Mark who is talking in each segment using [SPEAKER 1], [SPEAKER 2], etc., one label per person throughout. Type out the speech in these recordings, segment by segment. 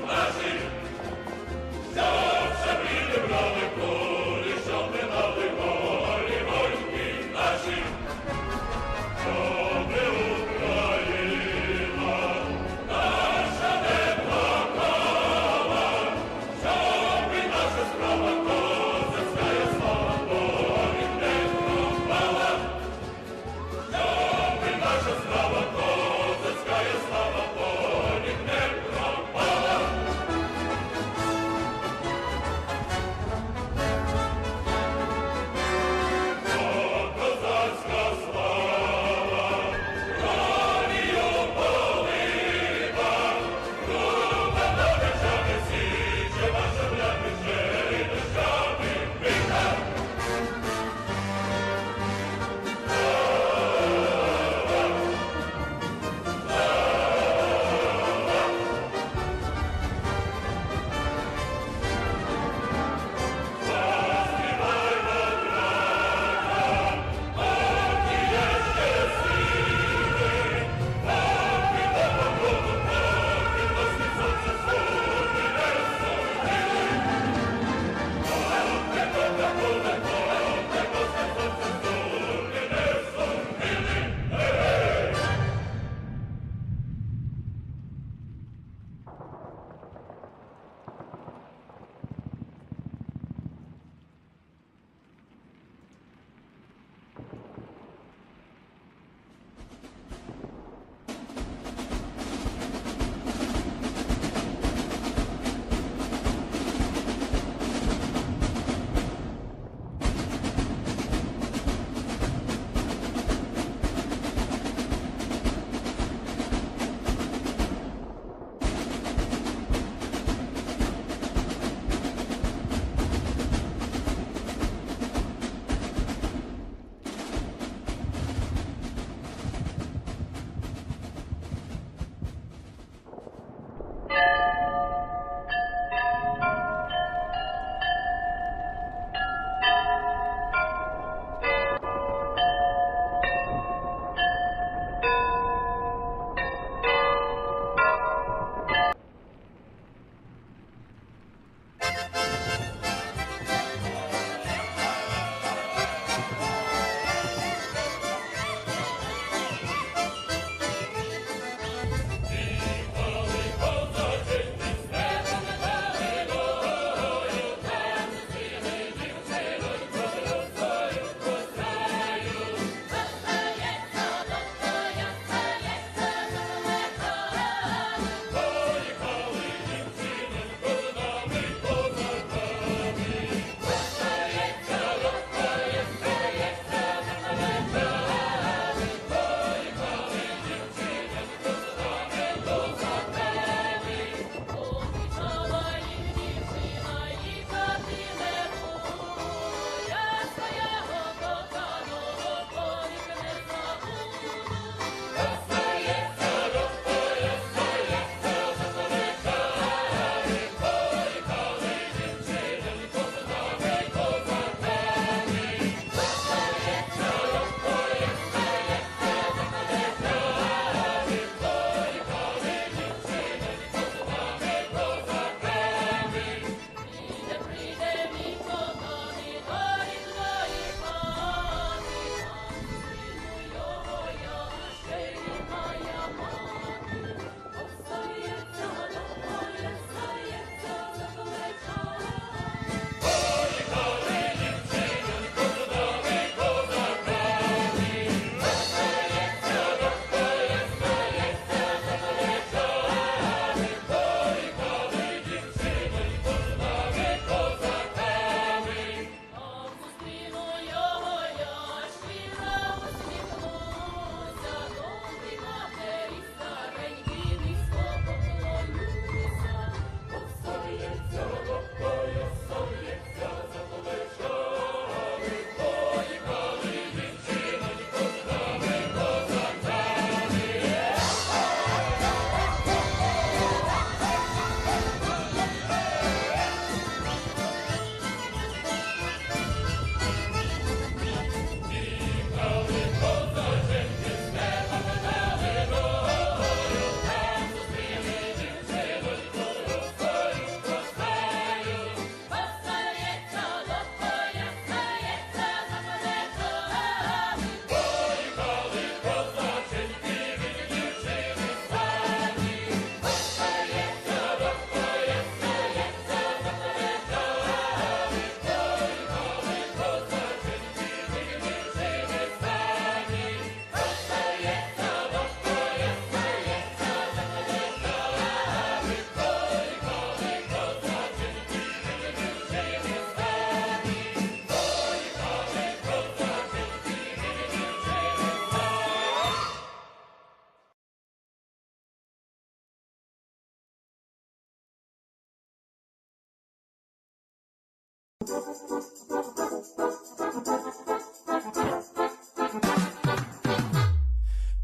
[SPEAKER 1] Наші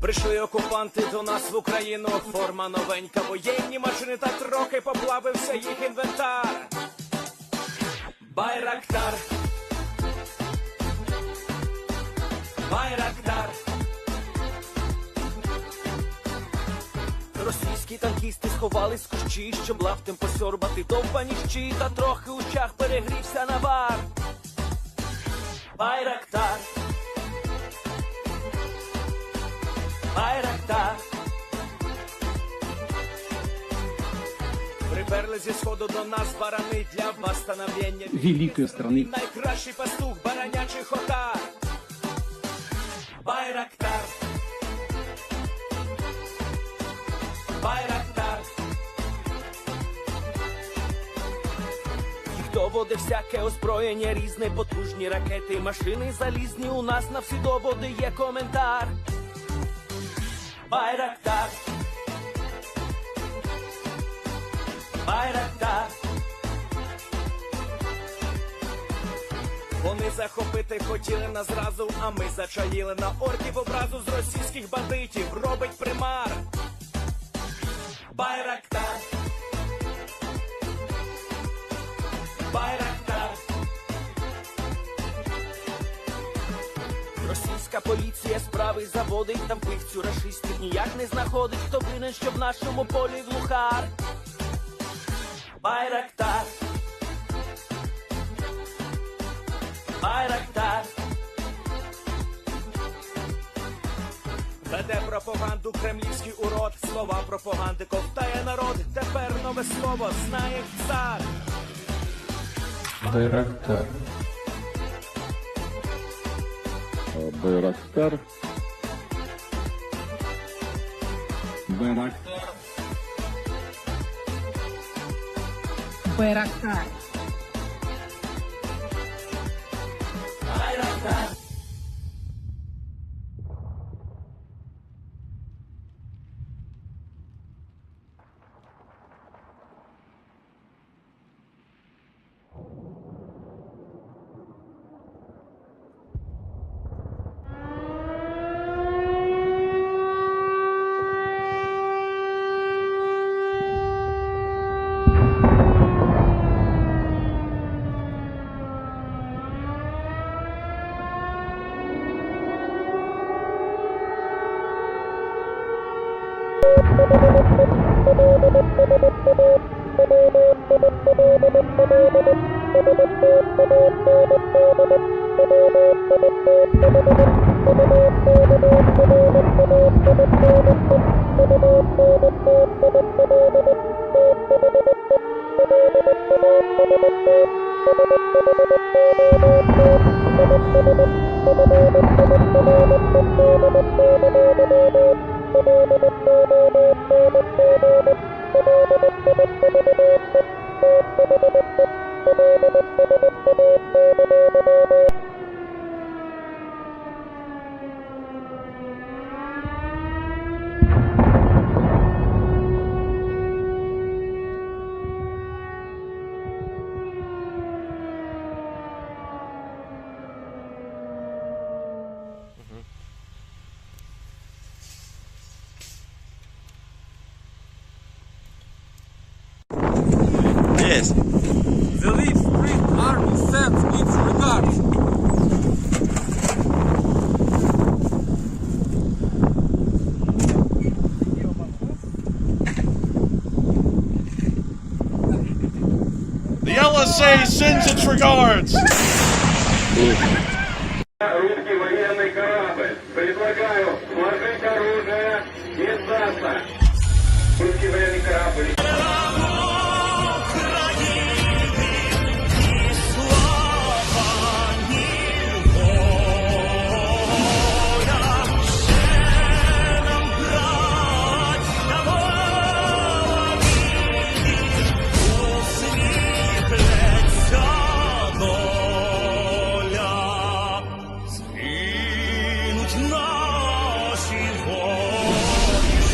[SPEAKER 1] Прийшли окупанти до нас в Україну, форма новенька, воєнні машини, та трохи поплавився їх інвентар. Байрактар, Байрактар. Російські танкісти сховались в кущі, щоб лаптем посьорбати довбані щі, та трохи у чах перегрівся навар. Байрактар, Байрактар. Приперли зі сходу до нас барани для восстановлення
[SPEAKER 2] великої страны.
[SPEAKER 1] Найкращий пастух баранячих отар. Байрактар, Байрактар. Їх доводи всяке озброєння різне, потужні ракети, машини залізні, у нас на всі доводи є коментар. Байрактар, Байрактар. Вони захопити хотіли нас зразу, а ми зачаїли на орків образу з російських бандитів, робить примар. Байрактар, Байрактар. Російська поліція справи заводить, там пивцю рашистів ніяк не знаходить, хто винен, що в нашому полі глухар. Байрактар, Байрактар. Веде пропаганду кремлівський урод, слова пропаганди ковтає народ, тепер нове слово знає цар.
[SPEAKER 2] Байрактар.
[SPEAKER 3] Байрактар.
[SPEAKER 2] Байрактар.
[SPEAKER 4] Байрактар.
[SPEAKER 1] Байрактар.
[SPEAKER 5] Yes.
[SPEAKER 6] The Leaf Spring Army sends its regards.
[SPEAKER 5] The LSA sends its regards.
[SPEAKER 7] Русский военный корабль. Предлагаю сложить оружие и сдаться. Русский военный корабль.
[SPEAKER 1] Наші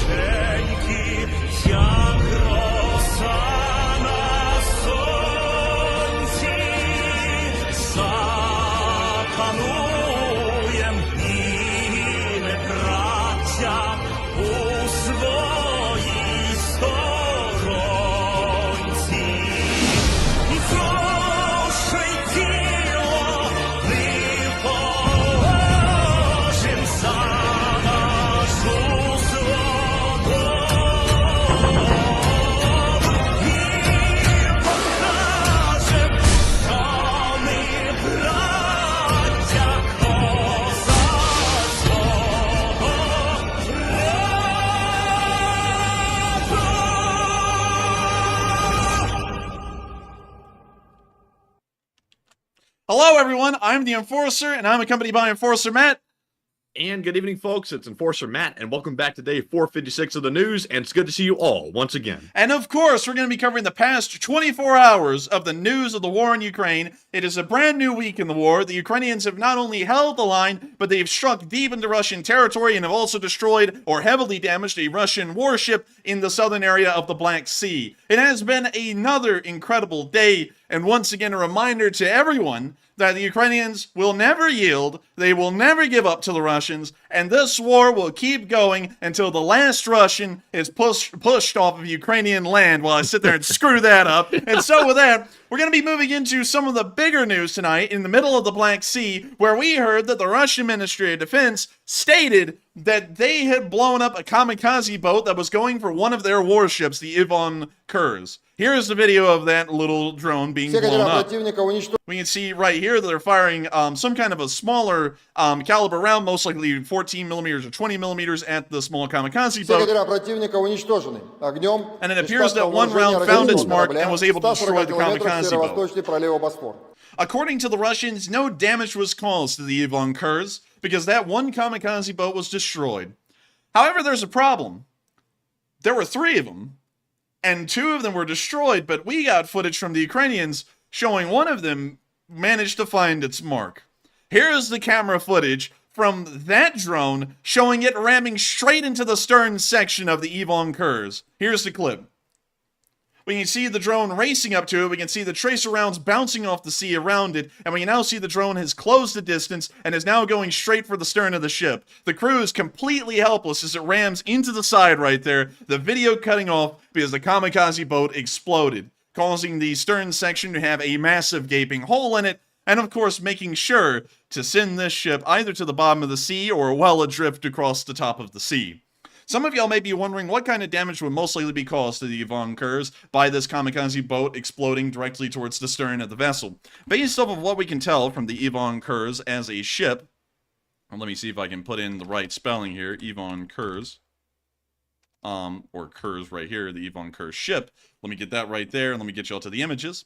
[SPEAKER 1] воріженьки, як
[SPEAKER 5] Hello, everyone. I'm the Enforcer, and I'm accompanied by Enforcer Matt.
[SPEAKER 2] And good evening, folks. It's Enforcer Matt, and welcome back to day 456 of the news, and it's good to see you all once again.
[SPEAKER 5] And of course, we're going to be covering the past 24 hours of the news of the war in Ukraine. It is a brand new week in the war. The Ukrainians have not only held the line, but they've struck deep into Russian territory and have also destroyed or heavily damaged a Russian warship in the southern area of the Black Sea. It has been another incredible day, and once again a reminder to everyone that the Ukrainians will never yield, they will never give up to the Russians, and this war will keep going until the last Russian is pushed off of Ukrainian land while I sit there and screw that up. And so with that, we're going to be moving into some of the bigger news tonight in the middle of the Black Sea, where we heard that the Russian Ministry of Defense stated that they had blown up a kamikaze boat that was going for one of their warships, the Ivan Kurs. Here's the video of that little drone being blown up. We can see right here that they're firing some kind of a smaller caliber round, most likely 14 millimeters or 20 millimeters at the small kamikaze boat. And it appears that one round found its mark and was able to destroy the kamikaze boat. According to the Russians, no damage was caused to the Ivan Kurs because that one kamikaze boat was destroyed. However, there's a problem. There were 3 of them, and 2 of them were destroyed, but we got footage from the Ukrainians showing one of them managed to find its mark. Here is the camera footage from that drone showing it ramming straight into the stern section of the Ivan Kurs. Here's the clip. We can see the drone racing up to it, we can see the tracer rounds bouncing off the sea around it, and we can now see the drone has closed the distance and is now going straight for the stern of the ship. The crew is completely helpless as it rams into the side right there, the video cutting off because the kamikaze boat exploded, causing the stern section to have a massive gaping hole in it, and of course making sure to send this ship either to the bottom of the sea or well adrift across the top of the sea. Some of y'all may be wondering what kind of damage would most likely be caused to the Ivan Kurs by this kamikaze boat exploding directly towards the stern of the vessel. Based off of what we can tell from the Ivan Kurs as a ship, and let me see if I can put in the right spelling here, Ivan Kurs, or Kurs right here, the Ivan Kurs ship. Let me get that right there, and let me get y'all to the images.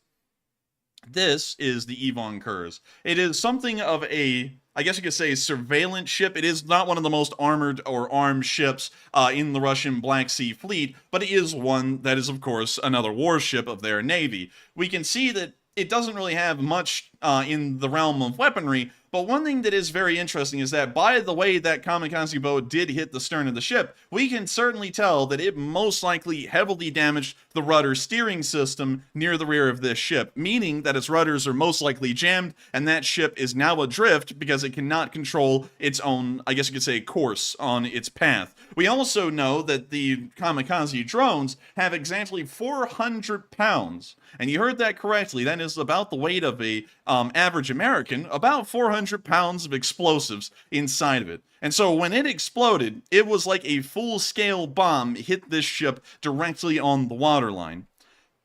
[SPEAKER 5] This is the Ivan Kurs. It is something of a, I guess you could say, surveillance ship. It is not one of the most armored or armed ships in the Russian Black Sea Fleet, but it is one that is, of course, another warship of their navy. We can see that it doesn't really have much in the realm of weaponry, but one thing that is very interesting is that by the way that kamikaze boat did hit the stern of the ship, we can certainly tell that it most likely heavily damaged the rudder steering system near the rear of this ship, meaning that its rudders are most likely jammed, and that ship is now adrift because it cannot control its own, I guess you could say, course on its path. We also know that the kamikaze drones have exactly 400 pounds, and you heard that correctly, that is about the weight of a average American, about 400 pounds of explosives inside of it. And so when it exploded, it was like a full-scale bomb hit this ship directly on the waterline.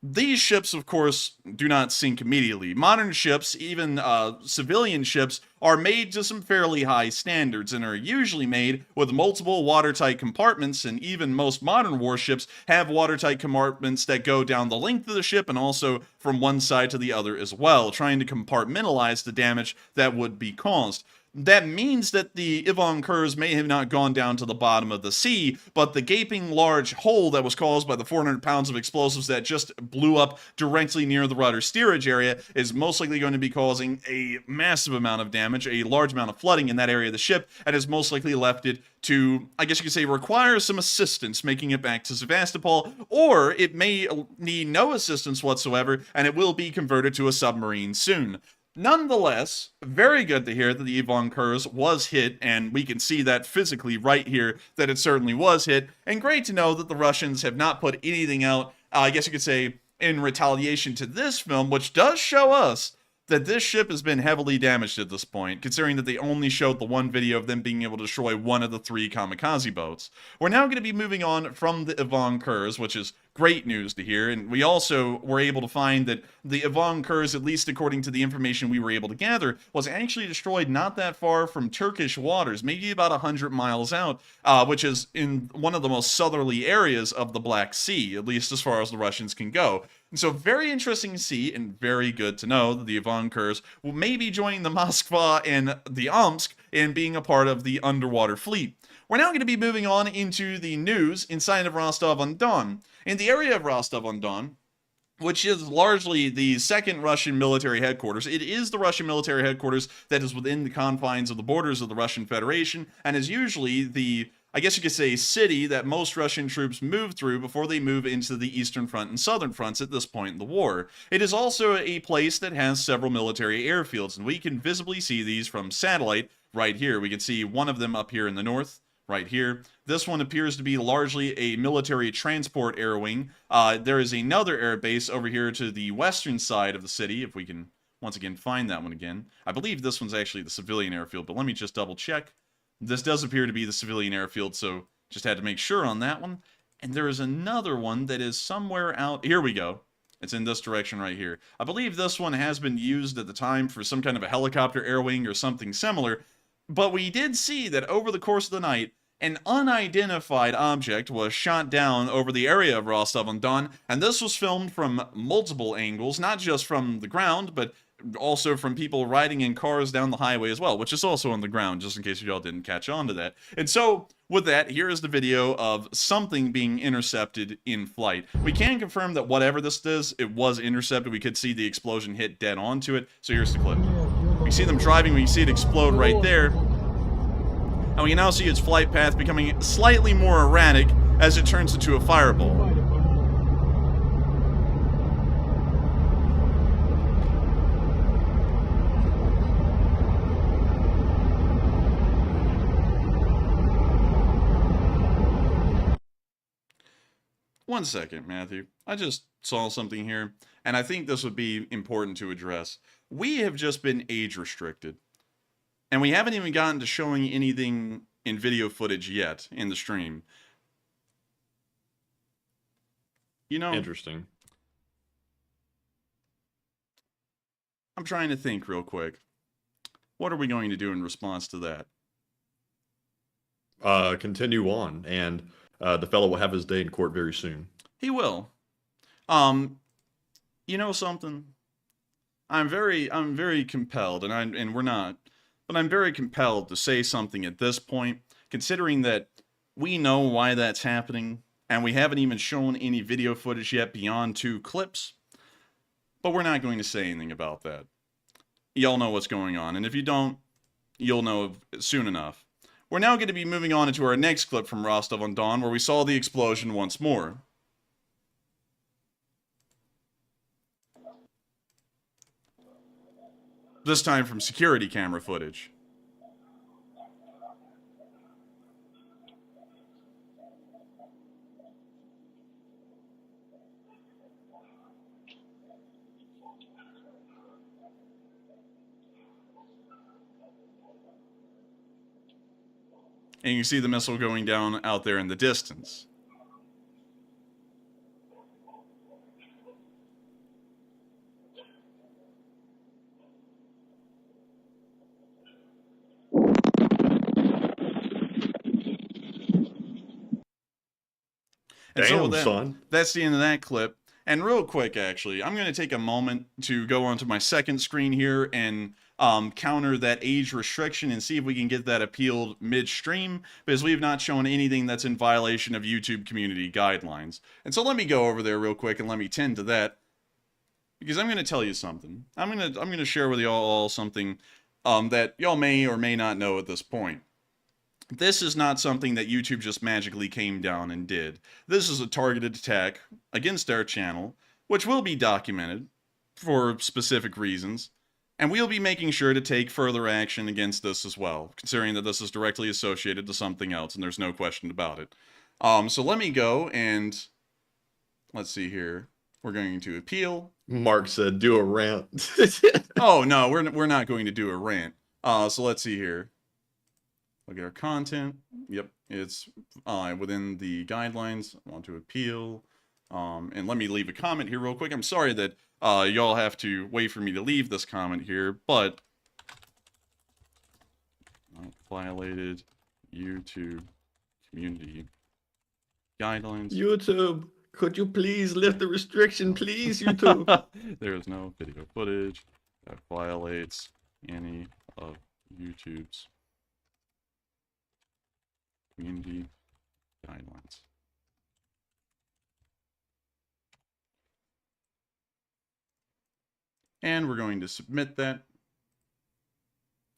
[SPEAKER 5] These ships, of course, do not sink immediately. Modern ships, even civilian ships, are made to some fairly high standards and are usually made with multiple watertight compartments, and even most modern warships have watertight compartments that go down the length of the ship and also from one side to the other as well, trying to compartmentalize the damage that would be caused. That means that the Ivan Kurs may have not gone down to the bottom of the sea, but the gaping large hole that was caused by the 400 pounds of explosives that just blew up directly near the rudder steerage area is most likely going to be causing a massive amount of damage, a large amount of flooding in that area of the ship, and has most likely left it to, I guess you could say, require some assistance making it back to Sevastopol, or it may need no assistance whatsoever, and it will be converted to a submarine soon. Nonetheless, very good to hear that the Ivan Kurs was hit, and we can see that physically right here, that it certainly was hit, and great to know that the Russians have not put anything out, I guess you could say, in retaliation to this film, which does show us that this ship has been heavily damaged at this point, considering that they only showed the one video of them being able to destroy one of the 3 kamikaze boats. We're now going to be moving on from the Ivan Kurs, which is great news to hear. And we also were able to find that the Ivan Kurs, at least according to the information we were able to gather, was actually destroyed not that far from Turkish waters, maybe about 100 miles out, which is in one of the most southerly areas of the Black Sea, at least as far as the Russians can go. And so very interesting to see and very good to know that the Ivan Kurs will maybe join the Moskva and the Omsk in being a part of the underwater fleet. We're now going to be moving on into the news inside of Rostov-on-Don. In the area of Rostov-on-Don, which is largely the second Russian military headquarters. It is the Russian military headquarters that is within the confines of the borders of the Russian Federation, and is usually the, I guess you could say, city that most Russian troops move through before they move into the Eastern Front and Southern Fronts at this point in the war. It is also a place that has several military airfields, and we can visibly see these from satellite right here. We can see one of them up here in the north, right here. This one appears to be largely a military transport air wing. There is another air base over here to the western side of the city, if we can once again find that one again. I believe this one's actually the civilian airfield, but let me just double check. This does appear to be the civilian airfield, so just had to make sure on that one. And there is another one that is somewhere out... Here we go. It's in this direction right here. I believe this one has been used at the time for some kind of a helicopter air wing or something similar. But we did see that over the course of the night, an unidentified object was shot down over the area of Rostov-on-Don, and this was filmed from multiple angles, not just from the ground, but also from people riding in cars down the highway as well, which is also on the ground, just in case y'all didn't catch on to that. And so, with that, here is the video of something being intercepted in flight. We can confirm that whatever this is, it was intercepted. We could see the explosion hit dead onto it. So here's the clip. We see them driving, we see it explode right there. And we can now see its flight path becoming slightly more erratic as it turns into a fireball. One second, Matthew. I just saw something here, and I think this would be important to address. We have just been age restricted, and we haven't even gotten to showing anything in video footage yet in the stream. You know,
[SPEAKER 2] Interesting.
[SPEAKER 5] I'm trying to think real quick. What are we going to do in response to that?
[SPEAKER 2] Continue on, and the fellow will have his day in court very soon.
[SPEAKER 5] He will. You know something? I'm very compelled, and we're not, but I'm very compelled to say something at this point, considering that we know why that's happening, and we haven't even shown any video footage yet beyond 2 clips, but we're not going to say anything about that. Y'all know what's going on, and if you don't, you'll know soon enough. We're now going to be moving on into our next clip from Rostov-on-Don, where we saw the explosion once more. This time from security camera footage. And you can see the missile going down out there in the distance. And
[SPEAKER 2] Damn,
[SPEAKER 5] so
[SPEAKER 2] son.
[SPEAKER 5] that's the end of that clip. And real quick, actually, I'm going to take a moment to go onto my second screen here and counter that age restriction and see if we can get that appealed midstream, because we have not shown anything that's in violation of YouTube community guidelines. And so let me go over there real quick and let me tend to that, because I'm going to tell you something. I'm going to share with y'all all something that y'all may or may not know at this point. This is not something that YouTube just magically came down and did. This is a targeted attack against our channel, which will be documented for specific reasons, and we'll be making sure to take further action against this as well, considering that this is directly associated to something else, and there's no question about it. So let me go and let's see here. We're going to appeal.
[SPEAKER 2] Mark said, do a rant.
[SPEAKER 5] Oh, no, we're not going to do a rant. So let's see here. Look at our content. Yep, it's within the guidelines. I want to appeal. And let me leave a comment here real quick. I'm sorry that y'all have to wait for me to leave this comment here, but violated YouTube community guidelines.
[SPEAKER 2] YouTube, could you please lift the restriction, please, YouTube?
[SPEAKER 5] There is no video footage that violates any of YouTube's community guidelines. And we're going to submit that.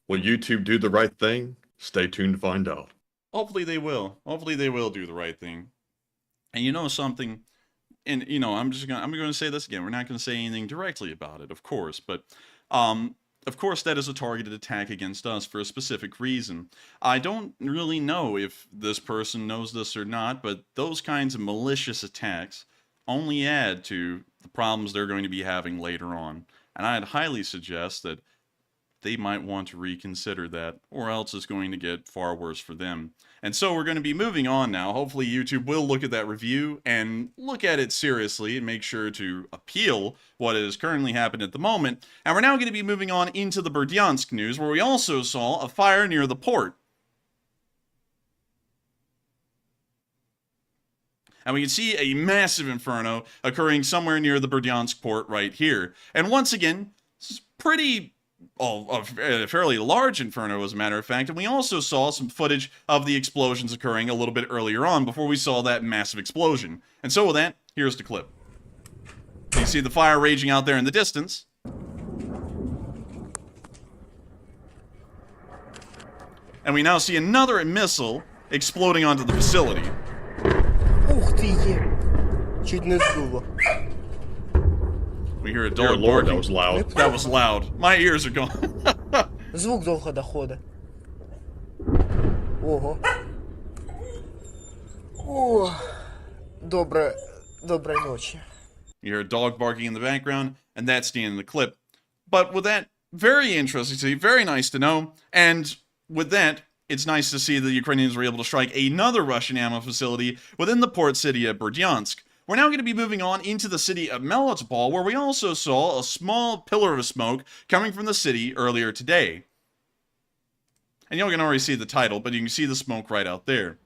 [SPEAKER 2] Will YouTube do the right thing? Stay tuned to find out.
[SPEAKER 5] Hopefully they will. Hopefully they will do the right thing. And you know something, and you know, I'm going to say this again. We're not going to say anything directly about it, of course, but of course that is a targeted attack against us for a specific reason. I don't really know if this person knows this or not, but those kinds of malicious attacks only add to the problems they're going to be having later on. And I'd highly suggest that they might want to reconsider that, or else it's going to get far worse for them. And so we're going to be moving on now. Hopefully YouTube will look at that review and look at it seriously and make sure to appeal what is currently happening at the moment. And we're now going to be moving on into the Berdyansk news, where we also saw a fire near the port. And we can see a massive inferno occurring somewhere near the Berdyansk port right here. And once again, this is a fairly large inferno, as a matter of fact. And we also saw some footage of the explosions occurring a little bit earlier on before we saw that massive explosion. And so with that, here's the clip. You see the fire raging out there in the distance. And we now see another missile exploding onto the facility.
[SPEAKER 3] Ух ты, чуть не сдуло.
[SPEAKER 5] We hear a
[SPEAKER 2] Dear
[SPEAKER 5] dog
[SPEAKER 2] Lord,
[SPEAKER 5] barking.
[SPEAKER 2] that was loud.
[SPEAKER 5] That was loud. My ears are gone.
[SPEAKER 3] Звук долго дохода. Ого. О, доброй ночи.
[SPEAKER 5] You hear a dog barking in the background, and that's the end of the clip. But with that, very interesting to see, very nice to know, and with that, it's nice to see the Ukrainians were able to strike another Russian ammo facility within the port city of Berdyansk. We're now going to be moving on into the city of Melitopol, where we also saw a small pillar of smoke coming from the city earlier today. And you can already see the title, but you can see the smoke right out there.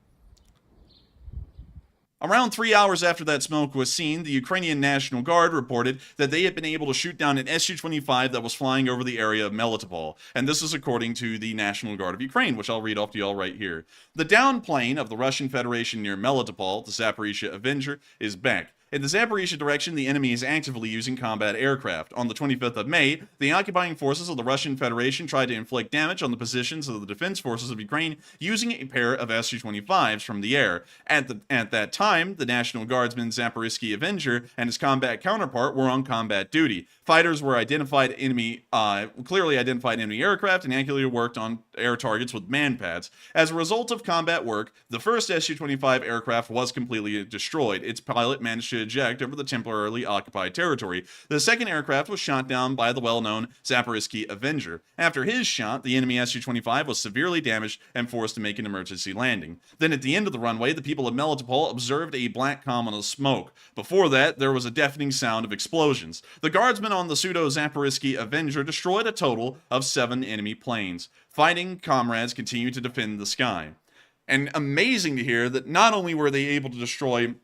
[SPEAKER 5] Around 3 hours after that smoke was seen, the Ukrainian National Guard reported that they had been able to shoot down an Su-25 that was flying over the area of Melitopol. And this is according to the National Guard of Ukraine, which I'll read off to y'all right here. The downed plane of the Russian Federation near Melitopol, the Zaporizhia Avenger, is back. In the Zaporizhia direction, the enemy is actively using combat aircraft. On the 25th of May, the occupying forces of the Russian Federation tried to inflict damage on the positions of the defense forces of Ukraine using a pair of Su-25s from the air. At that time, the National Guardsman Zaporizhia Avenger and his combat counterpart were on combat duty. Fighters were clearly identified enemy aircraft and accurately worked on air targets with man-pads. As a result of combat work, the first Su-25 aircraft was completely destroyed. Its pilot managed to eject over the temporarily occupied territory. The second aircraft was shot down by the well-known Zaporizhia Avenger. After his shot, the enemy Su-25 was severely damaged and forced to make an emergency landing. Then at the end of the runway, the people of Melitopol observed a black column of smoke. Before that, there was a deafening sound of explosions. The guardsmen on the pseudo-Zaporizhia Avenger destroyed a total of 7 enemy planes. Fighting comrades continued to defend the sky. And amazing to hear that not only were they able to destroy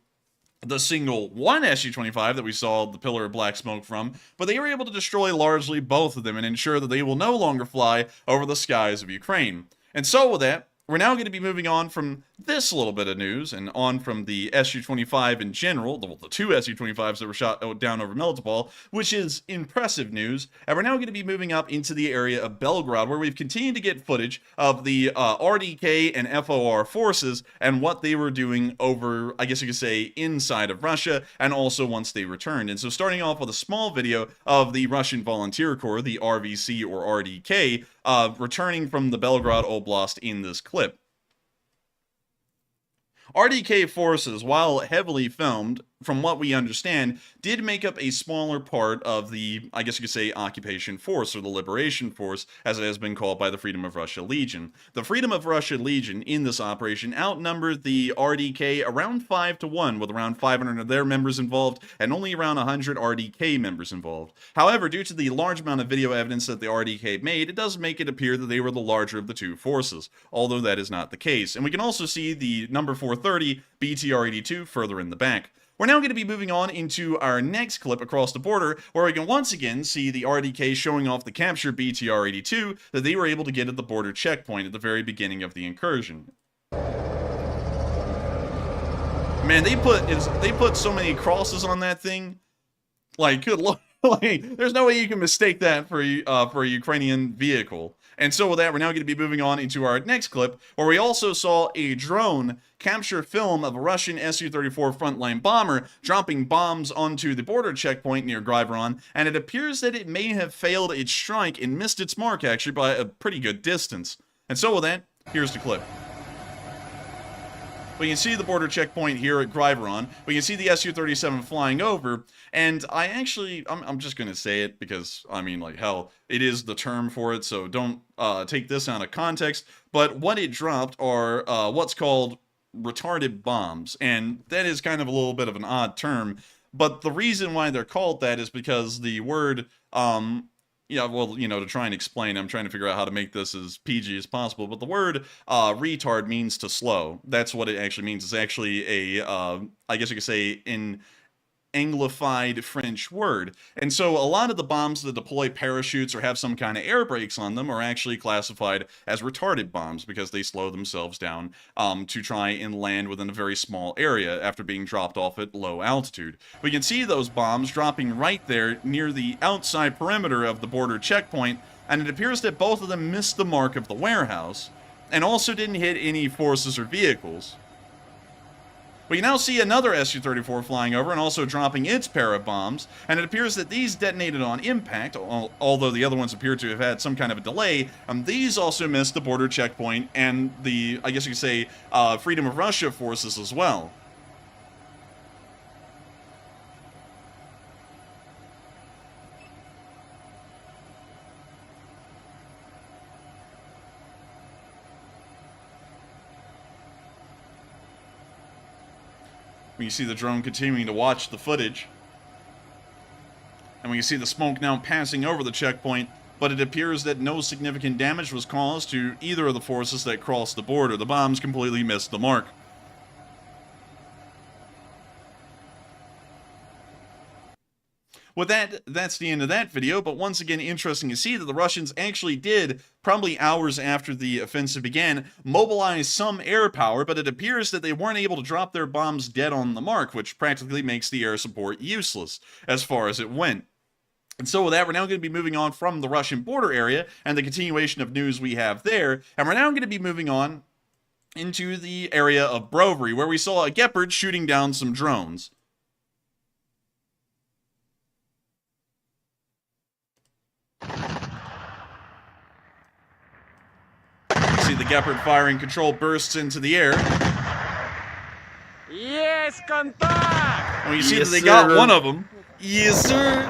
[SPEAKER 5] the single one Su-25 that we saw the pillar of black smoke from, but they were able to destroy largely both of them and ensure that they will no longer fly over the skies of Ukraine. And so with that, we're now going to be moving on from this little bit of news and on from the Su-25 in general, the 2 Su-25s that were shot down over Melitopol, which is impressive news. And we're now going to be moving up into the area of Belgrade, where we've continued to get footage of the RDK and FOR forces and what they were doing over, I guess you could say, inside of Russia, and also once they returned. And so starting off with a small video of the Russian Volunteer Corps, the RVC or RDK, returning from the Belgrade Oblast in this clip. RDK forces, while heavily filmed, from what we understand, did make up a smaller part of the, I guess you could say, occupation force, or the liberation force, as it has been called by the Freedom of Russia Legion. The Freedom of Russia Legion in this operation outnumbered the RDK around 5 to 1, with around 500 of their members involved, and only around 100 RDK members involved. However, due to the large amount of video evidence that the RDK made, it does make it appear that they were the larger of the two forces, although that is not the case. And we can also see the number 430, BTR-82, further in the back. We're now going to be moving on into our next clip across the border, where we can once again see the RDK showing off the captured BTR-82 that they were able to get at the border checkpoint at the very beginning of the incursion. Man, they put so many crosses on that thing. Like, good lord. Like, there's no way you can mistake that for a Ukrainian vehicle. And so with that, we're now going to be moving on into our next clip, where we also saw a drone capture film of a Russian Su-34 frontline bomber dropping bombs onto the border checkpoint near Grivoron, and it appears that it may have failed its strike and missed its mark, actually, by a pretty good distance. And so with that, here's the clip. We can see the border checkpoint here at Grivoron. We can see the Su-37 flying over, and I'm just going to say it because, I mean, like, hell, it is the term for it, so don't take this out of context. But what it dropped are what's called retarded bombs, and that is kind of a little bit of an odd term. But the reason why they're called that is because the word, yeah, well, you know, to try and explain, I'm trying to figure out how to make this as PG as possible, but the word retard means to slow. That's what it actually means. It's actually a, I guess you could say, in Anglified French word. And so a lot of the bombs that deploy parachutes or have some kind of air brakes on them are actually classified as retarded bombs because they slow themselves down to try and land within a very small area after being dropped off at low altitude. We can see those bombs dropping right there near the outside perimeter of the border checkpoint, and it appears that both of them missed the mark of the warehouse and also didn't hit any forces or vehicles. We now see another Su-34 flying over and also dropping its pair of bombs, and it appears that these detonated on impact, although the other ones appear to have had some kind of a delay. These also missed the border checkpoint and the, I guess you could say, Freedom of Russia forces as well. We can see the drone continuing to watch the footage. And we can see the smoke now passing over the checkpoint, but it appears that no significant damage was caused to either of the forces that crossed the border. The bombs completely missed the mark. With that, that's the end of that video, but once again, interesting to see that the Russians actually did, probably hours after the offensive began, mobilize some air power, but it appears that they weren't able to drop their bombs dead on the mark, which practically makes the air support useless, as far as it went. And so with that, we're now going to be moving on from the Russian border area, and the continuation of news we have there, and we're now going to be moving on into the area of Brovary, where we saw a Gepard shooting down some drones. See the Gepard firing control bursts into the air.
[SPEAKER 6] Есть контакт!
[SPEAKER 5] And we see that they got one of them. Yes, sir.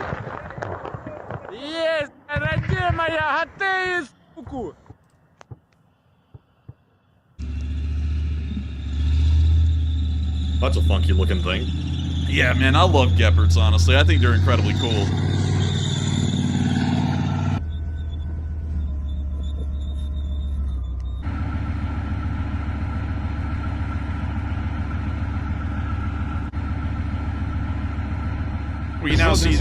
[SPEAKER 6] Есть, родимая, готовь, суку!
[SPEAKER 2] That's a funky looking thing.
[SPEAKER 5] Yeah, man, I love Gepards, honestly. I think they're incredibly cool. We now see if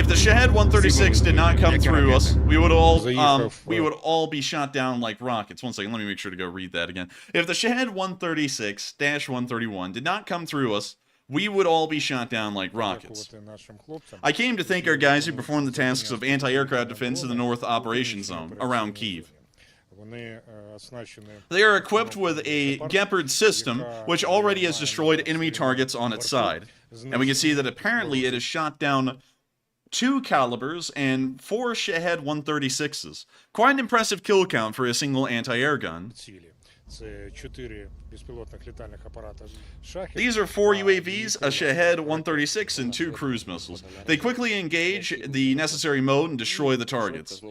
[SPEAKER 5] the Shahed 136 did not come through us, we would all be shot down like rockets. One second, let me make sure to go read that again. If the Shahed 136-131 did not come through us, we would all be shot down like rockets. I came to thank our guys who performed the tasks of anti-aircraft defense in the North Operation Zone around Kyiv. They are equipped with a Gepard system, which already has destroyed enemy targets on its side. And we can see that apparently it has shot down 2 calibers and 4 Shahed 136s. Quite an impressive kill count for a single anti-air gun.
[SPEAKER 4] Це 4 безпілотних літальних апарата «Шахед».
[SPEAKER 5] These are 4 UAVs, a Shahed 136, and 2 cruise missiles. They quickly engage the necessary mode and destroy the targets.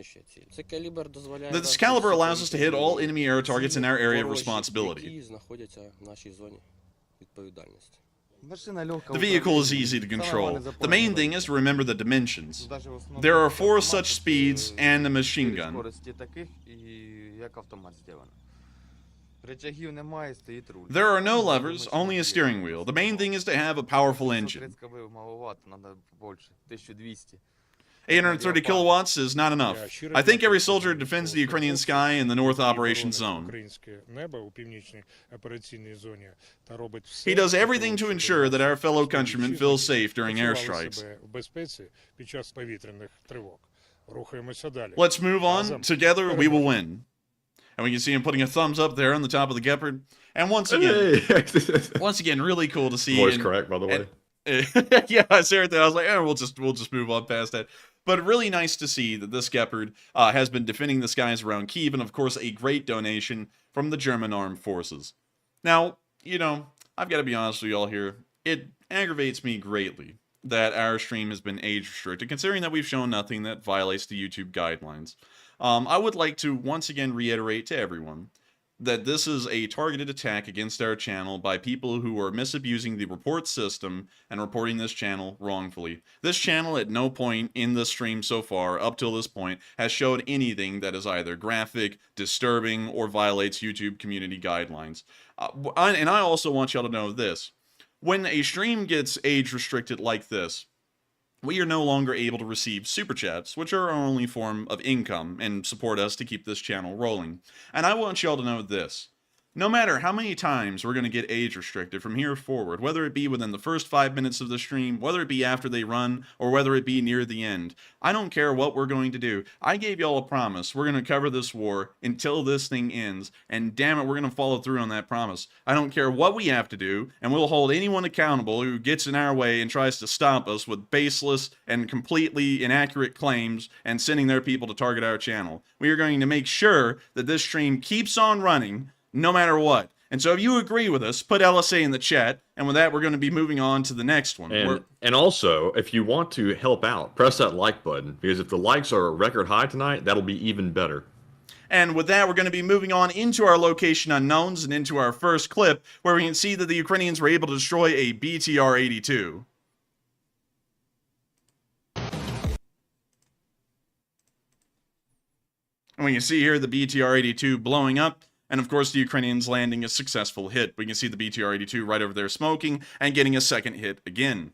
[SPEAKER 5] This caliber allows us to hit all enemy air targets in our area of responsibility. The vehicle is easy to control. The main thing is to remember the dimensions. There are 4 such speeds and a machine gun. There are no levers, only a steering wheel. The main thing is to have a powerful engine. 830 kilowatts is not enough. I think every soldier defends the Ukrainian sky in the North Operation Zone. He does everything to ensure that our fellow countrymen feel safe during airstrikes. Let's move on. Together, we will win. And we can see him putting a thumbs up there on the top of the Gepard. And once again, really cool to see.
[SPEAKER 2] Voice correct, by the way.
[SPEAKER 5] Yeah, I said that. I was like, we'll just move on past that. But really nice to see that this Gepard has been defending the skies around Kyiv, and of course, a great donation from the German armed forces. Now, you know, I've got to be honest with you all here. It aggravates me greatly that our stream has been age restricted, considering that we've shown nothing that violates the YouTube guidelines. I would like to once again reiterate to everyone that this is a targeted attack against our channel by people who are misusing the report system and reporting this channel wrongfully. This channel at no point in the stream so far, up till this point, has showed anything that is either graphic, disturbing, or violates YouTube community guidelines. And I also want y'all to know this. When a stream gets age restricted like this, we are no longer able to receive super chats, which are our only form of income and support us to keep this channel rolling. And I want y'all to know this. No matter how many times we're going to get age restricted from here forward, whether it be within the first 5 minutes of the stream, whether it be after they run, or whether it be near the end, I don't care what we're going to do. I gave y'all a promise. We're going to cover this war until this thing ends, and damn it, we're going to follow through on that promise. I don't care what we have to do, and we'll hold anyone accountable who gets in our way and tries to stop us with baseless and completely inaccurate claims and sending their people to target our channel. We are going to make sure that this stream keeps on running no matter what. And so if you agree with us, put LSA in the chat, and with that, we're going to be moving on to the next one.
[SPEAKER 2] And also, if you want to help out, press that like button, because if the likes are a record high tonight, that'll be even better.
[SPEAKER 5] And with that, we're going to be moving on into our location unknowns and into our first clip, where we can see that the Ukrainians were able to destroy a BTR-82. And we can see here the BTR-82 blowing up, and of course the Ukrainians landing a successful hit. We can see the BTR-82 right over there smoking and getting a second hit again.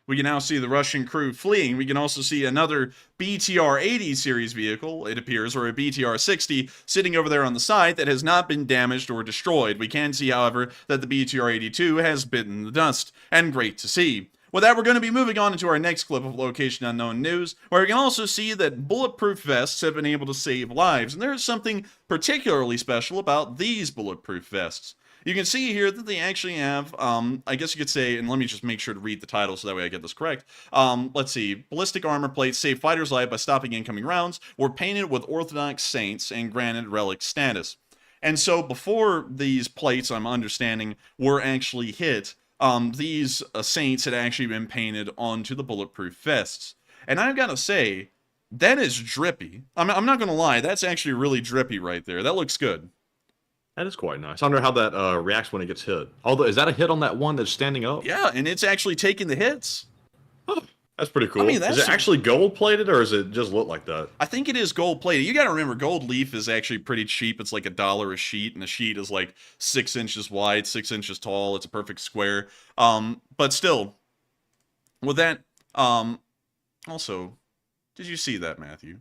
[SPEAKER 5] We can now see the Russian crew fleeing. We can also see another BTR-80 series vehicle, it appears, or a BTR-60, sitting over there on the side that has not been damaged or destroyed. We can see, however, that the BTR-82 has bitten the dust, and great to see. With that, we're going to be moving on into our next clip of Location Unknown News, where we can also see that bulletproof vests have been able to save lives, and there is something particularly special about these bulletproof vests. You can see here that they actually have, I guess you could say, and let me just make sure to read the title so that way I get this correct. Let's see. Ballistic armor plates save fighters' life by stopping incoming rounds, were painted with Orthodox saints and granted relic status. And so before these plates, I'm understanding, were actually hit, these saints had actually been painted onto the bulletproof vests. And I've got to say, that is drippy. I'm not going to lie, that's actually really drippy right there. That looks good.
[SPEAKER 2] That is quite nice. I wonder how that reacts when it gets hit. Although, is that a hit on that one that's standing up?
[SPEAKER 5] Yeah, and it's actually taking the hits.
[SPEAKER 2] Oh, that's pretty cool.
[SPEAKER 5] I mean,
[SPEAKER 2] is it actually gold-plated, or does it just look like that?
[SPEAKER 5] I think it is gold-plated. You got to remember, gold leaf is actually pretty cheap. It's like $1 a sheet, and the sheet is like 6 inches wide, 6 inches tall. It's a perfect square. But still, with that, also, did you see that, Matthew?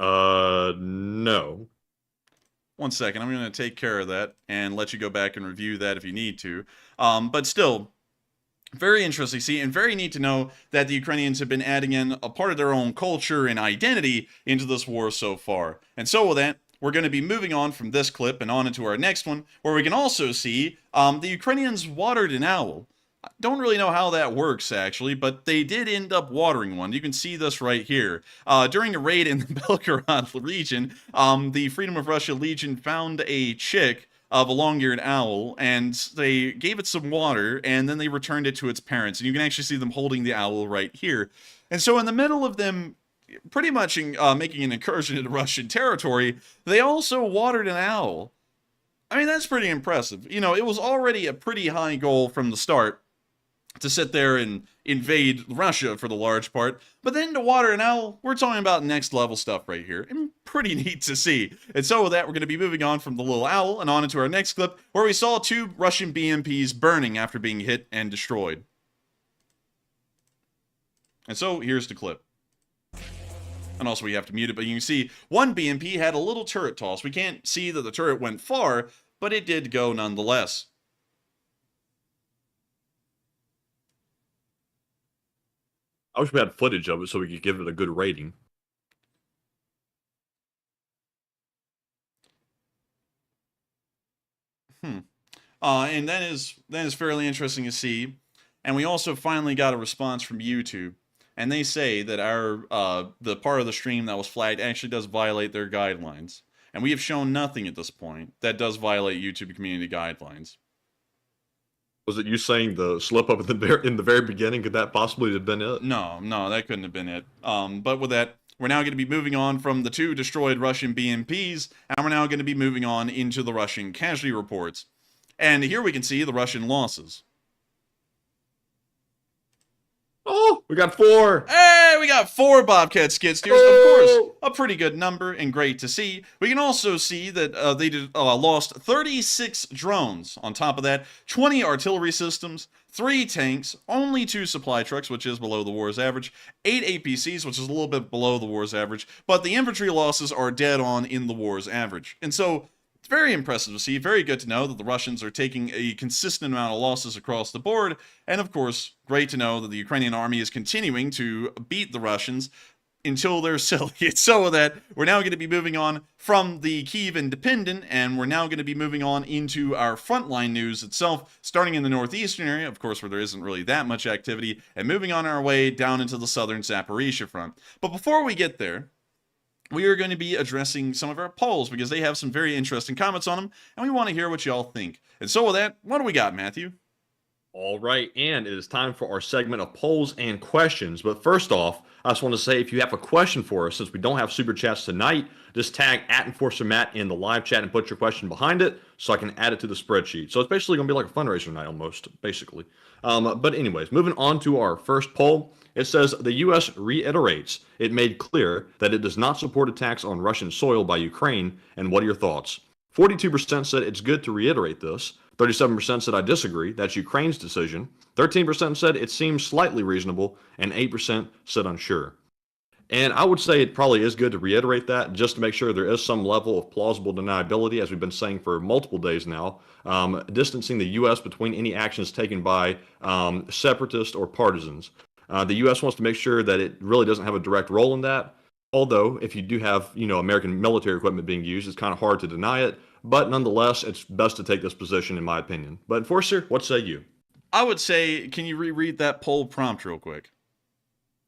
[SPEAKER 2] No.
[SPEAKER 5] 1 second, I'm going to take care of that and let you go back and review that if you need to. But still, Very interesting to see, and very neat to know that the Ukrainians have been adding in a part of their own culture and identity into this war so far. And so with that, we're going to be moving on from this clip and on into our next one, where we can also see the Ukrainians watered an owl. I don't really know how that works, actually, but they did end up watering one. You can see this right here. During a raid in the Belgorod region, the Freedom of Russia Legion found a chick of a long-eared owl, and they gave it some water, and then they returned it to its parents. And you can actually see them holding the owl right here. And so in the middle of them pretty much making an incursion into Russian territory, they also watered an owl. I mean, that's pretty impressive. You know, it was already a pretty high goal from the start to sit there and invade Russia for the large part, but then to water an owl, we're talking about next level stuff right here, and pretty neat to see. And so with that, we're going to be moving on from the little owl and on into our next clip, where we saw 2 Russian BMPs burning after being hit and destroyed. And so here's the clip. And also we have to mute it, but you can see one BMP had a little turret toss. We can't see that the turret went far, but it did go nonetheless.
[SPEAKER 2] I wish we had footage of it so we could give it a good rating.
[SPEAKER 5] And that is fairly interesting to see. And we also finally got a response from YouTube, and they say that our the part of the stream that was flagged actually does violate their guidelines, and we have shown nothing at this point that does violate YouTube community guidelines.
[SPEAKER 2] Was it you saying the slip up in the very beginning? Could that possibly have been it?
[SPEAKER 5] No, that couldn't have been it. But with that, we're now going to be moving on from the 2 destroyed Russian BMPs, and we're now going to be moving on into the Russian casualty reports. And here we can see the Russian losses.
[SPEAKER 2] Oh, we got 4.
[SPEAKER 5] Hey, we got 4 Bobcat skid steers. Of course, a pretty good number and great to see. We can also see that they lost 36 drones. On top of that, 20 artillery systems, 3 tanks, only 2 supply trucks, which is below the war's average, 8 APCs, which is a little bit below the war's average, but the infantry losses are dead on in the war's average. And so, it's very impressive to see, very good to know that the Russians are taking a consistent amount of losses across the board, and of course, great to know that the Ukrainian army is continuing to beat the Russians until they're silly. So with that, we're now going to be moving on from the Kyiv Independent, and we're now going to be moving on into our frontline news itself, starting in the northeastern area, of course, where there isn't really that much activity, and moving on our way down into the southern Zaporizhia front. But before we get there, we are going to be addressing some of our polls because they have some very interesting comments on them, and we want to hear what y'all think. And so with that, what do we got, Matthew?
[SPEAKER 2] All right, and it is time for our segment of polls and questions. But first off, I just want to say if you have a question for us, since we don't have super chats tonight, just tag @EnforcerMatt in the live chat and put your question behind it so I can add it to the spreadsheet. So it's basically going to be like a fundraiser night almost, basically. But anyways, moving on to our first poll. It says the U.S. reiterates it made clear that it does not support attacks on Russian soil by Ukraine. And what are your thoughts? 42% said it's good to reiterate this. 37% said I disagree. That's Ukraine's decision. 13% said it seems slightly reasonable. And 8% said unsure. And I would say it probably is good to reiterate that just to make sure there is some level of plausible deniability, as we've been saying for multiple days now, distancing the U.S. between any actions taken by separatists or partisans. The U.S. wants to make sure that it really doesn't have a direct role in that. Although, if you do have, American military equipment being used, it's kind of hard to deny it. But nonetheless, it's best to take this position, in my opinion. But Enforcer, what say you?
[SPEAKER 5] I would say, can you reread that poll prompt real quick?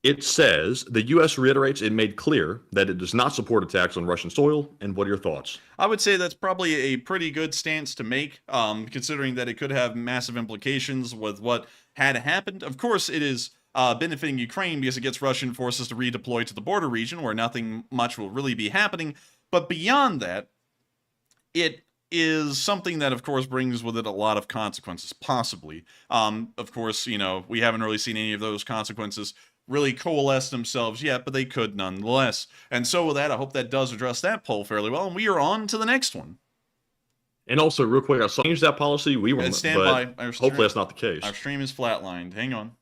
[SPEAKER 2] It says the U.S. reiterates it made clear that it does not support attacks on Russian soil. And what are your thoughts?
[SPEAKER 5] I would say that's probably a pretty good stance to make, considering that it could have massive implications with what had happened. Of course, it is benefiting Ukraine because it gets Russian forces to redeploy to the border region where nothing much will really be happening. But beyond that, it is something that, of course, brings with it a lot of consequences, possibly. Of course, we haven't really seen any of those consequences really coalesce themselves yet, but they could nonetheless. And so with that, I hope that does address that poll fairly well, and we are on to the next one.
[SPEAKER 2] And also, real quick, I changed that policy. We were,
[SPEAKER 5] stand
[SPEAKER 2] but
[SPEAKER 5] by.
[SPEAKER 2] Hopefully that's not the case.
[SPEAKER 5] Our stream is flatlined. Hang on.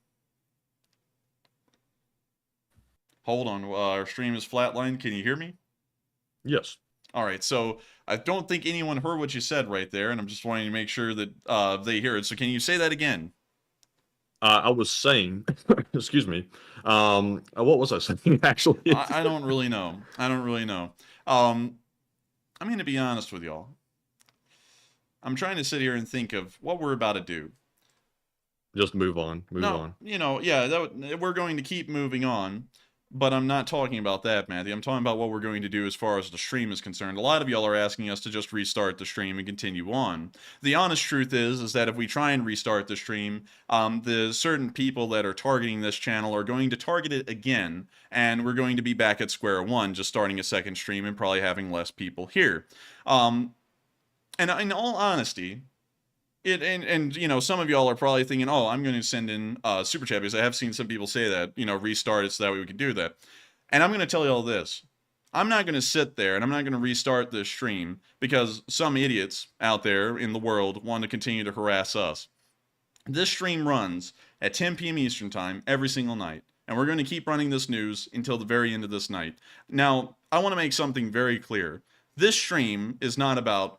[SPEAKER 5] Hold on. Our stream is flatlined. Can you hear me?
[SPEAKER 2] Yes.
[SPEAKER 5] All right. So I don't think anyone heard what you said right there, and I'm just wanting to make sure that they hear it. So can you say that again?
[SPEAKER 2] I was saying, excuse me. What was I saying actually?
[SPEAKER 5] I don't really know. I don't really know. I'm going to be honest with y'all. I'm trying to sit here and think of what we're about to do.
[SPEAKER 2] Just move on. Move
[SPEAKER 5] No,
[SPEAKER 2] on.
[SPEAKER 5] you know, yeah, we're going to keep moving on, but I'm not talking about that, Matthew. I'm talking about what we're going to do as far as the stream is concerned. A lot of y'all are asking us to just restart the stream and continue on. The honest truth is that if we try and restart the stream, the certain people that are targeting this channel are going to target it again, and we're going to be back at square one, just starting a second stream and probably having less people here. And in all honesty, and you know, some of y'all are probably thinking, oh, I'm going to send in super chat, because I have seen some people say that, you know, restart it so that way we can do that. And I'm going to tell y'all this. I'm not going to sit there and I'm not going to restart this stream because some idiots out there in the world want to continue to harass us. This stream runs at 10 p.m. Eastern time every single night, and we're going to keep running this news until the very end of this night. Now, I want to make something very clear. This stream is not about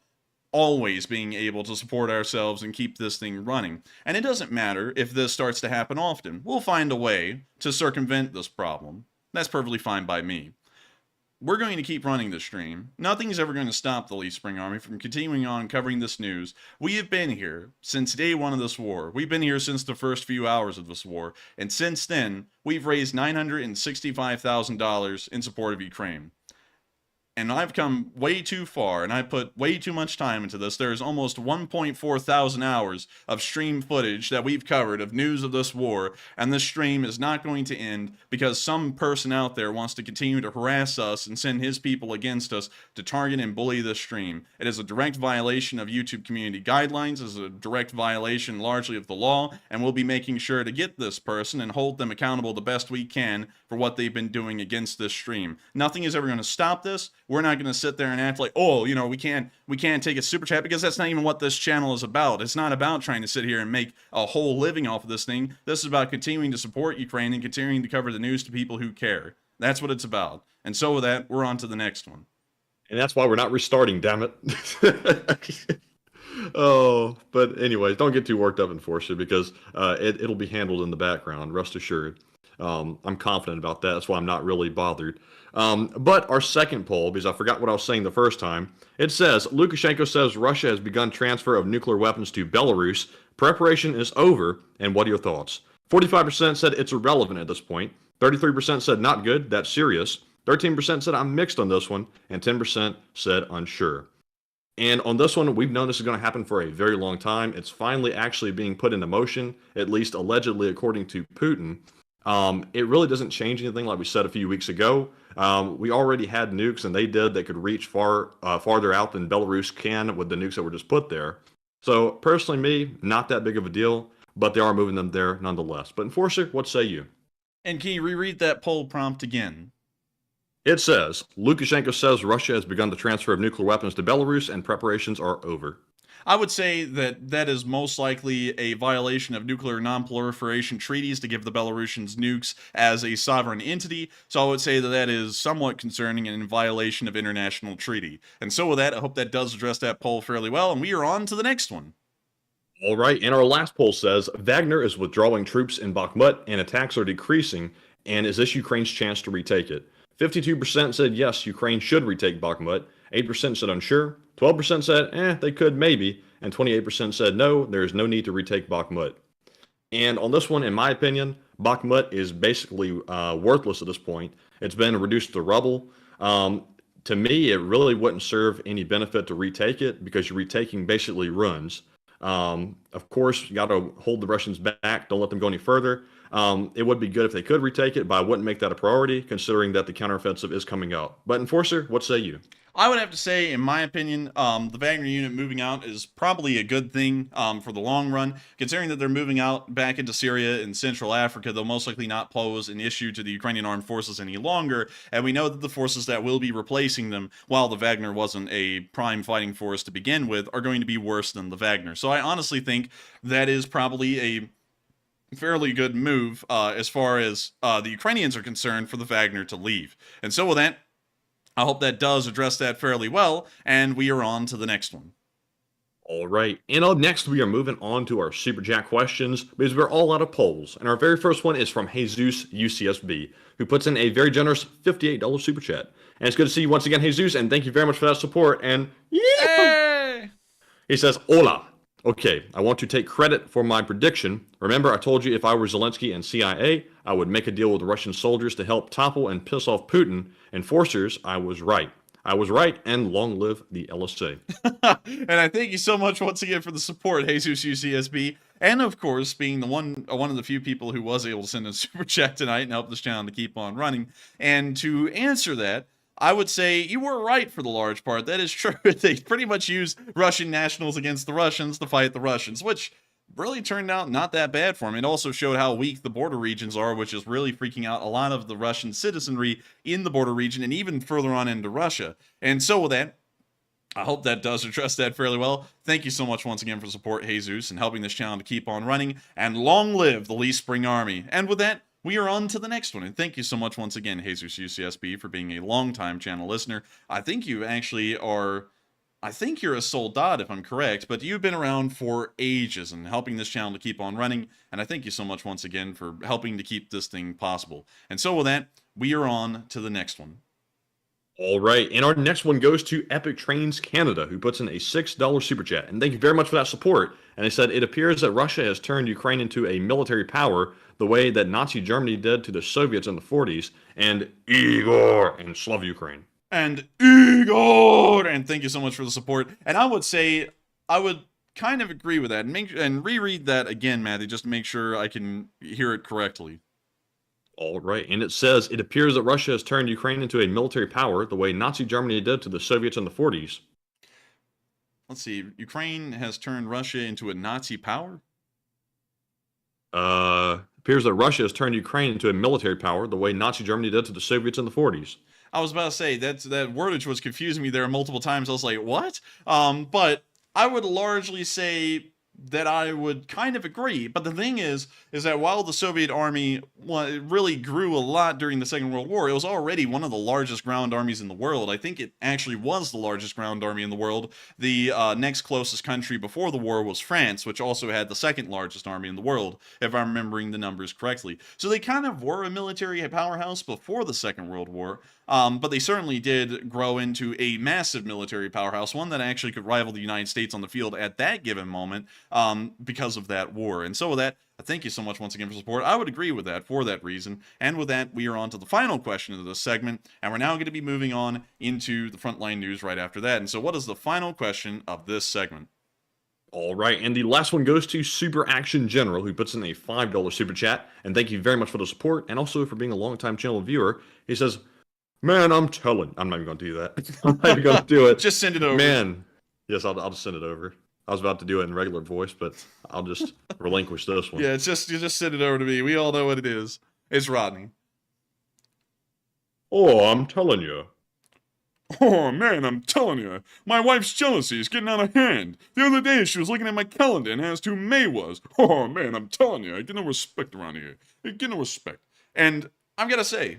[SPEAKER 5] always being able to support ourselves and keep this thing running. And it doesn't matter if this starts to happen often. We'll find a way to circumvent this problem. That's perfectly fine by me. We're going to keep running this stream. Nothing's ever going to stop the Leaf Spring Army from continuing on covering this news. We have been here since day one of this war. We've been here since the first few hours of this war. And since then, we've raised $965,000 in support of Ukraine. And I've come way too far, and I put way too much time into this. There's almost 1.4 thousand hours of stream footage that we've covered of news of this war, and this stream is not going to end because some person out there wants to continue to harass us and send his people against us to target and bully this stream. It is a direct violation of YouTube community guidelines, it is a direct violation largely of the law, and we'll be making sure to get this person and hold them accountable the best we can for what they've been doing against this stream. Nothing is ever going to stop this. We're not going to sit there and act like, oh, you know, we can't take a super chat, because that's not even what this channel is about. It's not about trying to sit here and make a whole living off of this thing. This is about continuing to support Ukraine and continuing to cover the news to people who care. That's what it's about. And so with that, we're on to the next one.
[SPEAKER 2] And that's why we're not restarting, damn it. Oh, but anyways, don't get too worked up, Enforcer, because it'll be handled in the background, rest assured. I'm confident about that. That's why I'm not really bothered. But our second poll, because I forgot what I was saying the first time, it says, Lukashenko says Russia has begun transfer of nuclear weapons to Belarus. Preparation is over. And what are your thoughts? 45% said it's irrelevant at this point. 33% said not good, that's serious. 13% said I'm mixed on this one. And 10% said unsure. And on this one, we've known this is going to happen for a very long time. It's finally actually being put into motion, at least allegedly according to Putin. It really doesn't change anything like we said a few weeks ago. We already had nukes, and they did that could reach farther out than Belarus can with the nukes that were just put there. So personally, me, not that big of a deal, but they are moving them there nonetheless. But Enforcer, what say you?
[SPEAKER 5] And can you reread that poll prompt again?
[SPEAKER 2] It says, Lukashenko says Russia has begun the transfer of nuclear weapons to Belarus and preparations are over.
[SPEAKER 5] I would say that is most likely a violation of nuclear non-proliferation treaties to give the Belarusians nukes as a sovereign entity. So I would say that is somewhat concerning and in violation of international treaty. And so with that, I hope that does address that poll fairly well. And we are on to the next one.
[SPEAKER 2] All right. And our last poll says Wagner is withdrawing troops in Bakhmut and attacks are decreasing. And is this Ukraine's chance to retake it? 52% said yes, Ukraine should retake Bakhmut. 8% said unsure. 12% said, they could maybe. And 28% said no, there is no need to retake Bakhmut. And on this one, in my opinion, Bakhmut is basically worthless at this point. It's been reduced to rubble. To me, it really wouldn't serve any benefit to retake it because you're retaking basically ruins. Of course, you got to hold the Russians back. Don't let them go any further. It would be good if they could retake it, but I wouldn't make that a priority considering that the counteroffensive is coming out. But Enforcer, what say you?
[SPEAKER 5] I would have to say, in my opinion, the Wagner unit moving out is probably a good thing for the long run. Considering that they're moving out back into Syria and Central Africa, they'll most likely not pose an issue to the Ukrainian armed forces any longer. And we know that the forces that will be replacing them, while the Wagner wasn't a prime fighting force to begin with, are going to be worse than the Wagner. So I honestly think that is probably a fairly good move as far as the Ukrainians are concerned for the Wagner to leave. And so with that, I hope that does address that fairly well, and we are on to the next one.
[SPEAKER 2] All right, and up next, we are moving on to our Super Chat questions because we're all out of polls. And our very first one is from Jesus UCSB, who puts in a very generous $58 Super Chat. And it's good to see you once again, Jesus, and thank you very much for that support. And yeah,
[SPEAKER 5] Hey!
[SPEAKER 2] he says, Hola. Okay, I want to take credit for my prediction. Remember, I told you if I were Zelensky and CIA, I would make a deal with the Russian soldiers to help topple and piss off Putin. Enforcers, I was right. I was right, and long live the LSA.
[SPEAKER 5] And I thank you so much once again for the support, Jesus UCSB, and of course being the one of the few people who was able to send a super chat tonight and help this channel to keep on running. And to answer that, I would say you were right for the large part. That is true. They pretty much used Russian nationals against the Russians to fight the Russians, which really turned out not that bad for him. It also showed how weak the border regions are, which is really freaking out a lot of the Russian citizenry in the border region and even further on into Russia. And so with that, I hope that does address that fairly well. Thank you so much once again for support, Jesus, and helping this channel to keep on running. And long live the Lee Spring Army. And with that, we are on to the next one. And thank you so much once again, Jesus UCSB, for being a longtime channel listener. I think you actually are... I think you're a soldat, if I'm correct, but you've been around for ages and helping this channel to keep on running, and I thank you so much once again for helping to keep this thing possible. And so with that, we are on to the next one.
[SPEAKER 2] All right, and our next one goes to Epic Trains Canada, who puts in a $6 super chat. And thank you very much for that support. And they said, it appears that Russia has turned Ukraine into a military power the way that Nazi Germany did to the Soviets in the 40s, and Igor and Slav Ukraine.
[SPEAKER 5] And Igor! And thank you so much for the support. And I would say, I would kind of agree with that. And reread that again, Matthew, just to make sure I can hear it correctly.
[SPEAKER 2] All right, and it says, it appears that Russia has turned Ukraine into a military power the way Nazi Germany did to the Soviets in the 40s.
[SPEAKER 5] Let's see, Ukraine has turned Russia into a Nazi power?
[SPEAKER 2] Appears that Russia has turned Ukraine into a military power the way Nazi Germany did to the Soviets in the 40s.
[SPEAKER 5] I was about to say, that wordage was confusing me there multiple times. I was like, what? But I would largely say that I would kind of agree. But the thing is that while the Soviet army really grew a lot during the Second World War, it was already one of the largest ground armies in the world. I think it actually was the largest ground army in the world. The next closest country before the war was France, which also had the second largest army in the world, if I'm remembering the numbers correctly. So they kind of were a military powerhouse before the Second World War. But they certainly did grow into a massive military powerhouse, one that actually could rival the United States on the field at that given moment because of that war. And so with that, thank you so much once again for support. I would agree with that for that reason. And with that, we are on to the final question of this segment, and we're now going to be moving on into the frontline news right after that. And so what is the final question of this segment?
[SPEAKER 2] All right, and the last one goes to Super Action General, who puts in a $5 super chat. And thank you very much for the support, and also for being a longtime channel viewer. He says, man, I'm telling. I'm not even going to do that. I'm not even going to do it.
[SPEAKER 5] Just send it over.
[SPEAKER 2] Man. Yes, I'll just send it over. I was about to do it in regular voice, but I'll just relinquish this one.
[SPEAKER 5] Yeah, you just send it over to me. We all know what it is. It's Rodney.
[SPEAKER 2] Oh, I'm telling you.
[SPEAKER 8] Oh man, I'm telling you, my wife's jealousy is getting out of hand. The other day she was looking at my calendar and asked who May was. Oh man, I'm telling you, I get no respect around here. I get no respect.
[SPEAKER 5] And I'm going to say,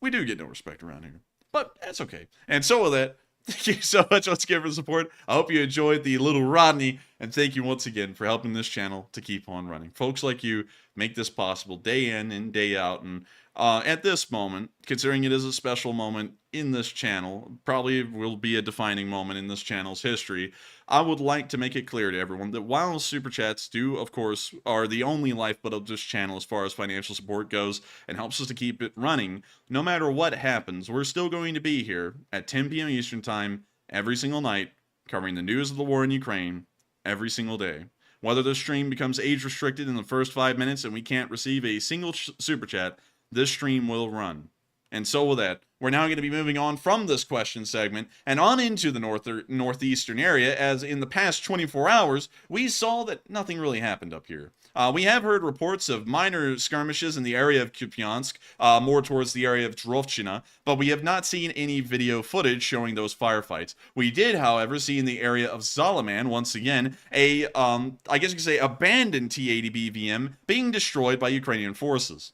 [SPEAKER 5] we do get no respect around here. But that's okay. And so with that, thank you so much once again for the support. I hope you enjoyed the little Rodney, and thank you once again for helping this channel to keep on running. Folks like you make this possible day in and day out, and at this moment, considering it is a special moment in this channel, probably will be a defining moment in this channel's history, I would like to make it clear to everyone that while Super Chats do, of course, are the only lifeblood of this channel as far as financial support goes and helps us to keep it running, no matter what happens, we're still going to be here at 10 p.m. Eastern Time every single night, covering the news of the war in Ukraine every single day. Whether the stream becomes age restricted in the first 5 minutes and we can't receive a single Super Chat, this stream will run. And so with that, we're now going to be moving on from this question segment and on into the northeastern area, as in the past 24 hours, we saw that nothing really happened up here. We have heard reports of minor skirmishes in the area of Berdyansk, more towards the area of Drovchina, but we have not seen any video footage showing those firefights. We did, however, see in the area of Zalaman, once again, I guess you could say abandoned T-80B VM being destroyed by Ukrainian forces.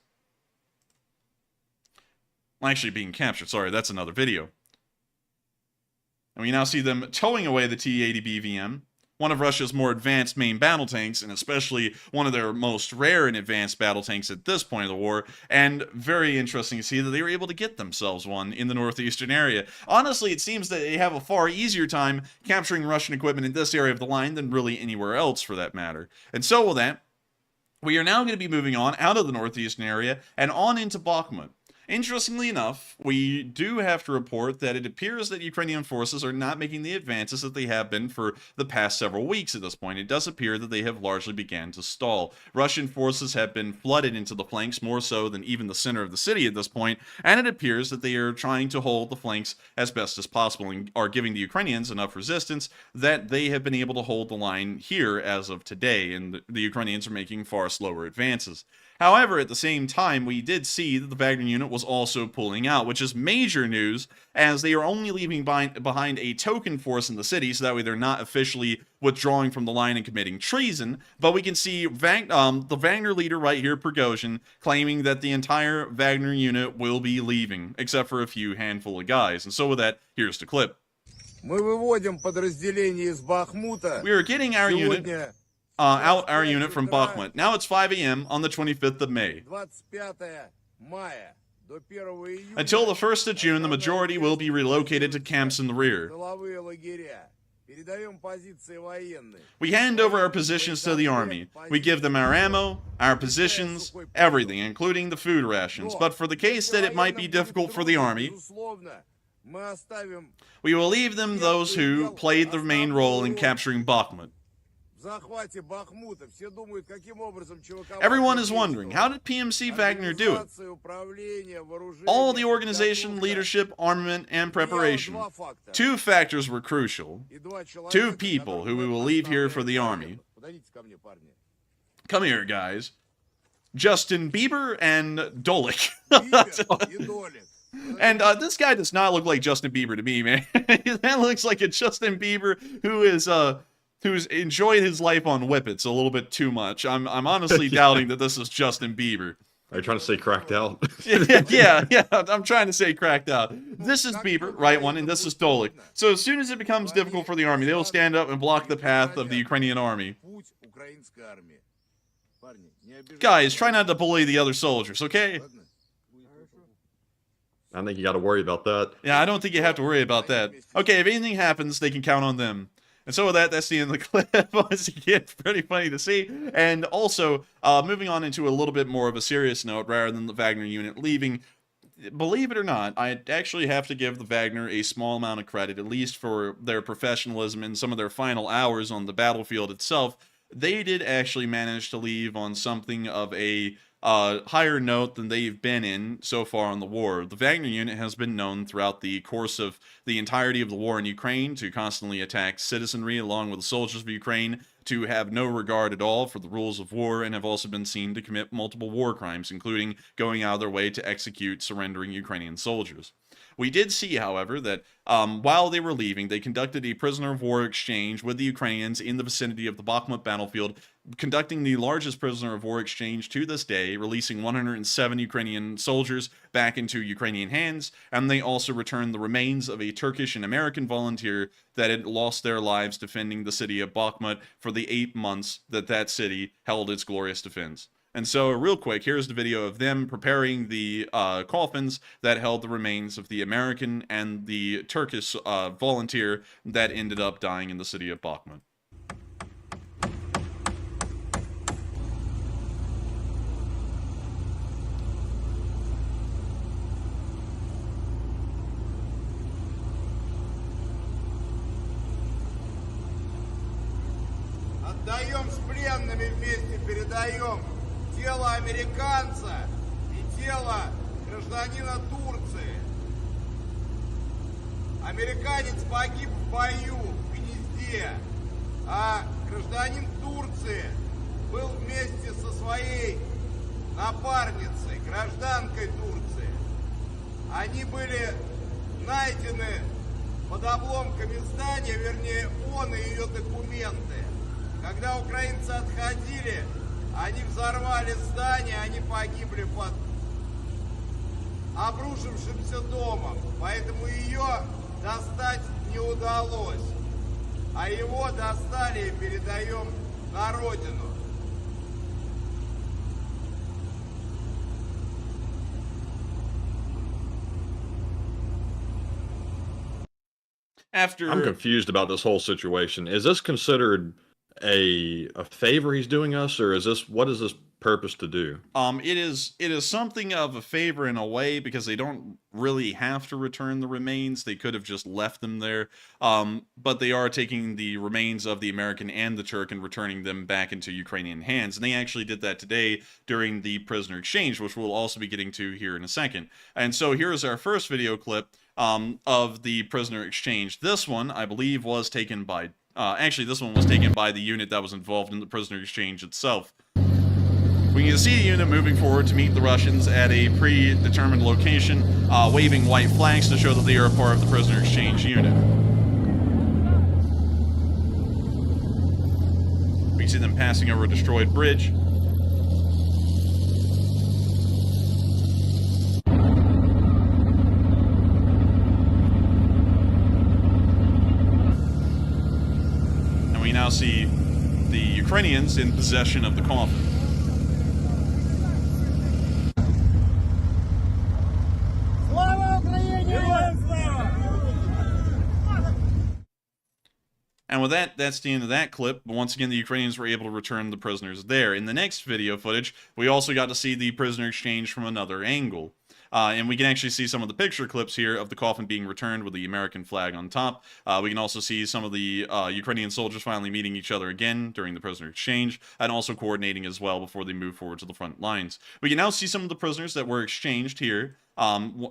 [SPEAKER 5] Actually being captured, sorry, that's another video. And we now see them towing away the T-80B VM, one of Russia's more advanced main battle tanks, and especially one of their most rare and advanced battle tanks at this point of the war, and very interesting to see that they were able to get themselves one in the northeastern area. Honestly, it seems that they have a far easier time capturing Russian equipment in this area of the line than really anywhere else, for that matter. And so with that, we are now going to be moving on out of the northeastern area and on into Bakhmut. Interestingly enough, we do have to report that it appears that Ukrainian forces are not making the advances that they have been for the past several weeks at this point. It does appear that they have largely began to stall. Russian forces have been flooded into the flanks more so than even the center of the city at this point, and it appears that they are trying to hold the flanks as best as possible and are giving the Ukrainians enough resistance that they have been able to hold the line here as of today, and the Ukrainians are making far slower advances. However, at the same time, we did see that the Wagner unit was also pulling out, which is major news, as they are only leaving behind a token force in the city, so that way they're not officially withdrawing from the line and committing treason. But we can see the Wagner leader right here, Prigozhin, claiming that the entire Wagner unit will be leaving, except for a few handful of guys. And so with that, here's the clip. We are getting our unit out our unit from Bakhmut. Now it's 5 a.m. on the 25th of May. Until the 1st of June, the majority will be relocated to camps in the rear. We hand over our positions to the army. We give them our ammo, our positions, everything, including the food rations. But for the case that it might be difficult for the army, we will leave them those who played the main role in capturing Bakhmut. Everyone is wondering, how did PMC Wagner do it? All the organization, leadership, armament, and preparation. 2 factors were crucial. 2 people who we will leave here for the army. Come here, guys. Justin Bieber and Dolik. And this guy does not look like Justin Bieber to me, man. That looks like a Justin Bieber who is who's enjoyed his life on Whippets a little bit too much. I'm honestly doubting that this is Justin Bieber.
[SPEAKER 2] Are you trying to say cracked out?
[SPEAKER 5] yeah, I'm trying to say cracked out. This is Bieber, right one, and this is Dolik. So as soon as it becomes difficult for the army, they will stand up and block the path of the Ukrainian army. Guys, try not to bully the other soldiers, okay?
[SPEAKER 2] I think you got to worry about that.
[SPEAKER 5] Yeah, I don't think you have to worry about that. Okay, if anything happens, they can count on them. And so with that, that's the end of the clip. Once again, pretty funny to see. And also, moving on into a little bit more of a serious note, rather than the Wagner unit leaving, believe it or not, I actually have to give the Wagner a small amount of credit, at least for their professionalism in some of their final hours on the battlefield itself. They did actually manage to leave on something of a higher note than they've been in so far in the war. The Wagner unit has been known throughout the course of the entirety of the war in Ukraine to constantly attack citizenry along with the soldiers of Ukraine, to have no regard at all for the rules of war, and have also been seen to commit multiple war crimes, including going out of their way to execute surrendering Ukrainian soldiers. We did see, however, that while they were leaving, they conducted a prisoner of war exchange with the Ukrainians in the vicinity of the Bakhmut battlefield, conducting the largest prisoner of war exchange to this day, releasing 107 Ukrainian soldiers back into Ukrainian hands, and they also returned the remains of a Turkish and American volunteer that had lost their lives defending the city of Bakhmut for the 8 months that that city held its glorious defense. And so, real quick, here's the video of them preparing the coffins that held the remains of the American and the Turkish volunteer that ended up dying in the city of Bakhmut.
[SPEAKER 9] Отдаем с пленными вместе, передаем тело американца и тело гражданина Турции. Американец погиб в бою в гнезде, а гражданин Турции был вместе со своей напарницей, гражданкой Турции. Они были найдены под обломками здания, вернее, он и ее документы. Когда украинцы отходили, они взорвали здание, они погибли под обрушившимся домом, поэтому ее достать не удалось. а его достали и передаем на родину.
[SPEAKER 2] I'm confused about this whole situation. Is this considered a favor he's doing us, or is this, what is this purpose to do?
[SPEAKER 5] It is something of a favor in a way, because they don't really have to return the remains. They could have just left them there. But they are taking the remains of the American and the Turk and returning them back into Ukrainian hands. And they actually did that today during the prisoner exchange, which we'll also be getting to here in a second. And so here's our first video clip of the prisoner exchange. This one, I believe, was taken by actually, this one was taken by the unit that was involved in the prisoner exchange itself. We can see the unit moving forward to meet the Russians at a predetermined location, waving white flags to show that they are a part of the prisoner exchange unit. We can see them passing over a destroyed bridge. And we now see the Ukrainians in possession of the coffin. And with that, that's the end of that clip. But once again, the Ukrainians were able to return the prisoners there. In the next video footage, we also got to see the prisoner exchange from another angle. And we can actually see some of the picture clips here of the coffin being returned with the American flag on top. We can also see some of the Ukrainian soldiers finally meeting each other again during the prisoner exchange, and also coordinating as well before they move forward to the front lines. We can now see some of the prisoners that were exchanged here,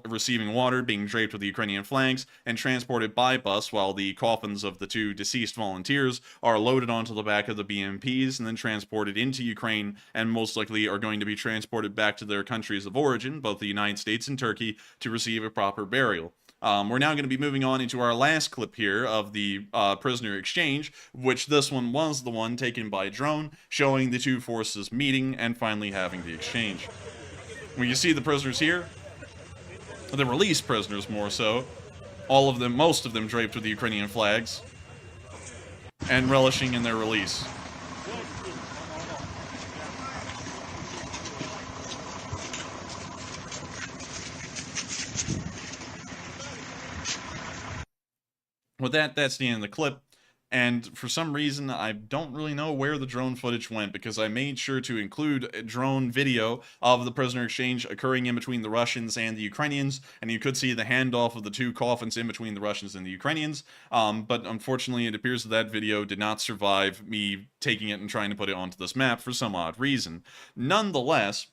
[SPEAKER 5] receiving water, being draped with the Ukrainian flags, and transported by bus, while the coffins of the two deceased volunteers are loaded onto the back of the BMPs and then transported into Ukraine, and most likely are going to be transported back to their countries of origin, both the United States and Turkey, to receive a proper burial. We're now going to be moving on into our last clip here of the prisoner exchange, which this one was the one taken by drone, showing the two forces meeting and finally having the exchange. When you see the prisoners here, the released prisoners more so, all of them, most of them draped with the Ukrainian flags, and relishing in their release. With that, that's the end of the clip. And for some reason, I don't really know where the drone footage went, because I made sure to include a drone video of the prisoner exchange occurring in between the Russians and the Ukrainians, and you could see the handoff of the two coffins in between the Russians and the Ukrainians. But unfortunately, it appears that video did not survive me taking it and trying to put it onto this map for some odd reason. Nonetheless,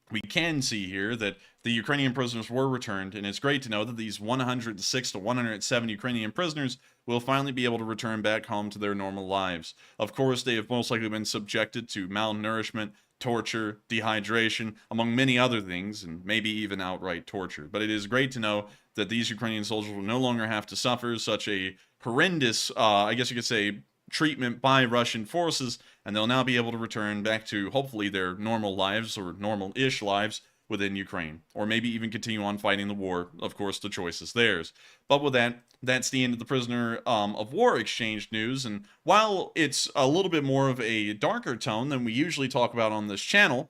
[SPEAKER 5] we can see here that the Ukrainian prisoners were returned, and it's great to know that these 106 to 107 Ukrainian prisoners will finally be able to return back home to their normal lives. Of course, they have most likely been subjected to malnourishment, torture, dehydration, among many other things, and maybe even outright torture. But it is great to know that these Ukrainian soldiers will no longer have to suffer such a horrendous, I guess you could say, treatment by Russian forces, and they'll now be able to return back to, hopefully, their normal lives, or normal-ish lives, within Ukraine, or maybe even continue on fighting the war. Of course, the choice is theirs. But with that, that's the end of the prisoner of war exchange news, and while it's a little bit more of a darker tone than we usually talk about on this channel,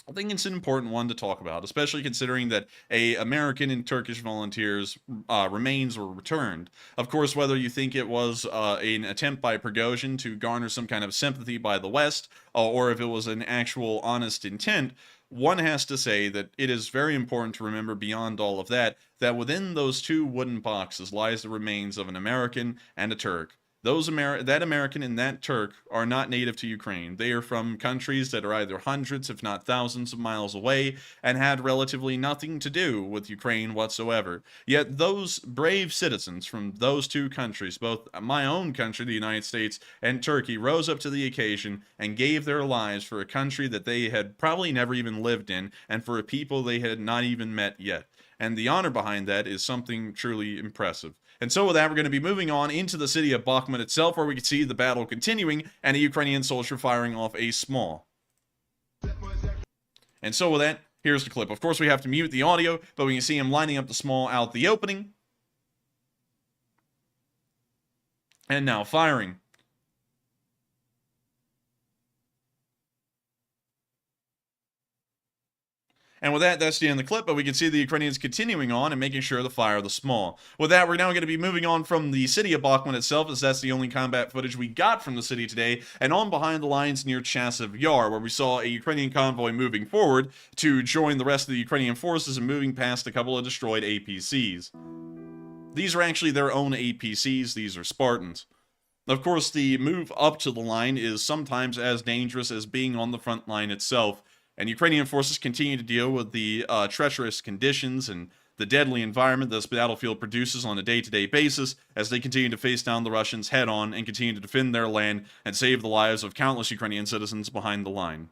[SPEAKER 5] I think it's an important one to talk about, especially considering that American and Turkish volunteers' remains were returned. Of course, whether you think it was an attempt by Prigozhin to garner some kind of sympathy by the West, or if it was an actual honest intent, one has to say that it is very important to remember beyond all of that, that within those two wooden boxes lies the remains of an American and a Turk. That American and that Turk are not native to Ukraine. They are from countries that are either hundreds, if not thousands of miles away, and had relatively nothing to do with Ukraine whatsoever. Yet those brave citizens from those two countries, both my own country, the United States, and Turkey, rose up to the occasion and gave their lives for a country that they had probably never even lived in, and for a people they had not even met yet. And the honor behind that is something truly impressive. And so with that, we're going to be moving on into the city of Bakhmut itself, where we can see the battle continuing and a Ukrainian soldier firing off a small. And so with that, here's the clip. Of course, we have to mute the audio, but we can see him lining up the small out the opening. And now firing. And with that, that's the end of the clip, but we can see the Ukrainians continuing on and making sure to fire the small. With that, we're now going to be moving on from the city of Bakhmut itself, as that's the only combat footage we got from the city today, and on behind the lines near Chasiv Yar, where we saw a Ukrainian convoy moving forward to join the rest of the Ukrainian forces and moving past a couple of destroyed APCs. These are actually their own APCs, these are Spartans. Of course, the move up to the line is sometimes as dangerous as being on the front line itself, and Ukrainian forces continue to deal with the treacherous conditions and the deadly environment this battlefield produces on a day-to-day basis as they continue to face down the Russians head-on and continue to defend their land and save the lives of countless Ukrainian citizens behind the line.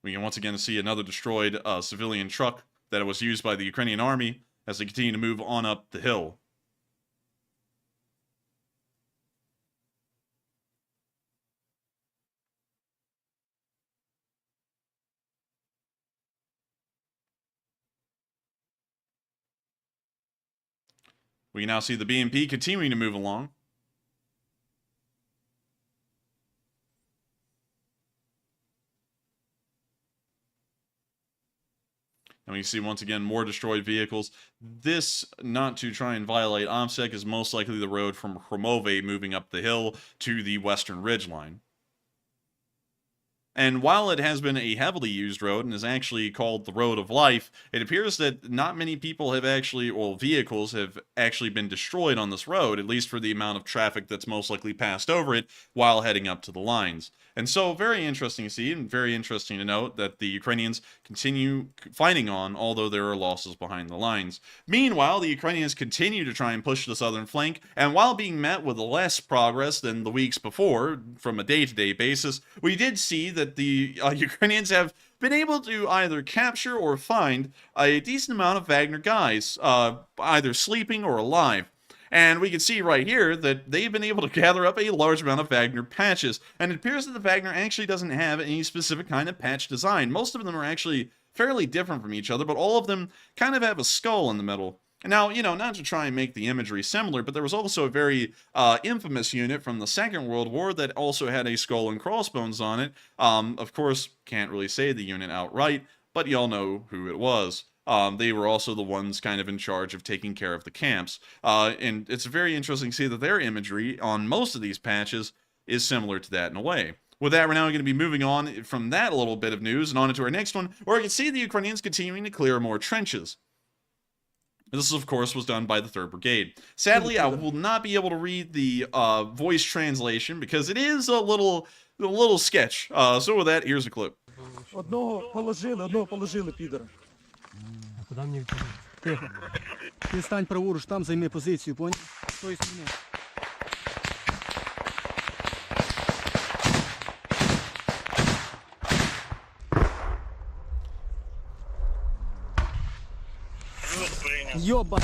[SPEAKER 5] We can once again see another destroyed civilian truck that was used by the Ukrainian army as they continue to move on up the hill. We can now see the BMP continuing to move along. And we see once again more destroyed vehicles. This, not to try and violate OMSEC, is most likely the road from Chromove moving up the hill to the western ridgeline. And while it has been a heavily used road and is actually called the Road of Life, it appears that not many people have actually, or vehicles have actually been destroyed on this road, at least for the amount of traffic that's most likely passed over it while heading up to the lines. And so, very interesting to see, and very interesting to note that the Ukrainians continue fighting on, although there are losses behind the lines. Meanwhile, the Ukrainians continue to try and push the southern flank, and while being met with less progress than the weeks before, from a day-to-day basis, we did see that the Ukrainians have been able to either capture or find a decent amount of Wagner guys, either sleeping or alive. And we can see right here that they've been able to gather up a large amount of Wagner patches. And it appears that the Wagner actually doesn't have any specific kind of patch design. Most of them are actually fairly different from each other, but all of them kind of have a skull in the middle. Now, you know, not to try and make the imagery similar, but there was also a very infamous unit from the Second World War that also had a skull and crossbones on it. Of course, can't really say the unit outright, but y'all know who it was. They were also the ones kind of in charge of taking care of the camps. And it's very interesting to see that their imagery on most of these patches is similar to that in a way. With that, we're now going to be moving on from that little bit of news and on into our next one, where we can see the Ukrainians continuing to clear more trenches. This, of course, was done by the 3rd Brigade. Sadly, I will not be able to read the voice translation because it is a little sketch. So with that, here's a clip.
[SPEAKER 6] Одного положили, підера.
[SPEAKER 10] Куди мені відповідати?
[SPEAKER 6] Тихо. Ти стань праворуч, там займи позицію, поняв? Тої сторони. Йоба!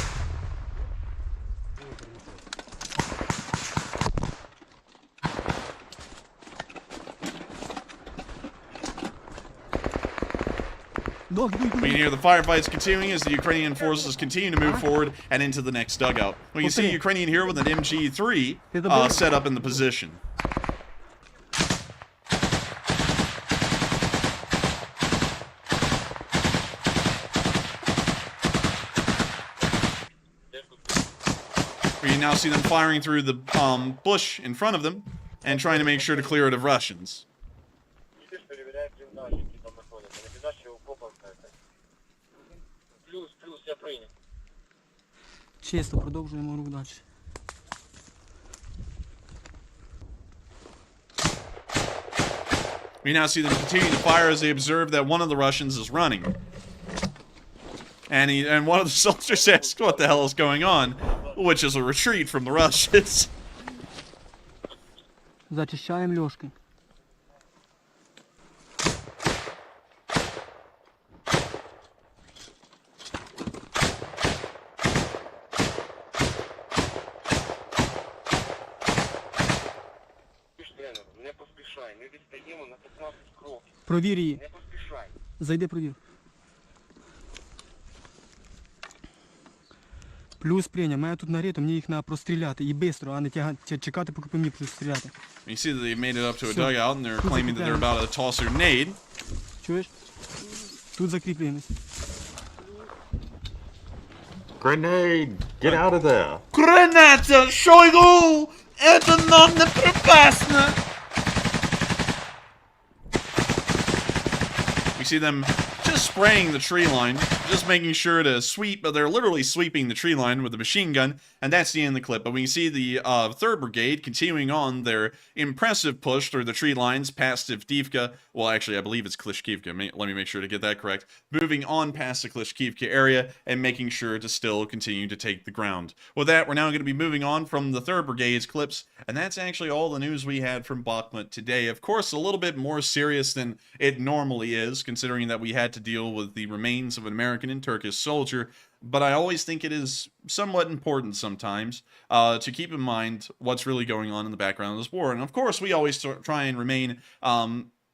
[SPEAKER 5] We can hear the firefights continuing as the Ukrainian forces continue to move forward and into the next dugout. We can see a Ukrainian here with an MG3 set up in the position. We can now see them firing through the bush in front of them and trying to make sure to clear it of Russians.
[SPEAKER 6] Чисто, продовжуємо рух далі.
[SPEAKER 5] We now see them continuing to fire as they observe that one of the Russians is running. And one of the soldiers asks what the hell is going on, which is a retreat from the Russians.
[SPEAKER 6] Зачищаємо льошки. Провір її. Зайди, провір. Плюс прийняв, мене тут нагріто, мені їх треба простріляти. І швидко, а не чекати, поки по мені простріляти.
[SPEAKER 5] You see that they made it up to a
[SPEAKER 6] Все.
[SPEAKER 5] dugout and they're
[SPEAKER 6] Тут
[SPEAKER 5] claiming that they're
[SPEAKER 6] закріпляємо.
[SPEAKER 5] about to toss a grenade.
[SPEAKER 6] Чуєш? Тут закріпленість.
[SPEAKER 2] Grenade! Get out of there!
[SPEAKER 5] Граната, Шойгу! Это нам не припасно! You see them just spraying the tree line, just making sure to sweep, but they're literally sweeping the tree line with a machine gun, and that's the end of the clip. But we can see the 3rd Brigade continuing on their impressive push through the tree lines past Avdiivka. Well, actually, I believe it's Klishkivka. Let me make sure to get that correct. Moving on past the Klishkivka area and making sure to still continue to take the ground. With that, we're now going to be moving on from the 3rd Brigade's clips, and that's actually all the news we had from Bakhmut today. Of course, a little bit more serious than it normally is, considering that we had to deal with the remains of an American and Turkish soldier, but I always think it is somewhat important sometimes to keep in mind what's really going on in the background of this war. And of course, we always try and remain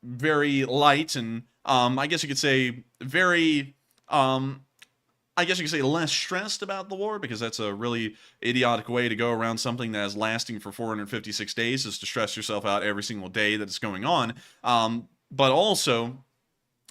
[SPEAKER 5] very light and I guess you could say very I guess you could say less stressed about the war, because that's a really idiotic way to go around something that is lasting for 456 days, is to stress yourself out every single day that it's going on. But also,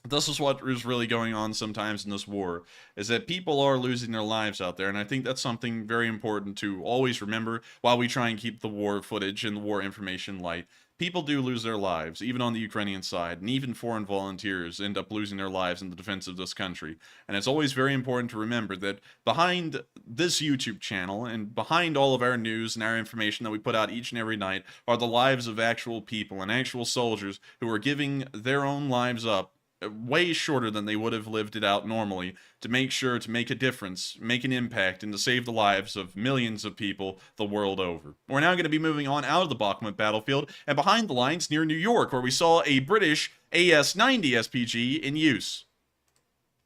[SPEAKER 5] this is what is really going on sometimes in this war, is that people are losing their lives out there, and I think that's something very important to always remember while we try and keep the war footage and the war information light. People do lose their lives, even on the Ukrainian side, and even foreign volunteers end up losing their lives in the defense of this country. And it's always very important to remember that behind this YouTube channel and behind all of our news and our information that we put out each and every night are the lives of actual people and actual soldiers who are giving their own lives up way shorter than they would have lived it out normally to make sure to make a difference, make an impact, and to save the lives of millions of people the world over. We're now going to be moving on out of the Bakhmut battlefield and behind the lines near New York, where we saw a British AS-90 SPG in use.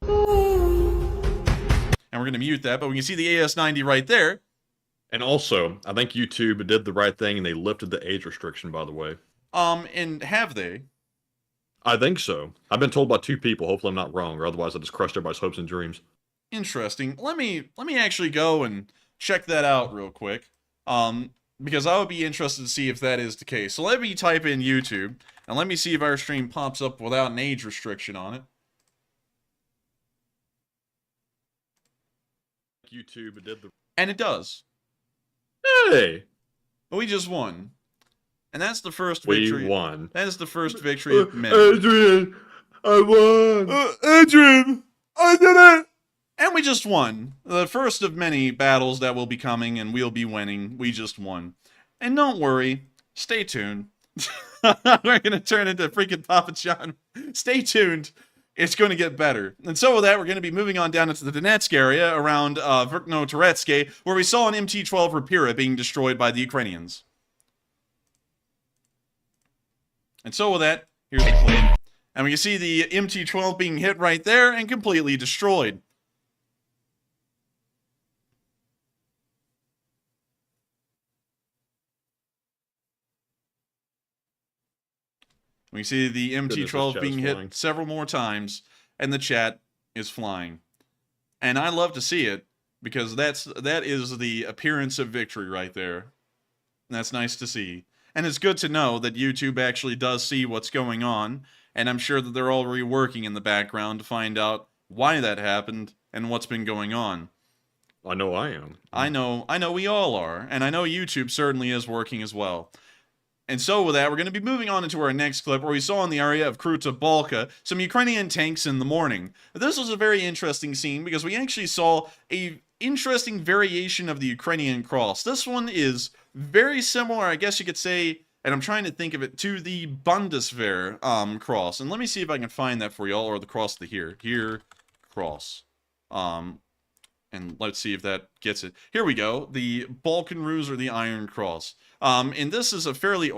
[SPEAKER 5] And we're going to mute that, but we can see the AS-90 right there.
[SPEAKER 2] And also, I think YouTube did the right thing and they lifted the age restriction, by the way.
[SPEAKER 5] And have they?
[SPEAKER 2] I think so. I've been told by 2 people. Hopefully I'm not wrong, or otherwise I just crushed everybody's hopes and dreams.
[SPEAKER 5] Interesting. Let me actually go and check that out real quick. Because I would be interested to see if that is the case. So let me type in YouTube, and let me see if our stream pops up without an age restriction on it.
[SPEAKER 2] YouTube did the...
[SPEAKER 5] And it does.
[SPEAKER 2] Hey!
[SPEAKER 5] We just won. And that's the first
[SPEAKER 2] We
[SPEAKER 5] victory.
[SPEAKER 2] won.
[SPEAKER 5] That is the first victory of many.
[SPEAKER 2] Adrian! I won!
[SPEAKER 5] Adrian! I did it! And we just won. The first of many battles that will be coming, and we'll be winning. We just won. And don't worry. Stay tuned. We're going to turn into freaking Papa John. Stay tuned. It's going to get better. And so with that, we're going to be moving on down into the Donetsk area around Verkno-Turetsky, where we saw an MT-12 Rapira being destroyed by the Ukrainians. And so with that, here's the clip. And we can see the MT-12 being hit right there and completely destroyed. We see the MT-12 being hit several more times, and the chat is flying. And I love to see it, because that is the appearance of victory right there. And that's nice to see. And it's good to know that YouTube actually does see what's going on, and I'm sure that they're already working in the background to find out why that happened and what's been going on.
[SPEAKER 2] I know I am.
[SPEAKER 5] I know we all are, and I know YouTube certainly is working as well. And so with that, we're going to be moving on into our next clip, where we saw in the area of Kruta Balka some Ukrainian tanks in the morning. This was a very interesting scene, because we actually saw a interesting variation of the Ukrainian cross. This one is very similar, I guess you could say, and I'm trying to think of it, to the Bundeswehr cross. And let me see if I can find that for y'all, or the cross to here cross. And let's see if that gets it. Here we go, the Balkan Ruse, or the Iron Cross. And this is a fairly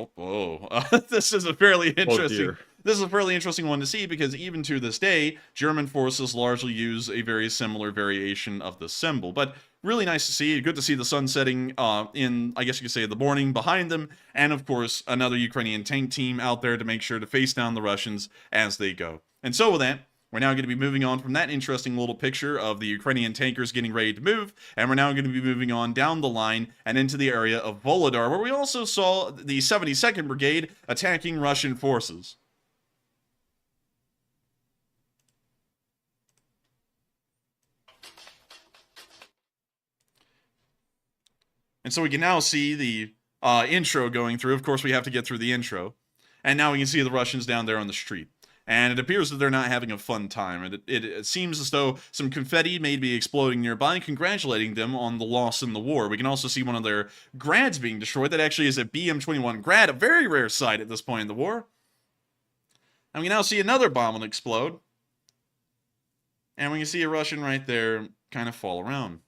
[SPEAKER 5] this is a fairly interesting. This is a fairly interesting one to see, because even to this day, German forces largely use a very similar variation of the symbol. But really nice to see. Good to see the sun setting in, I guess you could say, the morning behind them. And of course, another Ukrainian tank team out there to make sure to face down the Russians as they go. And so with that, We're now going to be moving on from that interesting little picture of the Ukrainian tankers getting ready to move, and we're now going to be moving on down the line and into the area of Volodar, where we also saw the 72nd Brigade attacking Russian forces. And so we can now see the intro going through. Of course, we have to get through the intro. And now we can see the Russians down there on the street. And it appears that they're not having a fun time. It seems as though some confetti may be exploding nearby, congratulating them on the loss in the war. We can also see one of their grads being destroyed. That actually is a BM-21 grad, a very rare sight at this point in the war. And we can now see another bomb explode. And we can see a Russian right there kind of fall around.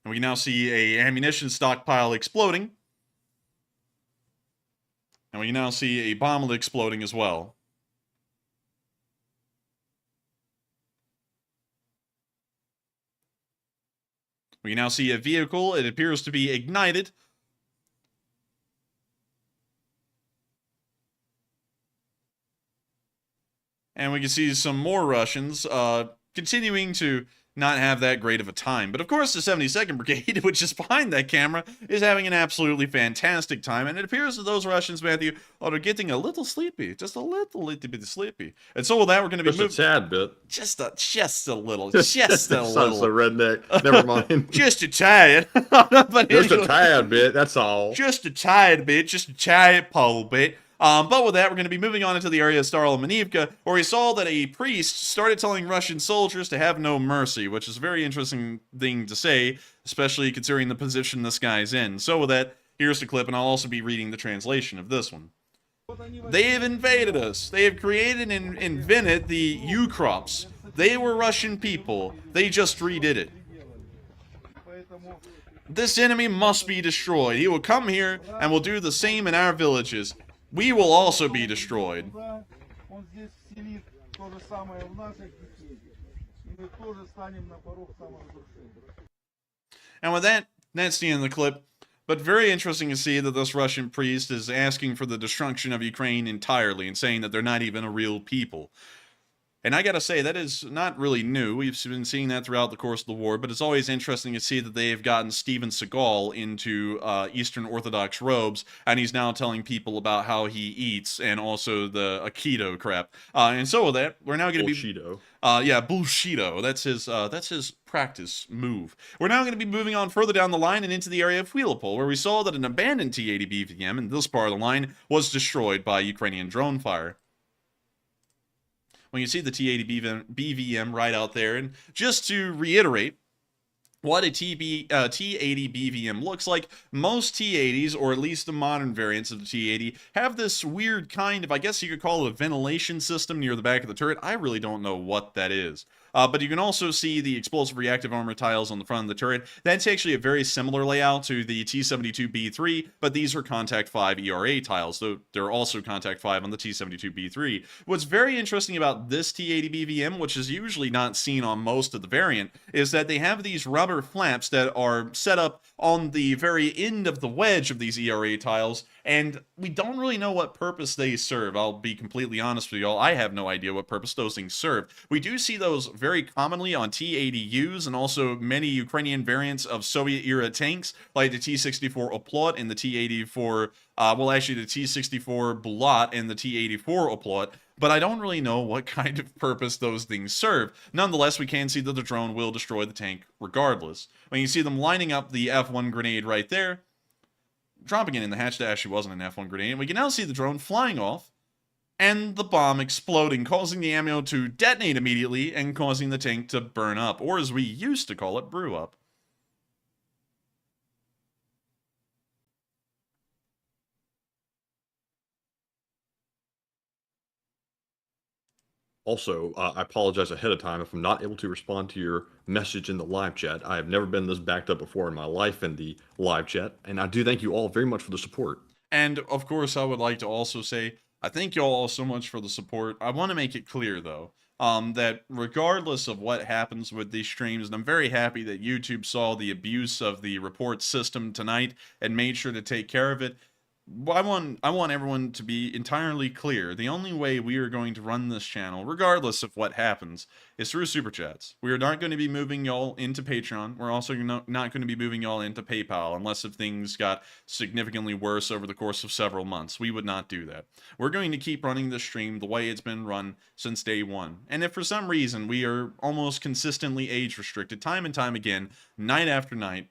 [SPEAKER 5] And we can now see a ammunition stockpile exploding. And we can now see a bomb exploding as well. We can now see a vehicle. It appears to be ignited. And we can see some more Russians continuing to not have that great of a time. But of course, the 72nd Brigade, which is behind that camera, is having an absolutely fantastic time. And it appears that those Russians, Matthew, are getting a little sleepy. Just a little bit sleepy. And so with that, we're going to be
[SPEAKER 2] moving. Just a tad bit.
[SPEAKER 5] Just a little. Just a little.
[SPEAKER 2] Sounds so redneck. Never mind.
[SPEAKER 5] Just a tad. But
[SPEAKER 2] just a tad bit, that's all.
[SPEAKER 5] Just a tad bit. Just a tad pole bit. But with that, we're going to be moving on into the area of Starlo-Manivka, where we saw that a priest started telling Russian soldiers to have no mercy, which is a very interesting thing to say, especially considering the position this guy's in. So with that, here's the clip, and I'll also be reading the translation of this one. They have invaded us. They have created and invented the Ukrops. They were Russian people. They just redid it. This enemy must be destroyed. He will come here and will do the same in our villages. We will also be destroyed. And with that, that's the end of the clip. But very interesting to see that this Russian priest is asking for the destruction of Ukraine entirely and saying that they're not even a real people. And I gotta say, that is not really new. We've been seeing that throughout the course of the war, but it's always interesting to see that they have gotten Steven Seagal into Eastern Orthodox robes, and he's now telling people about how he eats, and also the Aikido crap. And so with that, we're now gonna be... yeah, Bullshido. That's his practice move. We're now going to be moving on further down the line and into the area of Melitopol, where we saw that an abandoned T-80 BVM in this part of the line was destroyed by Ukrainian drone fire. When you see the T-80 BVM right out there, and just to reiterate what a T-80 BVM looks like, most T-80s, or at least the modern variants of the T-80, have this weird kind of, I guess you could call it a ventilation system near the back of the turret. I really don't know what that is. But you can also see the explosive reactive armor tiles on the front of the turret. That's actually a very similar layout to the T-72B3, but these are Contact 5 ERA tiles, though they're also Contact 5 on the T-72B3. What's very interesting about this T-80 BVM, which is usually not seen on most of the variant, is that they have these rubber flaps that are set up on the very end of the wedge of these ERA tiles, and we don't really know what purpose they serve. I'll be completely honest with y'all, I have no idea what purpose those things serve. We do see those very commonly on T-80Us and also many Ukrainian variants of Soviet-era tanks, like the T-64 Oplot and the T-84, well actually the T-64 Bulat and the T-84 Oplot, but I don't really know what kind of purpose those things serve. Nonetheless, we can see that the drone will destroy the tank regardless. When you see them lining up the F1 grenade right there, dropping it in the hatch that actually wasn't an F1 grenade, and we can now see the drone flying off, and the bomb exploding, causing the ammo to detonate immediately, and causing the tank to burn up, or as we used to call it, brew up.
[SPEAKER 2] Also, I apologize ahead of time if I'm not able to respond to your message in the live chat. I have never been this backed up before in my life in the live chat, and I do thank you all very much for the support.
[SPEAKER 5] And, of course, I would like to also say, I thank you all so much for the support. I want to make it clear, though, that regardless of what happens with these streams, and I'm very happy that YouTube saw the abuse of the report system tonight and made sure to take care of it, I want everyone to be entirely clear. The only way we are going to run this channel, regardless of what happens, is through Super Chats. We are not going to be moving y'all into Patreon. We're also not going to be moving y'all into PayPal unless if things got significantly worse over the course of several months. We would not do that. We're going to keep running this stream the way it's been run since day one. And if for some reason we are almost consistently age restricted, time and time again, night after night,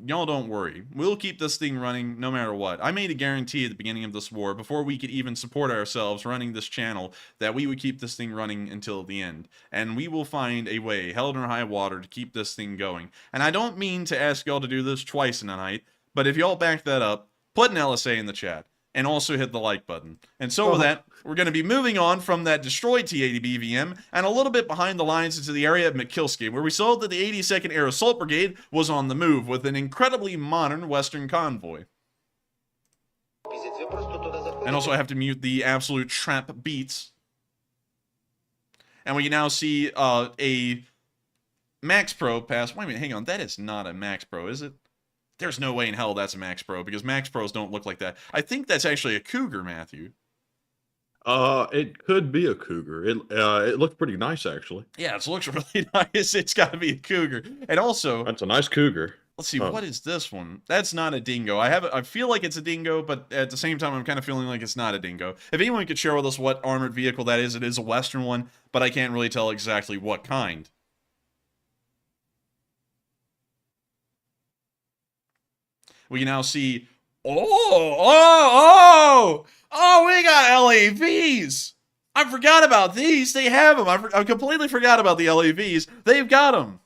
[SPEAKER 5] y'all don't worry. We'll keep this thing running no matter what. I made a guarantee at the beginning of this war, before we could even support ourselves running this channel, that we would keep this thing running until the end. And we will find a way, hell or high water, to keep this thing going. And I don't mean to ask y'all to do this twice in a night, but if y'all back that up, put an LSA in the chat. And also hit the like button. And so with that, we're going to be moving on from that destroyed T-80B VM and a little bit behind the lines into the area of Mikilsky, where we saw that the 82nd Air Assault Brigade was on the move with an incredibly modern Western convoy. And also I have to mute the absolute trap beats. And we can now see a Max Pro pass. Wait a minute, hang on. That is not a Max Pro, is it? There's no way in hell that's a Max Pro, because Max Pros don't look like that. I think that's actually a Cougar, Matthew.
[SPEAKER 2] It could be a Cougar. It looks pretty nice, actually.
[SPEAKER 5] Yeah, it looks really nice. It's got to be a Cougar. And also,
[SPEAKER 2] that's a nice Cougar.
[SPEAKER 5] Let's see, what is this one? That's not a Dingo. I feel like it's a Dingo, but at the same time, I'm kind of feeling like it's not a Dingo. If anyone could share with us what armored vehicle that is, it is a Western one, but I can't really tell exactly what kind. We can now see, we got LAVs. I forgot about these. They have them. I completely forgot about the LAVs. They've got them.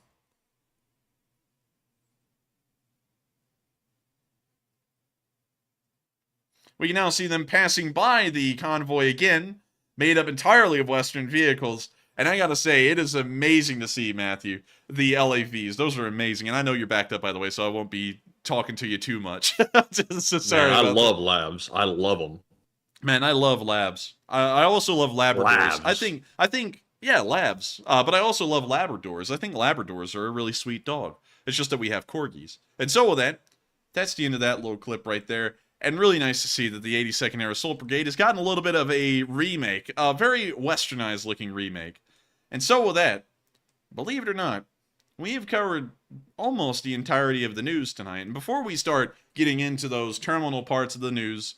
[SPEAKER 5] We can now see them passing by the convoy again, made up entirely of Western vehicles. And I gotta say, it is amazing to see, Matthew, the LAVs. Those are amazing. And I know you're backed up, by the way, so I won't be talking to you too much.
[SPEAKER 2] Sorry, I love labs. I love them.
[SPEAKER 5] Man, I love labs. I also love Labradors.
[SPEAKER 2] Labs.
[SPEAKER 5] I think, yeah, labs. But I also love Labradors. I think Labradors are a really sweet dog. It's just that we have corgis. And so with that, that's the end of that little clip right there. And really nice to see that the 82nd Air Assault Brigade has gotten a little bit of a remake, a very westernized looking remake. And so with that, believe it or not, we have covered almost the entirety of the news tonight. And before we start getting into those terminal parts of the news,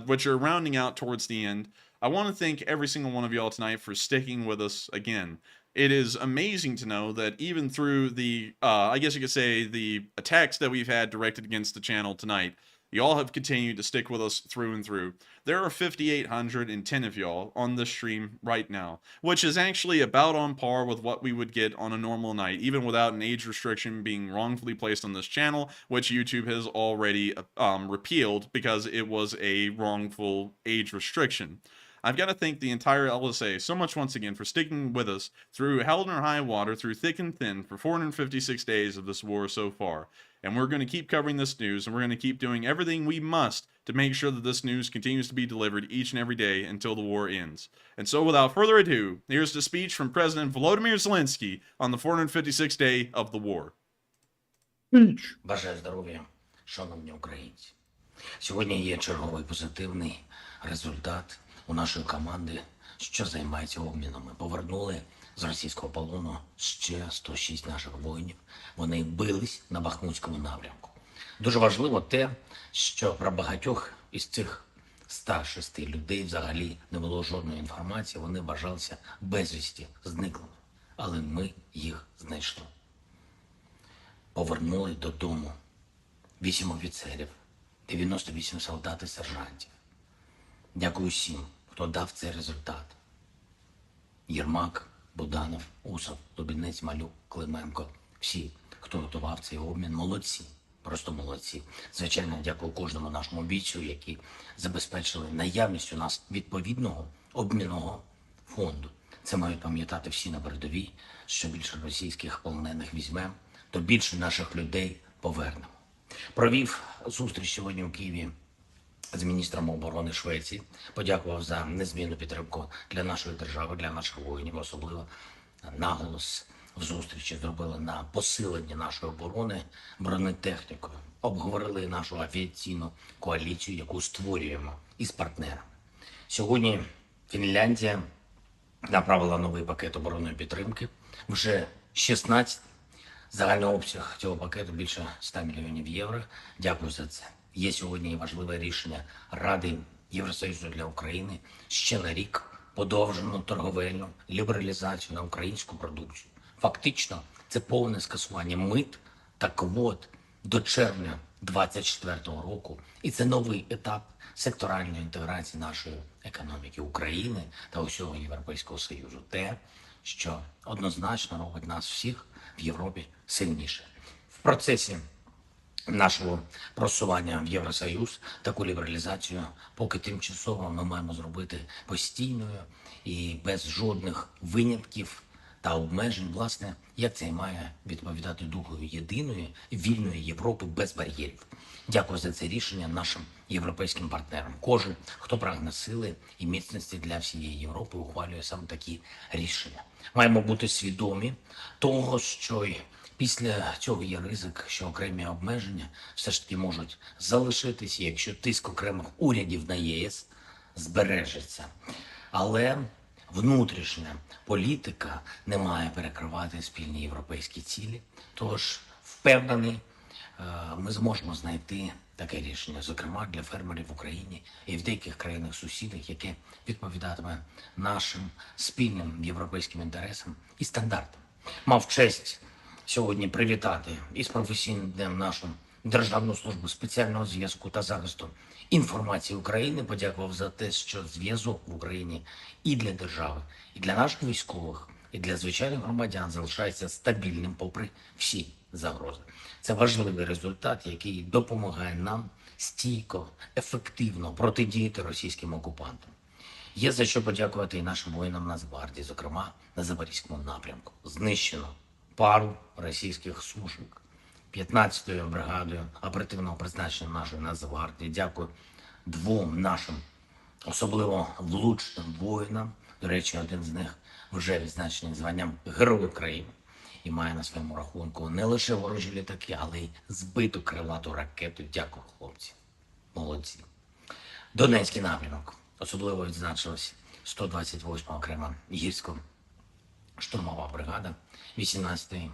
[SPEAKER 5] which are rounding out towards the end, I want to thank every single one of y'all tonight for sticking with us again. It is amazing to know that even through the, I guess you could say, the attacks that we've had directed against the channel tonight, y'all have continued to stick with us through and through. There are 5,810 of y'all on this stream right now, which is actually about on par with what we would get on a normal night, even without an age restriction being wrongfully placed on this channel, which YouTube has already repealed because it was a wrongful age restriction. I've got to thank the entire LSA so much once again for sticking with us through hell or high water, through thick and thin, for 456 days of this war so far. And we're going to keep covering this news, and we're going to keep doing everything we must to make sure that this news continues to be delivered each and every day until the war ends. And so without further ado, here's the speech from President Volodymyr Zelensky on the 456th day of the war.
[SPEAKER 11] Бажаю здоров'я, шановні українці. Сьогодні є черговий позитивний результат у нашої команди, що займається обміном. Ми повернули з російського полону ще 106 наших воїнів. Вони бились на Бахмутському напрямку. Дуже важливо те, що про багатьох із цих 106 людей взагалі не було жодної інформації, вони вважалися безвісті, зниклими. Але ми їх знайшли. Повернули додому 8 офіцерів, 98 солдат і сержантів. Дякую всім, хто дав цей результат. Єрмак, Буданов, Усов, Дубінець, Малюк, Клименко. Всі, хто готував цей обмін, молодці. Просто молодці. Звичайно, дякую кожному нашому бійцю, які забезпечили наявність у нас відповідного обмінного фонду. Це мають пам'ятати всі на передовій. Що більше російських полонених візьмемо, то більше наших людей повернемо. Провів зустріч сьогодні у Києві з міністром оборони Швеції. Подякував за незмінну підтримку для нашої держави, для наших воїнів, особливо наголос в зустрічі зробили на посиленні нашої оборони бронетехнікою. Обговорили нашу авіаційну коаліцію, яку створюємо із партнерами. Сьогодні Фінляндія направила новий пакет оборонної підтримки. Вже 16. Загальний обсяг цього пакету більше 100 мільйонів євро. Дякую за це. Є сьогодні і важливе рішення Ради Євросоюзу для України ще на рік подовжену торговельну лібералізацію на українську продукцію. Фактично, це повне скасування мит та квот до червня 2024 року. І це новий етап секторальної інтеграції нашої економіки України та усього Європейського Союзу. Те, що однозначно робить нас всіх в Європі сильніше. В процесі нашого просування в Євросоюз таку лібералізацію поки тимчасово ми маємо зробити постійною і без жодних винятків та обмежень, власне, як це і має відповідати духу єдиної вільної Європи без бар'єрів. Дякую за це рішення нашим європейським партнерам. Кожен, хто прагне сили і міцності для всієї Європи, ухвалює саме такі рішення. Маємо бути свідомі того, що й після цього є ризик, що окремі обмеження все ж таки можуть залишитися, якщо тиск окремих урядів на ЄС збережеться. Але внутрішня політика не має перекривати спільні європейські цілі. Тож, впевнений, ми зможемо знайти таке рішення, зокрема для фермерів в Україні і в деяких країнах-сусідах, яке відповідатиме нашим спільним європейським інтересам і стандартам. Мав честь сьогодні привітати із професійним днем нашу Державну службу спеціального зв'язку та захисту інформації України. Подякував за те, що зв'язок в Україні і для держави, і для наших військових, і для звичайних громадян залишається стабільним попри всі загрози. Це важливий результат, який допомагає нам стійко, ефективно протидіяти російським окупантам. Є за що подякувати і нашим воїнам Нацгвардії, зокрема на Запорізькому напрямку. Знищено пару російських сушок 15-ю бригадою оперативного призначення нашої Нацгвардії. Дякую двом нашим особливо влучним воїнам. До речі, один з них вже відзначений званням Герой України і має на своєму рахунку не лише ворожі літаки, але й збиту крилату ракету. Дякую, хлопці. Молодці. Донецький напрямок. Особливо відзначилась 128-ма окрема гірсько-штурмова бригада 18-ї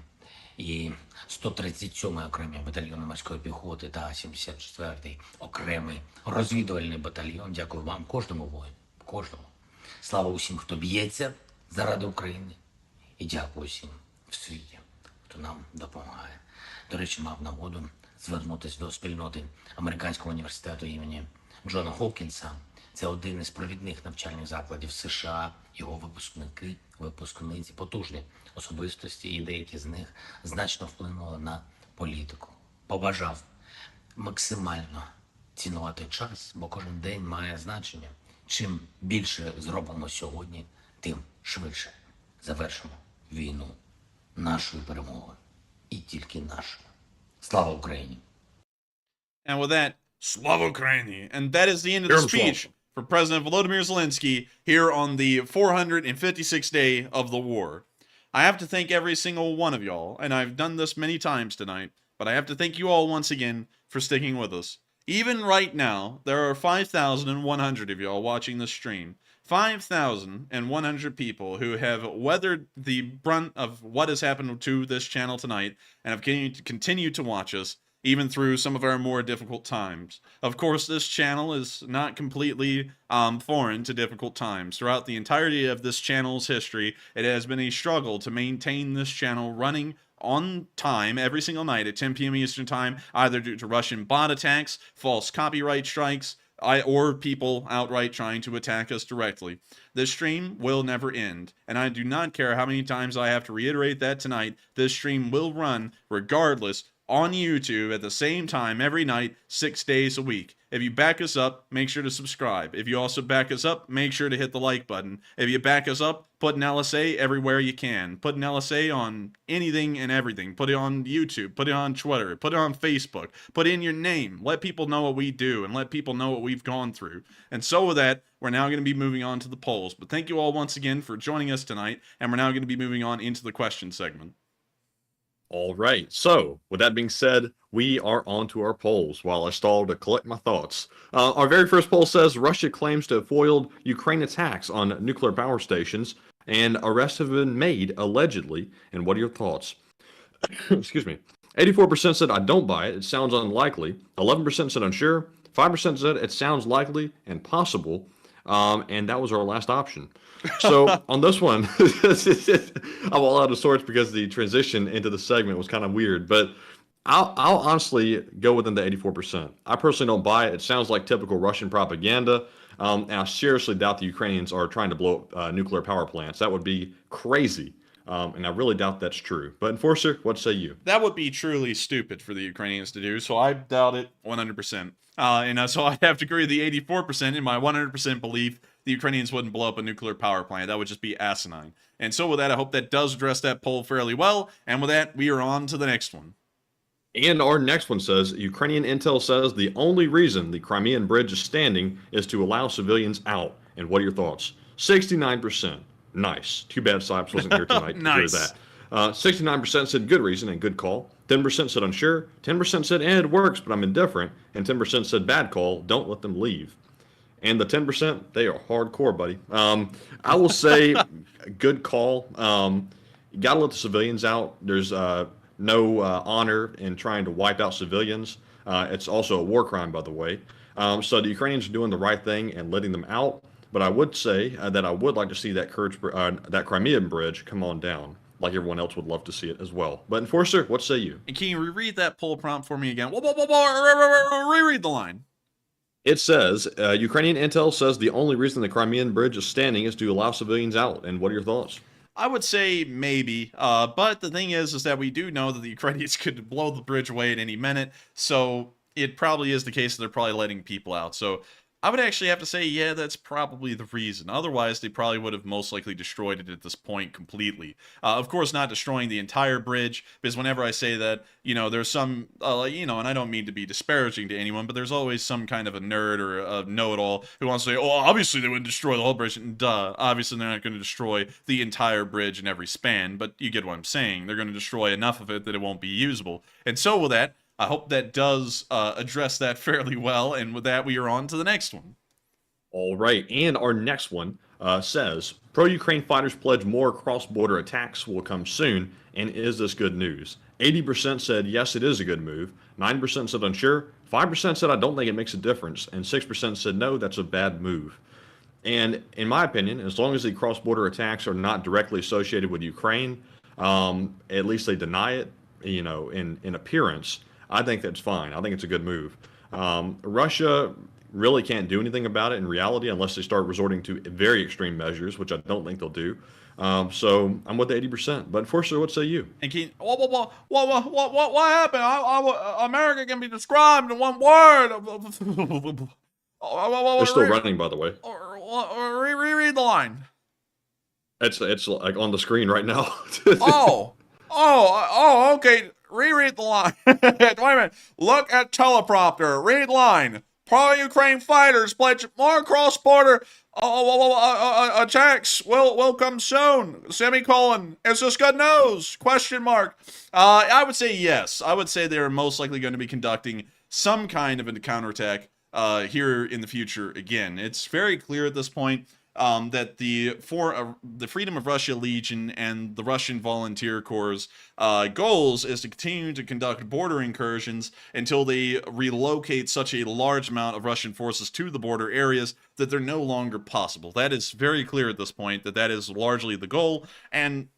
[SPEAKER 11] і 137-й окремий батальйон морської піхоти та 74-й окремий розвідувальний батальйон. Дякую вам, кожному воїну, кожному. Слава усім, хто б'ється заради України. І дякую всім в світі, хто нам допомагає. До речі, мав нагоду звернутися до спільноти Американського університету імені Джона Хопкінса. Це один із провідних навчальних закладів США. Його випускники, випускниці, потужні особистості, і деякі з них значно вплинули на політику. Побажав максимально цінувати час, бо кожен день має значення. Чим більше зробимо сьогодні, тим швидше завершимо війну нашою перемогою. І тільки нашою. Слава Україні!
[SPEAKER 5] And with that, Slava Ukraini. And that is the end of the speech for President Volodymyr Zelensky here on the 456th day of the war. I have to thank every single one of y'all, and I've done this many times tonight, but I have to thank you all once again for sticking with us. Even right now, there are 5,100 of y'all watching this stream. 5,100 people who have weathered the brunt of what has happened to this channel tonight and have continued to watch us, even through some of our more difficult times. Of course, this channel is not completely foreign to difficult times. Throughout the entirety of this channel's history, it has been a struggle to maintain this channel running on time every single night at 10 p.m. Eastern Time, either due to Russian bot attacks, false copyright strikes, or people outright trying to attack us directly. This stream will never end, and I do not care how many times I have to reiterate that tonight. This stream will run regardless on YouTube at the same time every night, 6 days a week. If you back us up, make sure to subscribe. If you also back us up, make sure to hit the like button. If you back us up, put an LSA everywhere you can. Put an LSA on anything and everything. Put it on YouTube. Put it on Twitter. Put it on Facebook. Put in your name. Let people know what we do and let people know what we've gone through. And so with that, we're now going to be moving on to the polls. But thank you all once again for joining us tonight. And we're now going to be moving on into the question segment.
[SPEAKER 2] All right. So, with that being said, we are on to our polls while I stall to collect my thoughts. Our very first poll says Russia claims to have foiled Ukraine attacks on nuclear power stations, and arrests have been made, allegedly. And what are your thoughts? Excuse me. 84% said, I don't buy it. It sounds unlikely. 11% said, unsure. 5% said, it sounds likely and possible. And that was our last option. So on this one, I'm all out of sorts because the transition into the segment was kind of weird. But I'll honestly go within the 84%. I personally don't buy it. It sounds like typical Russian propaganda. And I seriously doubt the Ukrainians are trying to blow up nuclear power plants. That would be crazy. And I really doubt that's true. But Enforcer, what say you?
[SPEAKER 5] That would be truly stupid for the Ukrainians to do, so I doubt it 100%. So I have to agree with the 84% in my 100% belief the Ukrainians wouldn't blow up a nuclear power plant. That would just be asinine. And so with that, I hope that does address that poll fairly well. And with that, we are on to the next one.
[SPEAKER 2] And our next one says, Ukrainian intel says the only reason the Crimean bridge is standing is to allow civilians out. And what are your thoughts? 69%. Nice. Too bad Sipes wasn't here tonight to
[SPEAKER 5] Nice.
[SPEAKER 2] hear that. 69% said good reason and good call. 10% said unsure. 10% said, it works, but I'm indifferent. And 10% said bad call. Don't let them leave. And the 10%, they are hardcore, buddy. I will say good call. You got to let the civilians out. There's no honor in trying to wipe out civilians. It's also a war crime, by the way. So the Ukrainians are doing the right thing and letting them out. But I would say that I would like to see that that Crimean bridge come on down, like everyone else would love to see it as well. But Enforcer, what say you?
[SPEAKER 5] And can you reread that poll prompt for me again? Reread the line.
[SPEAKER 2] It says, Ukrainian intel says the only reason the Crimean bridge is standing is to allow civilians out. And what are your thoughts?
[SPEAKER 5] I would say maybe, but the thing is that we do know that the Ukrainians could blow the bridge away at any minute, so it probably is the case that they're probably letting people out. So I would actually have to say, yeah, that's probably the reason. Otherwise, they probably would have most likely destroyed it at this point completely. Of course, not destroying the entire bridge, because whenever I say that, there's some, and I don't mean to be disparaging to anyone, but there's always some kind of a nerd or a know-it-all who wants to say, oh, obviously they wouldn't destroy the whole bridge. And duh, obviously they're not going to destroy the entire bridge in every span, but you get what I'm saying. They're going to destroy enough of it that it won't be usable. And so with that, I hope that does address that fairly well, and with that, we are on to the next one.
[SPEAKER 2] All right, and our next one says, pro-Ukraine fighters pledge more cross-border attacks will come soon, and is this good news? 80% said yes, it is a good move, 9% said unsure, 5% said I don't think it makes a difference, and 6% said no, that's a bad move. And in my opinion, as long as the cross-border attacks are not directly associated with Ukraine, at least they deny it, in appearance, I think that's fine. I think it's a good move. Russia really can't do anything about it in reality unless they start resorting to very extreme measures, which I don't think they'll do. So I'm with the 80%. But Enforcer, what say you?
[SPEAKER 5] And what happened? America can be described in one word.
[SPEAKER 2] They're still running, by the way.
[SPEAKER 5] Reread the line.
[SPEAKER 2] It's like on the screen right now.
[SPEAKER 5] Okay. Reread the line. Wait a minute. Look at teleprompter. Read line. Pro-Ukraine fighters pledge more cross-border attacks will come soon. Semicolon. Is this good news? Question mark. I would say yes. I would say they're most likely going to be conducting some kind of a counterattack here in the future again. It's very clear at this point that the Freedom of Russia Legion and the Russian Volunteer Corps' goals is to continue to conduct border incursions until they relocate such a large amount of Russian forces to the border areas that they're no longer possible. That is very clear at this point, that is largely the goal, and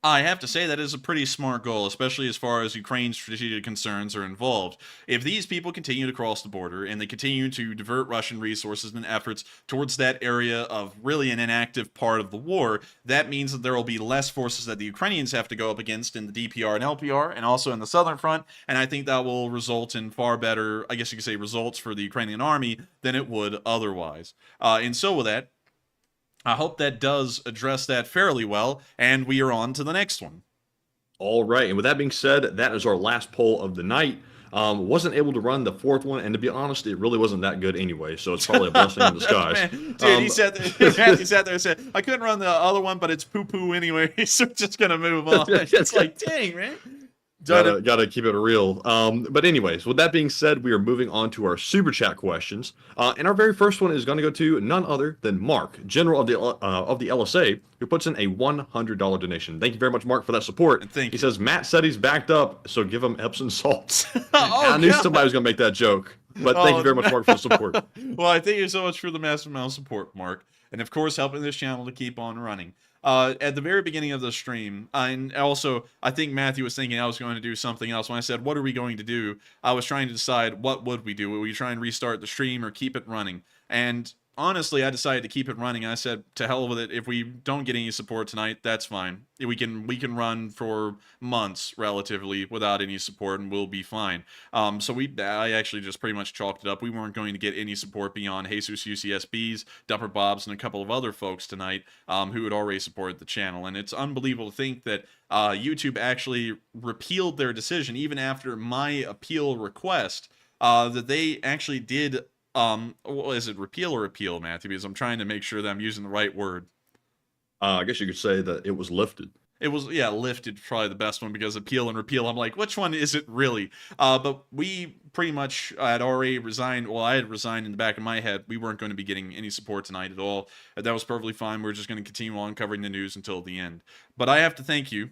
[SPEAKER 5] I have to say that is a pretty smart goal, especially as far as Ukraine's strategic concerns are involved. If these people continue to cross the border and they continue to divert Russian resources and efforts towards that area of really an inactive part of the war, that means that there will be less forces that the Ukrainians have to go up against in the DPR and LPR and also in the southern front, and I think that will result in far better, I guess you could say, results for the Ukrainian army than it would otherwise. And so with that, I hope that does address that fairly well, and we are on to the next one.
[SPEAKER 2] All right, and with that being said, that is our last poll of the night. Wasn't able to run the fourth one, and to be honest, it really wasn't that good anyway, so it's probably a blessing in disguise.
[SPEAKER 5] Dude, he sat there and said, I couldn't run the other one, but it's poo-poo anyway, so we're just going to move on. It's like, dang, man.
[SPEAKER 2] Gotta keep it real. But anyways, with that being said, we are moving on to our super chat questions. And our very first one is going to go to none other than Mark, General of the LSA, who puts in a $100 donation. Thank you very much, Mark, for that support.
[SPEAKER 5] Thank you.
[SPEAKER 2] He says Matt said he's backed up, so give him Epsom salts.
[SPEAKER 5] I
[SPEAKER 2] knew somebody was going to make that joke. But thank you very much, Mark, for the support.
[SPEAKER 5] Well, I thank you so much for the massive amount of support, Mark, and of course helping this channel to keep on running. At the very beginning of the stream, and also I think Matthew was thinking I was going to do something else. When I said, what are we going to do? I was trying to decide what would we do. Would we try and restart the stream or keep it running? And honestly, I decided to keep it running. I said, to hell with it. If we don't get any support tonight, that's fine. We can run for months relatively without any support, and we'll be fine. So I actually just pretty much chalked it up. We weren't going to get any support beyond Jesus UCSBs, Dupper Bobs, and a couple of other folks tonight who had already supported the channel. And it's unbelievable to think that YouTube actually repealed their decision even after my appeal request. That they actually did. Is it repeal or appeal, Matthew? Because I'm trying to make sure that I'm using the right word.
[SPEAKER 2] I guess you could say that it was lifted.
[SPEAKER 5] It was, yeah, lifted, probably the best one, because appeal and repeal, I'm like, which one is it really? But we pretty much had already resigned. Well, I had resigned in the back of my head. We weren't going to be getting any support tonight at all. That was perfectly fine. We're just going to continue on covering the news until the end. But I have to thank you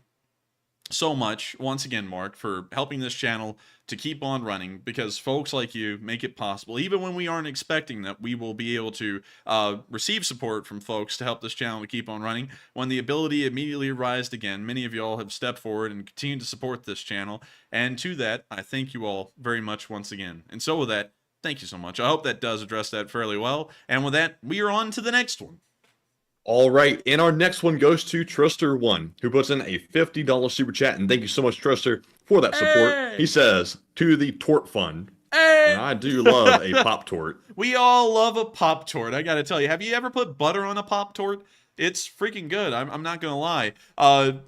[SPEAKER 5] so much once again, Mark, for helping this channel to keep on running, because folks like you make it possible, even when we aren't expecting that we will be able to receive support from folks to help this channel to keep on running. When the ability immediately arises again, many of y'all have stepped forward and continue to support this channel, and to that I thank you all very much once again. And so with that, thank you so much. I hope that does address that fairly well, and with that, we are on to the next one.
[SPEAKER 2] All right, and our next one goes to Truster1, who puts in a $50 super chat, and thank you so much, Truster, for that support.
[SPEAKER 5] Hey!
[SPEAKER 2] He says, to the Tort Fund,
[SPEAKER 5] Hey!
[SPEAKER 2] and I do love a Pop Tort.
[SPEAKER 5] We all love a Pop Tort, I gotta tell you. Have you ever put butter on a Pop Tort? It's freaking good, I'm not gonna lie. Well,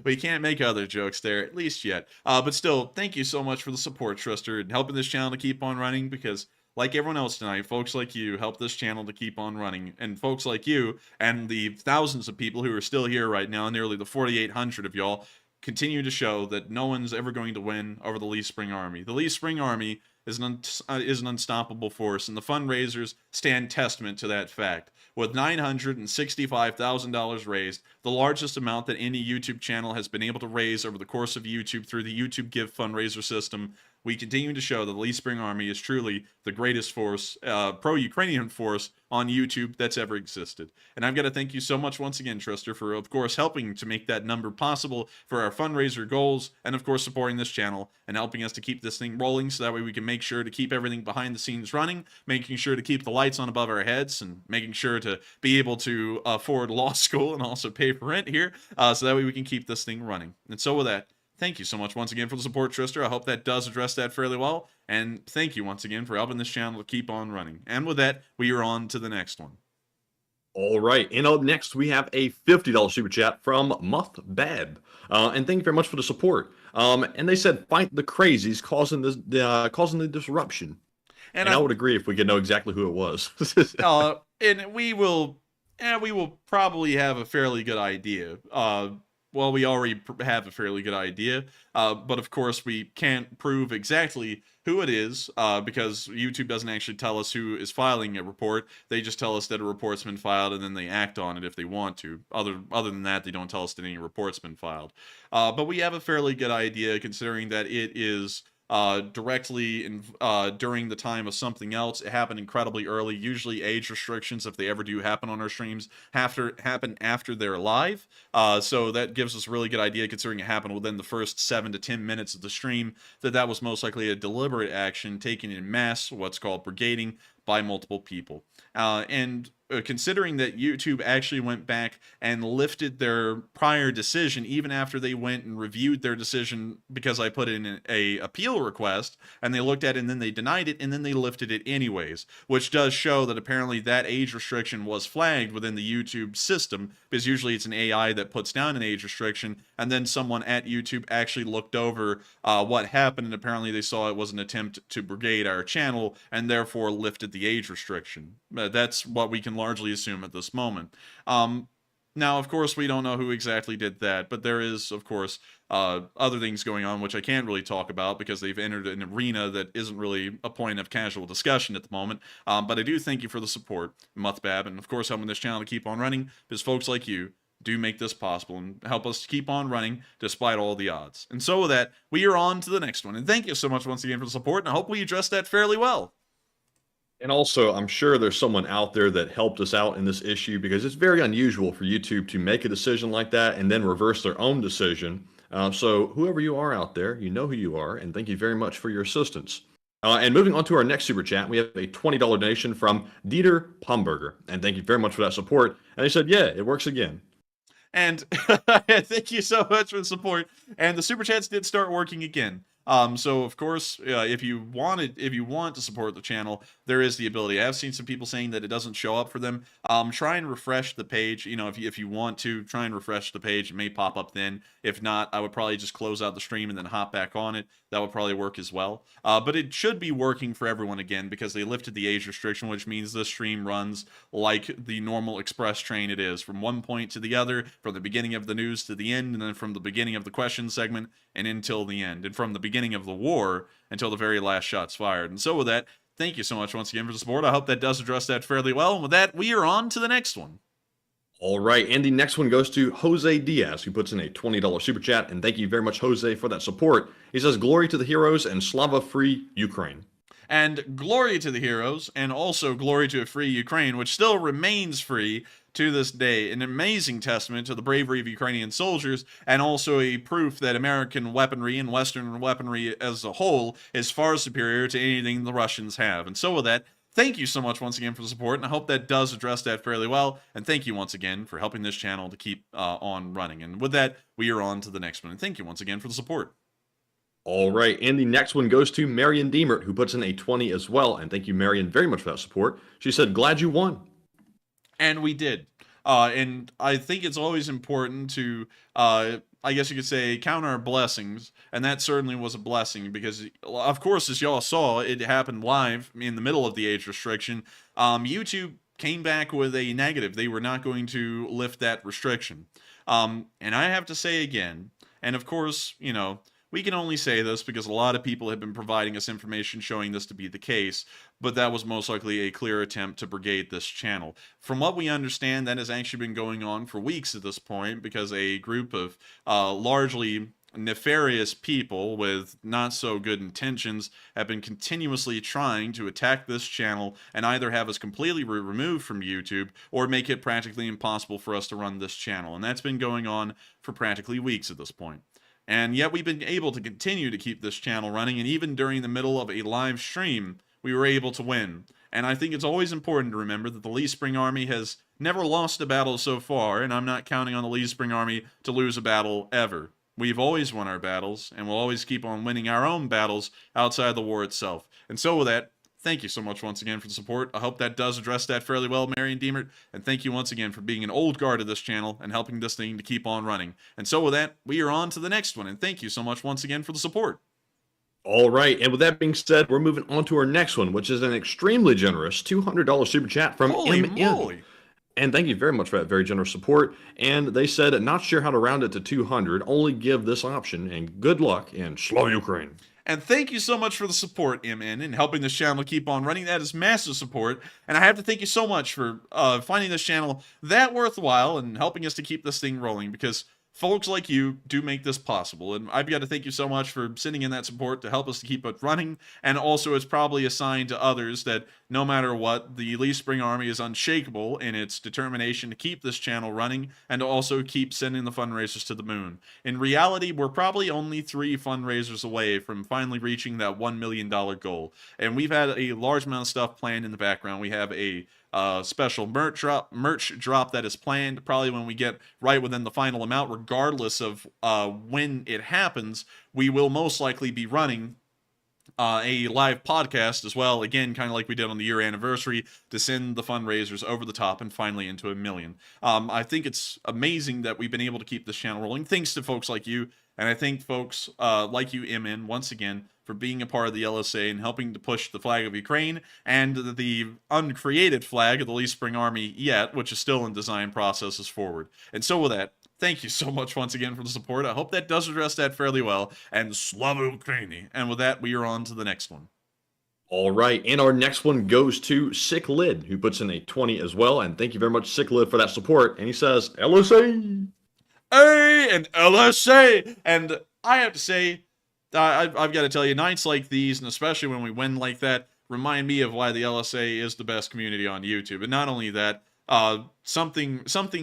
[SPEAKER 5] we can't make other jokes there, at least yet. But still, thank you so much for the support, Truster, and helping this channel to keep on running, because like everyone else tonight, folks like you help this channel to keep on running. And folks like you and the thousands of people who are still here right now, nearly the 4,800 of y'all, continue to show that no one's ever going to win over the Lee Spring Army. The Lee Spring Army is an unstoppable force, and the fundraisers stand testament to that fact. With $965,000 raised, the largest amount that any YouTube channel has been able to raise over the course of YouTube through the YouTube Give fundraiser system, we continue to show that the Lee Spring Army is truly the greatest force, pro-Ukrainian force on YouTube that's ever existed. And I've got to thank you so much once again, Truster, for, of course, helping to make that number possible for our fundraiser goals, and, of course, supporting this channel and helping us to keep this thing rolling, so that way we can make sure to keep everything behind the scenes running, making sure to keep the lights on above our heads, and making sure to be able to afford law school and also pay for rent here, so that way we can keep this thing running. And so with that, thank you so much once again for the support, Truster. I hope that does address that fairly well. And thank you once again for helping this channel to keep on running. And with that, we are on to the next one.
[SPEAKER 2] All right, and up next, we have a $50 super chat from Muff Bab. And thank you very much for the support. And they said, fight the crazies causing the disruption. And I would agree if we could know exactly who it was.
[SPEAKER 5] And we will probably have a fairly good idea. Well, we already have a fairly good idea, but of course we can't prove exactly who it is, because YouTube doesn't actually tell us who is filing a report. They just tell us that a report's been filed, and then they act on it if they want to. Other than that, they don't tell us that any report's been filed. But we have a fairly good idea, considering that it is directly during the time of something else. It happened incredibly early. Usually age restrictions, if they ever do happen on our streams, happen after they're live. So that gives us a really good idea, considering it happened within the first 7 to 10 minutes of the stream, that was most likely a deliberate action taken in mass, what's called brigading, by multiple people. And considering that YouTube actually went back and lifted their prior decision even after they went and reviewed their decision, because I put in a appeal request, and they looked at it and then they denied it and then they lifted it anyways, which does show that apparently that age restriction was flagged within the YouTube system, because usually it's an AI that puts down an age restriction, and then someone at YouTube actually looked over what happened, and apparently they saw it was an attempt to brigade our channel and therefore lifted the age restriction. That's what we can largely assume at this moment. Now, of course, we don't know who exactly did that, but there is, of course, other things going on which I can't really talk about because they've entered an arena that isn't really a point of casual discussion at the moment. But I do thank you for the support, Muthbab, and of course helping this channel to keep on running, because folks like you do make this possible and help us to keep on running despite all the odds. And so with that, we are on to the next one. And thank you so much once again for the support, and I hope we addressed that fairly well.
[SPEAKER 2] And also, I'm sure there's someone out there that helped us out in this issue, because it's very unusual for YouTube to make a decision like that and then reverse their own decision. So whoever you are out there, you know who you are, and thank you very much for your assistance. And moving on to our next super chat, we have a $20 donation from Dieter Pomberger. And thank you very much for that support. And they said, yeah, it works again.
[SPEAKER 5] And thank you so much for the support. And the super chats did start working again. So of course, if you want to support the channel, there is the ability. I have seen some people saying that it doesn't show up for them. Try and refresh the page. You know, if you want to, try and refresh the page. It may pop up then. If not, I would probably just close out the stream and then hop back on it. That would probably work as well. But it should be working for everyone again, because they lifted the age restriction, which means the stream runs like the normal express train it is, from one point to the other, from the beginning of the news to the end, and then from the beginning of the question segment and until the end, and from the beginning of the war until the very last shot's fired. And so with that, thank you so much once again for the support. I hope that does address that fairly well. And with that, we are on to the next one.
[SPEAKER 2] All right, and the next one goes to Jose Diaz, who puts in a $20 super chat, and thank you very much, Jose, for that support. He says, glory to the heroes and Slava free Ukraine.
[SPEAKER 5] And glory to the heroes, and also glory to a free Ukraine, which still remains free to this day. An amazing testament to the bravery of Ukrainian soldiers, and also a proof that American weaponry and Western weaponry as a whole is far superior to anything the Russians have. And so with that, thank you so much once again for the support, and I hope that does address that fairly well. And thank you once again for helping this channel to keep on running. And with that, we are on to the next one. And thank you once again for the support.
[SPEAKER 2] All right, and the next one goes to Marion Diemert, who puts in a 20 as well. And thank you, Marion, very much for that support. She said, glad you won.
[SPEAKER 5] And we did. And I think it's always important to, I guess you could say, count our blessings. And that certainly was a blessing, because, of course, as y'all saw, it happened live in the middle of the age restriction. YouTube came back with a negative. They were not going to lift that restriction. And I have to say again, and of course, you know, we can only say this because a lot of people have been providing us information showing this to be the case, but that was most likely a clear attempt to brigade this channel. From what we understand, that has actually been going on for weeks at this point, because a group of largely nefarious people with not so good intentions have been continuously trying to attack this channel and either have us completely removed from YouTube or make it practically impossible for us to run this channel. And that's been going on for practically weeks at this point. And yet we've been able to continue to keep this channel running, and even during the middle of a live stream, we were able to win. And I think it's always important to remember that the Lee Spring Army has never lost a battle so far, and I'm not counting on the Lee Spring Army to lose a battle ever. We've always won our battles, and we'll always keep on winning our own battles outside the war itself. And so with that, thank you so much once again for the support. I hope that does address that fairly well, Marion Diemert. And thank you once again for being an old guard of this channel and helping this thing to keep on running. And so with that, we are on to the next one. And thank you so much once again for the support.
[SPEAKER 2] All right, and with that being said, we're moving on to our next one, which is an extremely generous $200 super chat from
[SPEAKER 5] Holy
[SPEAKER 2] MN.
[SPEAKER 5] moly.
[SPEAKER 2] And thank you very much for that very generous support. And they said, not sure how to round it to 200, only give this option, and good luck in Slow Ukraine.
[SPEAKER 5] And thank you so much for the support, MN, and helping this channel keep on running. That is massive support. And I have to thank you so much for finding this channel that worthwhile and helping us to keep this thing rolling. Because Folks like you do make this possible, and I've got to thank you so much for sending in that support to help us to keep it running, and also it's probably a sign to others that no matter what, the Elite Spring Army is unshakable in its determination to keep this channel running and to also keep sending the fundraisers to the moon. In reality, we're probably only 3 fundraisers away from finally reaching that $1 million goal, and we've had a large amount of stuff planned in the background. We have a special merch drop that is planned probably when we get right within the final amount. Regardless of when it happens, we will most likely be running a live podcast as well, again, kind of like we did on the year anniversary, to send the fundraisers over the top and finally into $1 million. I think it's amazing that we've been able to keep this channel rolling, thanks to folks like you, and I thank folks like you, MN, once again, for being a part of the LSA and helping to push the flag of Ukraine and the uncreated flag of the Elite Spring Army yet, which is still in design processes forward. And so with that, thank you so much once again for the support. I hope that does address that fairly well. And Slava Ukraini. And with that, we are on to the next one.
[SPEAKER 2] All right, and our next one goes to Sick Lid, who puts in a 20 as well. And thank you very much, Sick Lid, for that support. And he says, LSA!
[SPEAKER 5] Hey, and LSA! And I have to say, I've got to tell you, nights like these, and especially when we win like that, remind me of why the LSA is the best community on YouTube. And not only that, something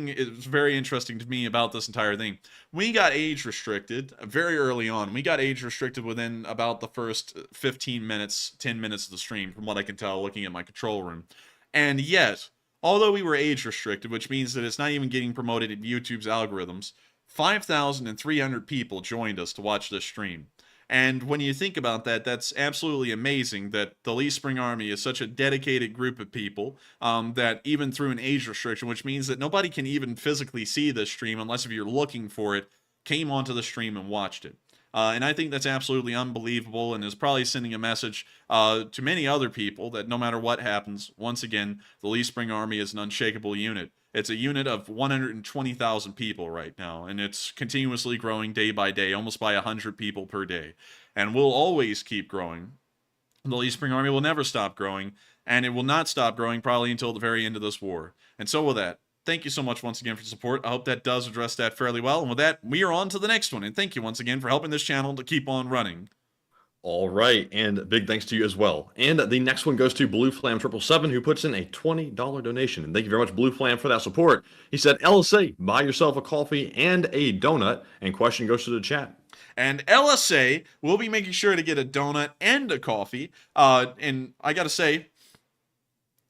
[SPEAKER 5] is very interesting to me about this entire thing. We got age restricted very early on. We got age restricted within about the first 15 minutes, 10 minutes of the stream, from what I can tell looking at my control room. And yet, although we were age restricted, which means that it's not even getting promoted in YouTube's algorithms, 5,300 people joined us to watch this stream. And when you think about that, that's absolutely amazing that the Elite Spring Army is such a dedicated group of people that even through an age restriction, which means that nobody can even physically see this stream unless if you're looking for it, came onto the stream and watched it. And I think that's absolutely unbelievable and is probably sending a message to many other people that no matter what happens, once again, the Elite Spring Army is an unshakable unit. It's a unit of 120,000 people right now, and it's continuously growing day by day, almost by 100 people per day. And we'll always keep growing. The Elite Spring Army will never stop growing, and it will not stop growing probably until the very end of this war. And so with that, thank you so much once again for support. I hope that does address that fairly well. And with that, we are on to the next one. And thank you once again for helping this channel to keep on running.
[SPEAKER 2] All right, and big thanks to you as well. And the next one goes to Blue Flam 777, who puts in a $20 donation. And thank you very much, Blue Flam, for that support. He said, LSA, buy yourself a coffee and a donut. And question goes to the chat.
[SPEAKER 5] And LSA will be making sure to get a donut and a coffee. And I got to say,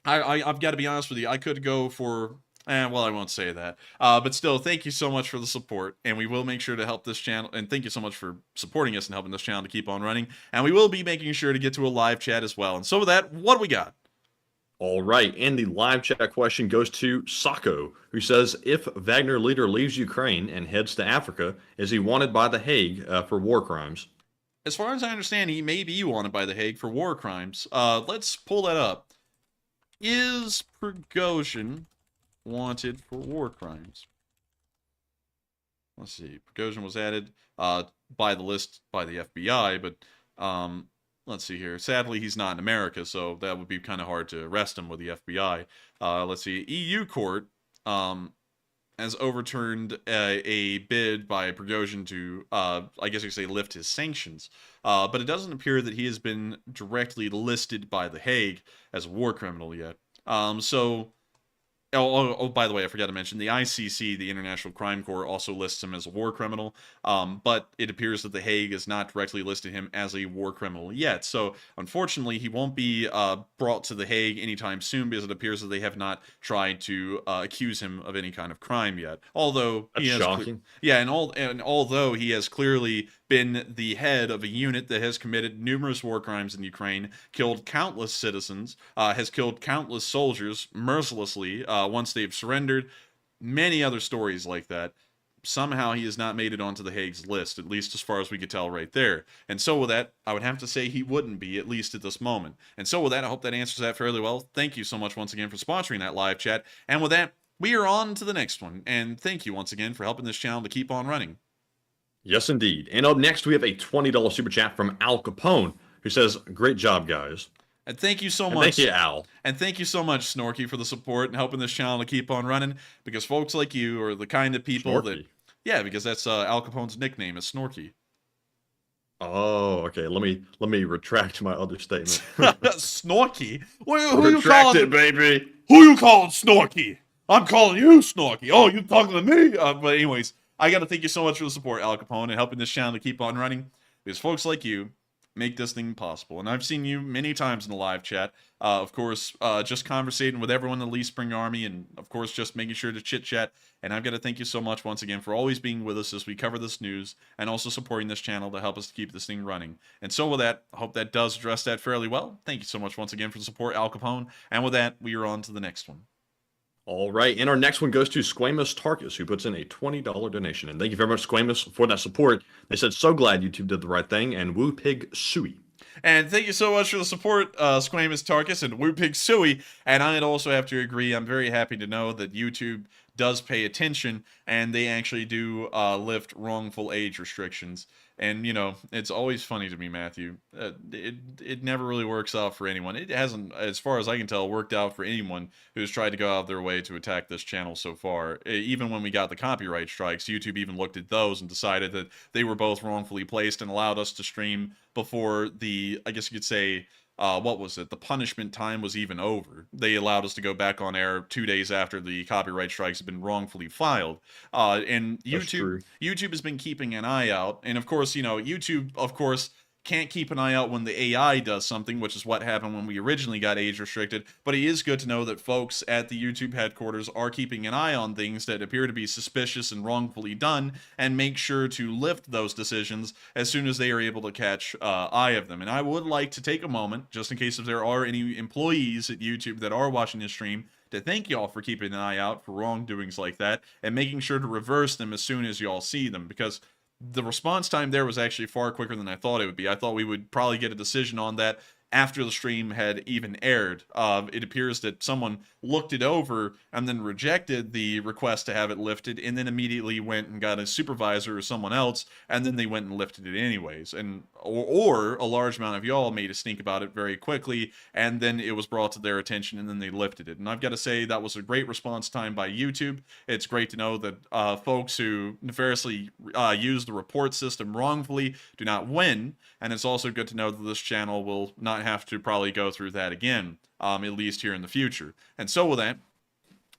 [SPEAKER 5] I've got to be honest with you, I could go for... well, I won't say that. But still, thank you so much for the support. And we will make sure to help this channel. And thank you so much for supporting us and helping this channel to keep on running. And we will be making sure to get to a live chat as well. And so with that, what do we got?
[SPEAKER 2] All right, and the live chat question goes to Sako, who says, if Wagner leader leaves Ukraine and heads to Africa, is he wanted by The Hague for war crimes?
[SPEAKER 5] As far as I understand, he may be wanted by The Hague for war crimes. Let's pull that up. Is Prigozhin wanted for war crimes? Let's see. Prigozhin was added by the list by the FBI, but let's see here. Sadly, he's not in America, so that would be kind of hard to arrest him with the FBI. Let's see. EU court has overturned a bid by Prigozhin to, I guess you could say, lift his sanctions. But it doesn't appear that he has been directly listed by The Hague as a war criminal yet. Oh, by the way, I forgot to mention, the ICC, the International Crime Court, also lists him as a war criminal, but it appears that The Hague has not directly listed him as a war criminal yet. So, unfortunately, he won't be brought to The Hague anytime soon because it appears that they have not tried to accuse him of any kind of crime yet. Although
[SPEAKER 2] That's shocking.
[SPEAKER 5] And although he has clearly been the head of a unit that has committed numerous war crimes in Ukraine, killed countless citizens, has killed countless soldiers mercilessly once they've surrendered, many other stories like that. Somehow he has not made it onto The Hague's list, at least as far as we could tell right there. And so with that, I would have to say he wouldn't be, at least at this moment. And so with that, I hope that answers that fairly well. Thank you so much once again for sponsoring that live chat. And with that, we are on to the next one. And thank you once again for helping this channel to keep on running.
[SPEAKER 2] Yes, indeed. And up next, we have a $20 super chat from Al Capone, who says, great job, guys.
[SPEAKER 5] And thank you so
[SPEAKER 2] And
[SPEAKER 5] much.
[SPEAKER 2] thank you, Al.
[SPEAKER 5] And thank you so much, Snorky, for the support and helping this channel to keep on running. Because folks like you are the kind of people
[SPEAKER 2] Snorky.
[SPEAKER 5] Yeah, because that's Al Capone's nickname is Snorky.
[SPEAKER 2] Oh, okay. Let me retract my other statement.
[SPEAKER 5] Snorky? Who you
[SPEAKER 2] Retract
[SPEAKER 5] calling?
[SPEAKER 2] it, baby.
[SPEAKER 5] Who you calling Snorky? I'm calling you Snorky. Oh, you talking to me? But anyways, I got to thank you so much for the support, Al Capone, and helping this channel to keep on running. Because folks like you make this thing possible. And I've seen you many times in the live chat. Of course, just conversating with everyone in the Lee Spring Army, and of course, just making sure to chit chat. And I've got to thank you so much once again for always being with us as we cover this news and also supporting this channel to help us to keep this thing running. And so with that, I hope that does address that fairly well. Thank you so much once again for the support, Al Capone. And with that, we are on to the next one.
[SPEAKER 2] All right, and our next one goes to Squamous Tarkus, who puts in a $20 donation. And thank you very much, Squamous, for that support. They said, so glad YouTube did the right thing, and Woo Pig Sui.
[SPEAKER 5] And thank you so much for the support, Squamous Tarkus and Woo Pig Sui. And I'd also have to agree, I'm very happy to know that YouTube does pay attention, and they actually do lift wrongful age restrictions. And, you know, it's always funny to me, Matthew. It never really works out for anyone. It hasn't, as far as I can tell, worked out for anyone who's tried to go out of their way to attack this channel so far. Even when we got the copyright strikes, YouTube even looked at those and decided that they were both wrongfully placed and allowed us to stream before the, I guess you could say, what was it? The punishment time was even over. They allowed us to go back on air 2 days after the copyright strikes had been wrongfully filed. And YouTube has been keeping an eye out. And of course, you know, YouTube, of course, can't keep an eye out when the AI does something, which is what happened when we originally got age restricted. But it is good to know that folks at the YouTube headquarters are keeping an eye on things that appear to be suspicious and wrongfully done, and make sure to lift those decisions as soon as they are able to catch eye of them. And I would like to take a moment, just in case if there are any employees at YouTube that are watching this stream, to thank y'all for keeping an eye out for wrongdoings like that, and making sure to reverse them as soon as y'all see them, because the response time there was actually far quicker than I thought it would be. I thought we would probably get a decision on that after the stream had even aired. It appears that someone looked it over and then rejected the request to have it lifted, and then immediately went and got a supervisor or someone else, and then they went and lifted it anyways. And or a large amount of y'all made a stink about it very quickly, and then it was brought to their attention, and then they lifted it. And I've got to say that was a great response time by YouTube. It's great to know that folks who nefariously use the report system wrongfully do not win, and it's also good to know that this channel will not have to probably go through that again, at least here in the future. And so with that,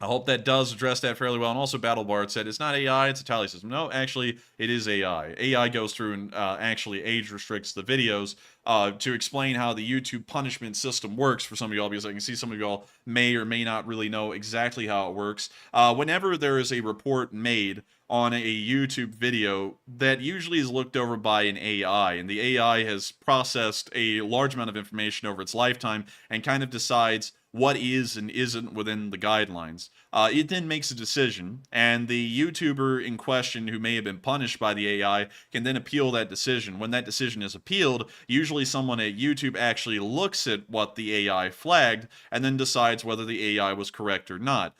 [SPEAKER 5] I hope that does address that fairly well. And also BattleBard said it's not AI, it's a tally system. No, actually, it is AI. AI goes through and actually age restricts the videos to explain how the YouTube punishment system works for some of y'all, because I can see some of y'all may or may not really know exactly how it works. Whenever there is a report made on a YouTube video, that usually is looked over by an AI, and the AI has processed a large amount of information over its lifetime and kind of decides what is and isn't within the guidelines. It then makes a decision, and the YouTuber in question who may have been punished by the AI can then appeal that decision. When that decision is appealed, usually someone at YouTube actually looks at what the AI flagged and then decides whether the AI was correct or not.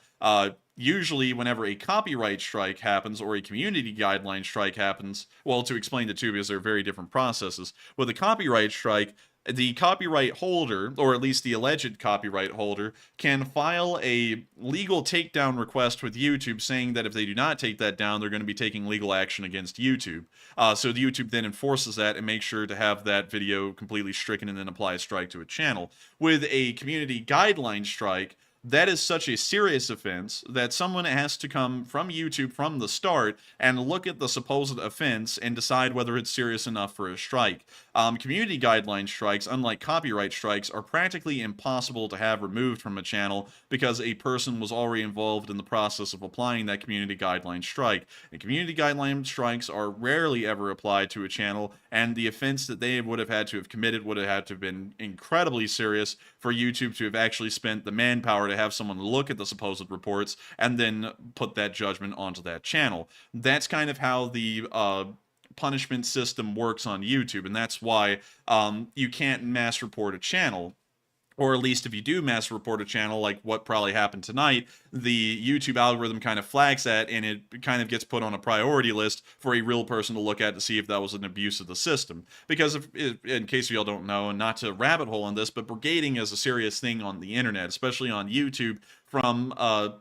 [SPEAKER 5] Usually, whenever a copyright strike happens or a community guideline strike happens, well, to explain the two, because they're very different processes. With a copyright strike, the copyright holder, or at least the alleged copyright holder, can file a legal takedown request with YouTube saying that if they do not take that down, they're going to be taking legal action against YouTube. So the YouTube then enforces that and makes sure to have that video completely stricken and then apply a strike to a channel. With a community guideline strike, that is such a serious offense that someone has to come from YouTube from the start and look at the supposed offense and decide whether it's serious enough for a strike. Community guideline strikes, unlike copyright strikes, are practically impossible to have removed from a channel because a person was already involved in the process of applying that community guideline strike. And community guideline strikes are rarely ever applied to a channel, and the offense that they would have had to have committed would have had to have been incredibly serious for YouTube to have actually spent the manpower to have someone look at the supposed reports and then put that judgment onto that channel. That's kind of how the punishment system works on YouTube, and that's why you can't mass report a channel. Or at least if you do mass report a channel, like what probably happened tonight, the YouTube algorithm kind of flags that, and it kind of gets put on a priority list for a real person to look at to see if that was an abuse of the system. Because if, in case y'all don't know, and not to rabbit hole on this, but brigading is a serious thing on the internet, especially on YouTube, from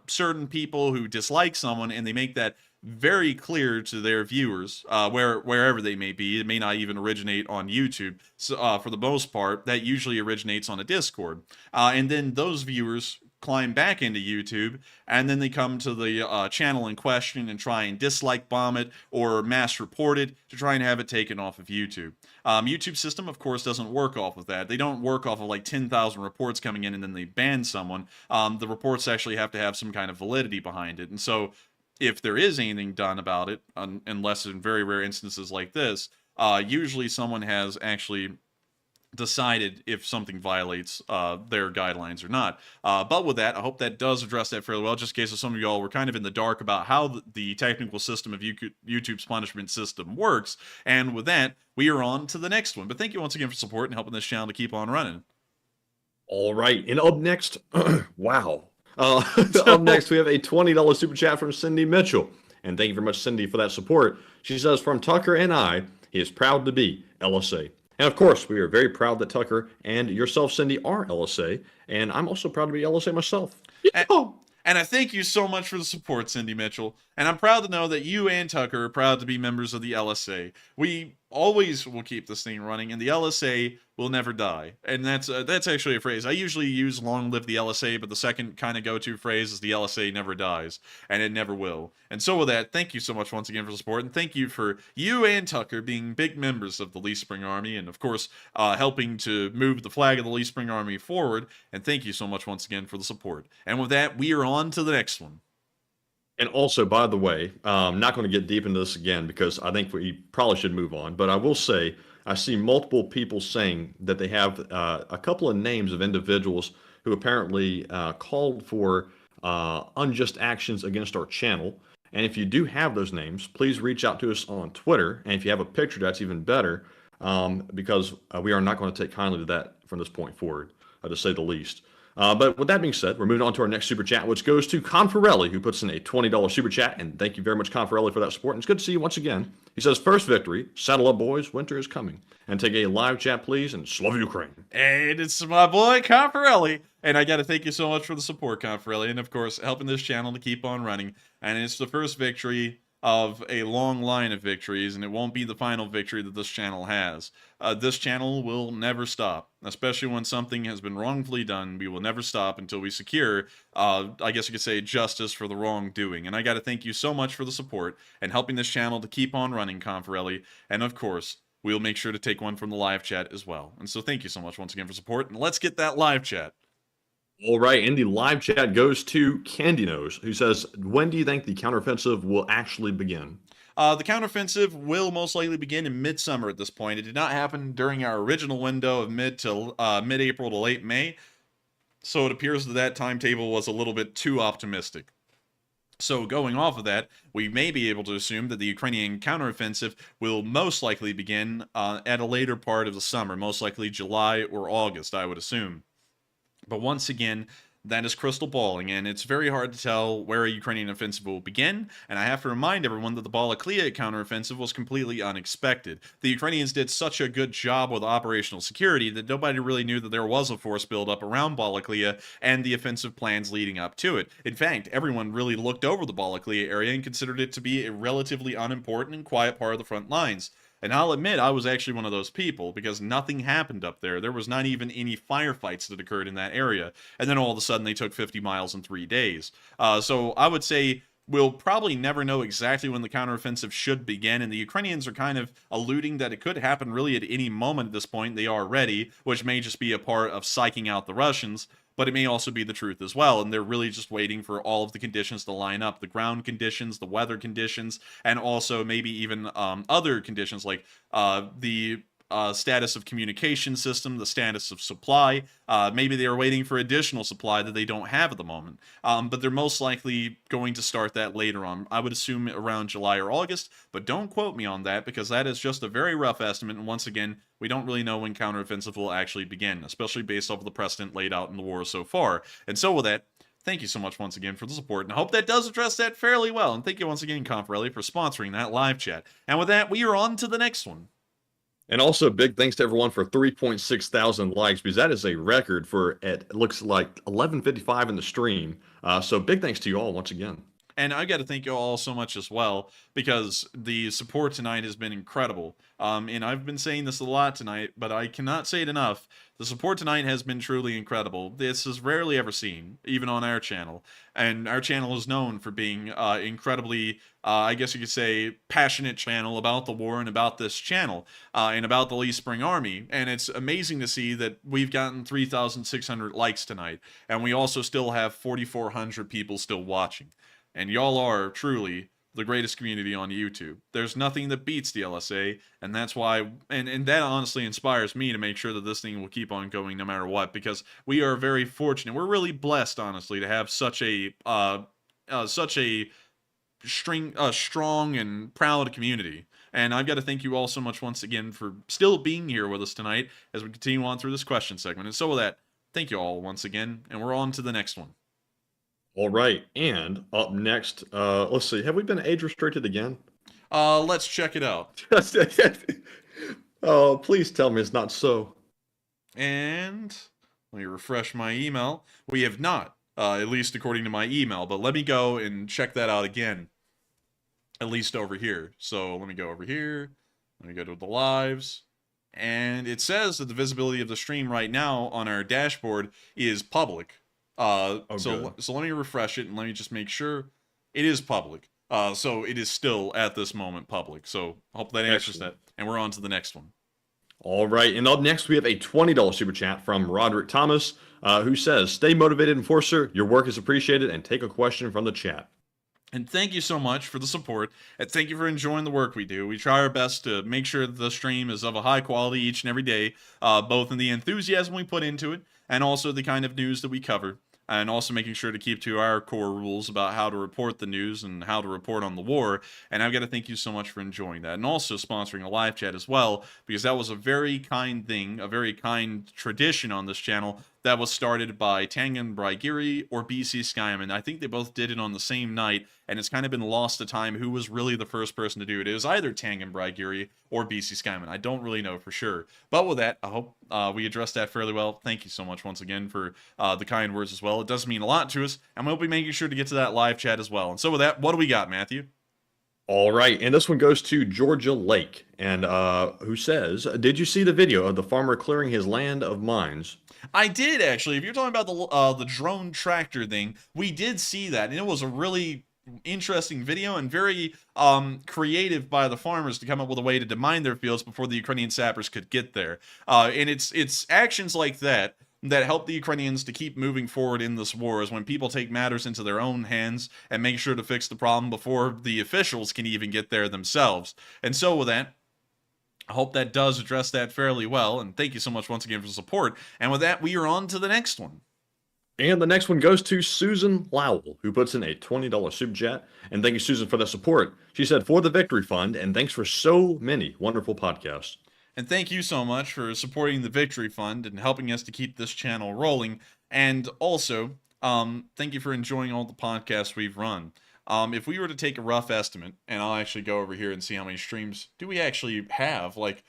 [SPEAKER 5] certain people who dislike someone, and they make that very clear to their viewers, wherever they may be. It may not even originate on YouTube. So, for the most part, that usually originates on a Discord. And then those viewers climb back into YouTube, and then they come to the channel in question and try and dislike bomb it or mass report it to try and have it taken off of YouTube. YouTube system, of course, doesn't work off of that. They don't work off of like 10,000 reports coming in and then they ban someone. The reports actually have to have some kind of validity behind it. And so if there is anything done about it, unless in very rare instances like this, usually someone has actually decided if something violates their guidelines or not. But with that, I hope that does address that fairly well, just in case some of y'all were kind of in the dark about how the technical system of YouTube's punishment system works. And with that, we are on to the next one. But thank you once again for support and helping this channel to keep on running.
[SPEAKER 2] All right, and up next, wow. Up next, we have a $20 super chat from Cindy Mitchell. And thank you very much, Cindy, for that support. She says, from Tucker and I, he is proud to be LSA. And of course, we are very proud that Tucker and yourself, Cindy, are LSA. And I'm also proud to be LSA myself.
[SPEAKER 5] And I thank you so much for the support, Cindy Mitchell. And I'm proud to know that you and Tucker are proud to be members of the LSA. We always will keep this thing running, and the LSA will never die. And that's actually a phrase. I usually use long live the LSA, but the second kind of go-to phrase is the LSA never dies, and it never will. And so with that, thank you so much once again for the support, and thank you for you and Tucker being big members of the Lee Spring Army, and of course, helping to move the flag of the Lee Spring Army forward. And thank you so much once again for the support. And with that, we are on to the next one.
[SPEAKER 2] And also, by the way, I'm not going to get deep into this again because I think we probably should move on. But I will say, I see multiple people saying that they have a couple of names of individuals who apparently called for unjust actions against our channel. And if you do have those names, please reach out to us on Twitter. And if you have a picture, that's even better, because we are not going to take kindly to that from this point forward, to say the least. But with that being said, we're moving on to our next super chat, which goes to Confarelli, who puts in a $20 super chat. And thank you very much, Confarelli, for that support. And it's good to see you once again. He says, first victory, saddle up, boys, winter is coming. And take a live chat, please, and Slava Ukraine.
[SPEAKER 5] And it's my boy, Confarelli. And I got to thank you so much for the support, Confarelli. And of course, helping this channel to keep on running. And it's the first victory of a long line of victories, and it won't be the final victory that this channel has. This channel will never stop, especially when something has been wrongfully done. We will never stop until we secure, I guess you could say, justice for the wrongdoing. And I got to thank you so much for the support and helping this channel to keep on running, Confarelli. And of course, we'll make sure to take one from the live chat as well. And so thank you so much once again for support, and let's get that live chat.
[SPEAKER 2] All right, and the live chat goes to Candy Nose, who says, when do you think the counteroffensive will actually begin?
[SPEAKER 5] The counteroffensive will most likely begin in midsummer at this point. It did not happen during our original window of mid-April to late May, so it appears that timetable was a little bit too optimistic. So going off of that, we may be able to assume that the Ukrainian counteroffensive will most likely begin at a later part of the summer, most likely July or August, I would assume. But once again, that is crystal balling, and it's very hard to tell where a Ukrainian offensive will begin, and I have to remind everyone that the Balaklia counteroffensive was completely unexpected. The Ukrainians did such a good job with operational security that nobody really knew that there was a force buildup around Balaklia and the offensive plans leading up to it. In fact, everyone really looked over the Balaklia area and considered it to be a relatively unimportant and quiet part of the front lines. And I'll admit, I was actually one of those people, because nothing happened up there. There was not even any firefights that occurred in that area. And then all of a sudden, they took 50 miles in 3 days. So I would say we'll probably never know exactly when the counteroffensive should begin, and the Ukrainians are kind of alluding that it could happen really at any moment at this point. They are ready, which may just be a part of psyching out the Russians. But it may also be the truth as well, and they're really just waiting for all of the conditions to line up. The ground conditions, the weather conditions, and also maybe even other conditions like the status of communication system, the status of supply. Maybe they are waiting for additional supply that they don't have at the moment. But they're most likely going to start that later on. I would assume around July or August, but don't quote me on that, because that is just a very rough estimate, and once again, we don't really know when counteroffensive will actually begin, especially based off of the precedent laid out in the war so far. And so with that, thank you so much once again for the support, and I hope that does address that fairly well. And thank you once again, Confarelli, for sponsoring that live chat. And with that, we are on to the next one.
[SPEAKER 2] And also, big thanks to everyone for 3.6 thousand likes, because that is a record for, it looks like, 11:55 in the stream. So big thanks to you all once again.
[SPEAKER 5] And I got to thank you all so much as well, because the support tonight has been incredible. And I've been saying this a lot tonight, but I cannot say it enough. The support tonight has been truly incredible. This is rarely ever seen, even on our channel. And our channel is known for being incredibly, I guess you could say, passionate channel about the war and about this channel and about the Lee Spring Army. And it's amazing to see that we've gotten 3,600 likes tonight. And we also still have 4,400 people still watching. And y'all are truly the greatest community on YouTube. There's nothing that beats the LSA, and that's why, and that honestly inspires me to make sure that this thing will keep on going no matter what, because we are very fortunate. We're really blessed, honestly, to have such a strong and proud community. And I've got to thank you all so much once again for still being here with us tonight as we continue on through this question segment. And so with that, thank you all once again, and we're on to the next one.
[SPEAKER 2] All right, and up next, let's see, have we been age restricted again?
[SPEAKER 5] Let's check it out.
[SPEAKER 2] Oh, please tell me it's not so.
[SPEAKER 5] And let me refresh my email. We have not, at least according to my email, but let me go and check that out again, at least over here. So let me go over here, let me go to the lives, and it says that the visibility of the stream right now on our dashboard is public. So let me refresh it and let me just make sure it is public. So it is still at this moment public. So I hope that answers that. And we're on to the next one.
[SPEAKER 2] All right, and up next we have a $20 super chat from Roderick Thomas, who says, "Stay motivated, Enforcer. Your work is appreciated, and take a question from the chat."
[SPEAKER 5] And thank you so much for the support, and thank you for enjoying the work we do. We try our best to make sure that the stream is of a high quality each and every day, both in the enthusiasm we put into it, and also the kind of news that we cover. And also making sure to keep to our core rules about how to report the news and how to report on the war. And I've got to thank you so much for enjoying that. And also sponsoring a live chat as well, because that was a very kind thing, a very kind tradition on this channel that was started by Tangan Braigiri or BC Skyman. I think they both did it on the same night, and it's kind of been lost to time who was really the first person to do it. It was either Tangan Braigiri or BC Skyman. I don't really know for sure. But with that, I hope we addressed that fairly well. Thank you so much once again for the kind words as well. It does mean a lot to us, and we'll be making sure to get to that live chat as well. And so with that, what do we got, Matthew?
[SPEAKER 2] All right, and this one goes to Georgia Lake, and who says, "Did you see the video of the farmer clearing his land of mines?"
[SPEAKER 5] I did, actually. If you're talking about the drone tractor thing, we did see that, and it was a really interesting video and very creative by the farmers to come up with a way to demine their fields before the Ukrainian sappers could get there. And it's actions like that that help the Ukrainians to keep moving forward in this war, is when people take matters into their own hands and make sure to fix the problem before the officials can even get there themselves. And so with that, I hope that does address that fairly well, and thank you so much once again for the support. And with that, we are on to the next one.
[SPEAKER 2] And the next one goes to Susan Lowell, who puts in a $20 super chat. And thank you, Susan, for the support. She said, "For the Victory Fund, and thanks for so many wonderful podcasts."
[SPEAKER 5] And thank you so much for supporting the Victory Fund and helping us to keep this channel rolling. And also, thank you for enjoying all the podcasts we've run. If we were to take a rough estimate, and I'll actually go over here and see how many streams do we actually have, like,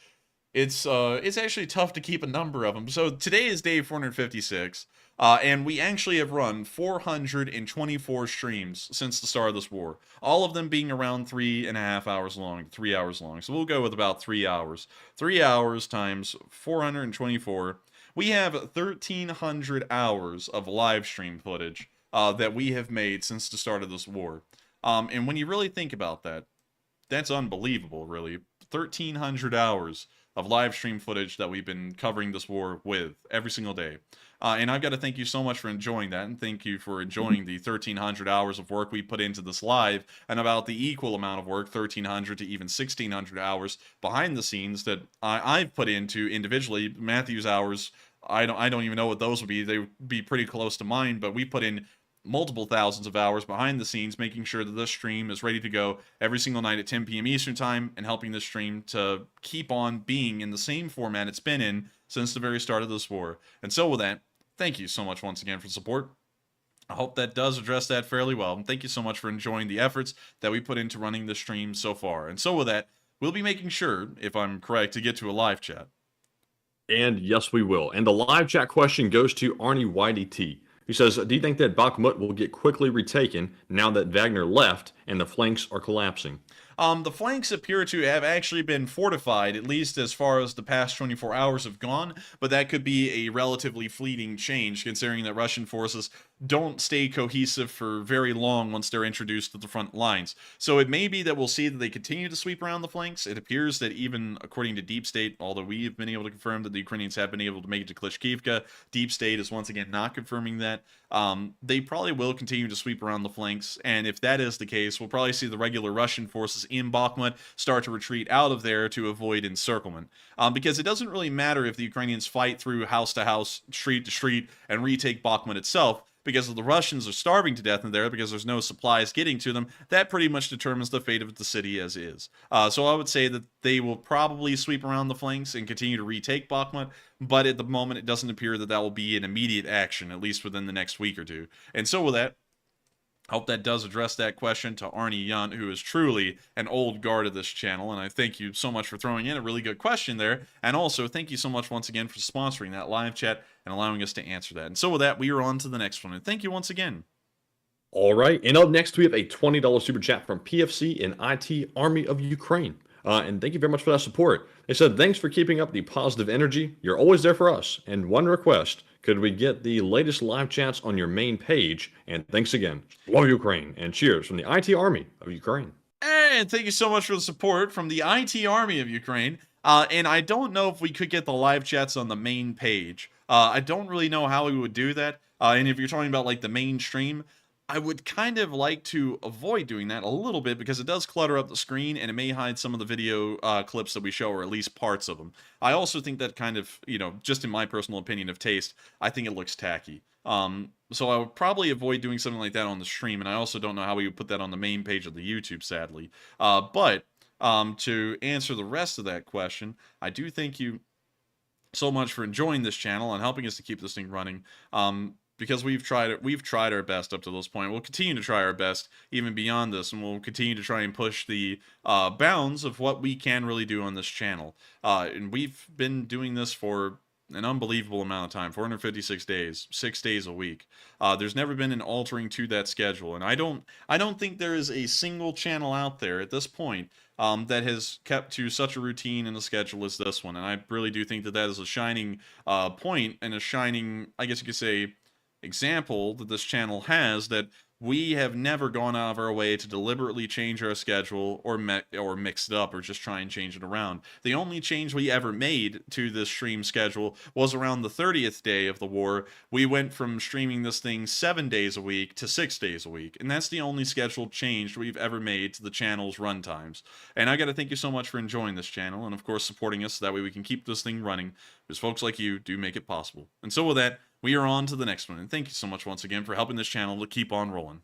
[SPEAKER 5] it's actually tough to keep a number of them. So today is day 456, and we actually have run 424 streams since the start of this war. All of them being around 3.5 hours long, 3 hours long. So we'll go with about 3 hours. 3 hours times 424. We have 1,300 hours of live stream footage that we have made since the start of this war. And when you really think about that, that's unbelievable, really. 1,300 hours of live stream footage that we've been covering this war with every single day. And I've got to thank you so much for enjoying that, and thank you for enjoying the 1,300 hours of work we put into this live, and about the equal amount of work, 1,300 to even 1,600 hours behind the scenes that I've put into individually. Matthew's hours, I don't even know what those would be. They would be pretty close to mine, but we put in multiple thousands of hours behind the scenes, making sure that this stream is ready to go every single night at 10 p.m. Eastern Time, and helping this stream to keep on being in the same format it's been in since the very start of this war. And so with that, thank you so much once again for the support. I hope that does address that fairly well, and thank you so much for enjoying the efforts that we put into running the stream so far. And so with that, we'll be making sure, if I'm correct, to get to a live chat.
[SPEAKER 2] And yes, we will. And the live chat question goes to Arnie Whitey T, He says, do you think that Bakhmut will get quickly retaken now that Wagner left and the flanks are collapsing?
[SPEAKER 5] The flanks appear to have actually been fortified, at least as far as the past 24 hours have gone, but that could be a relatively fleeting change, considering that Russian forces don't stay cohesive for very long once they're introduced to the front lines. So it may be that we'll see that they continue to sweep around the flanks. It appears that even according to Deep State, although we've been able to confirm that the Ukrainians have been able to make it to Klishchiivka, Deep State is once again not confirming that. They probably will continue to sweep around the flanks, and if that is the case, we'll probably see the regular Russian forces in Bakhmut start to retreat out of there to avoid encirclement. Because it doesn't really matter if the Ukrainians fight through house to house, street to street, and retake Bakhmut itself, because if the Russians are starving to death in there because there's no supplies getting to them, that pretty much determines the fate of the city as is. So I would say that they will probably sweep around the flanks and continue to retake Bakhmut, but at the moment it doesn't appear that that will be an immediate action, at least within the next week or two. And so with that, I hope that does address that question to Arnie Yunt, who is truly an old guard of this channel, and I thank you so much for throwing in a really good question there, and also thank you so much once again for sponsoring that live chat and allowing us to answer that. And so with that, we are on to the next one, and thank you once again.
[SPEAKER 2] All right, and up next we have a $20 super chat from PFC and IT Army of Ukraine. And thank you very much for that support. They said, thanks for keeping up the positive energy. You're always there for us. And one request, could we get the latest live chats on your main page? And thanks again. Love Ukraine. And cheers from the IT Army of Ukraine.
[SPEAKER 5] And thank you so much for the support from the IT Army of Ukraine. And I don't know if we could get the live chats on the main page. I don't really know how we would do that. And if you're talking about like the mainstream, I would kind of like to avoid doing that a little bit because it does clutter up the screen and it may hide some of the video clips that we show, or at least parts of them. I also think that kind of, just in my personal opinion of taste, I think it looks tacky. So I would probably avoid doing something like that on the stream, and I also don't know how we would put that on the main page of the YouTube, sadly. But to answer the rest of that question, I do thank you so much for enjoying this channel and helping us to keep this thing running. Because we've tried our best up to this point. We'll continue to try our best even beyond this, and we'll continue to try and push the bounds of what we can really do on this channel. And we've been doing this for an unbelievable amount of time, 456 days, 6 days a week. There's never been an altering to that schedule, and I don't think there is a single channel out there at this point that has kept to such a routine and a schedule as this one. And I really do think that that is a shining point and a shining, I guess you could say, example that this channel has, that we have never gone out of our way to deliberately change our schedule or mix it up or just try and change it around. The only change we ever made to this stream schedule was around the 30th day of the war. We went from streaming this thing 7 days a week to 6 days a week, and that's the only scheduled change we've ever made to the channel's run times. And I gotta thank you so much for enjoying this channel and of course supporting us so that way we can keep this thing running, because folks like you do make it possible. And so with that, we are on to the next one, and thank you so much once again for helping this channel to keep on rolling.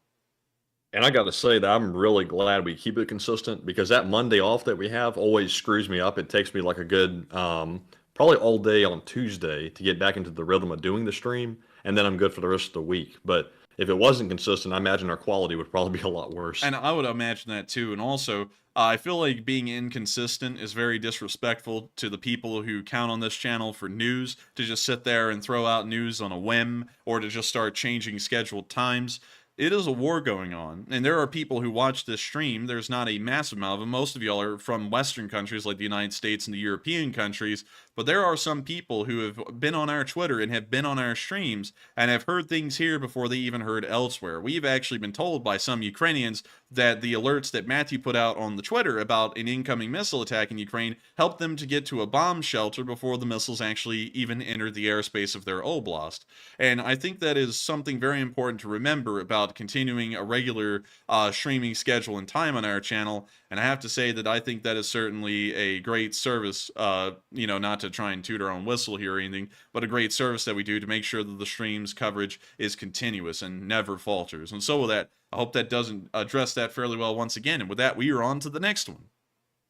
[SPEAKER 2] And I got to say that I'm really glad we keep it consistent, because that Monday off that we have always screws me up. It takes me like a good, probably all day on Tuesday to get back into the rhythm of doing the stream, and then I'm good for the rest of the week. But if it wasn't consistent, I imagine our quality would probably be a lot worse.
[SPEAKER 5] And I would imagine that too. And also, I feel like being inconsistent is very disrespectful to the people who count on this channel for news, to just sit there and throw out news on a whim, or to just start changing scheduled times. It is a war going on, and there are people who watch this stream. There's not a massive amount of them. Most of y'all are from Western countries like the United States and the European countries, but there are some people who have been on our Twitter and have been on our streams and have heard things here before they even heard elsewhere. We've actually been told by some Ukrainians that the alerts that Matthew put out on the Twitter about an incoming missile attack in Ukraine helped them to get to a bomb shelter before the missiles actually even entered the airspace of their oblast. And I think that is something very important to remember about continuing a regular streaming schedule and time on our channel. And I have to say that I think that is certainly a great service, not to try and toot our own whistle here or anything, but a great service that we do to make sure that the stream's coverage is continuous and never falters. And so with that, I hope that doesn't address that fairly well once again. And with that, we are on to the next one.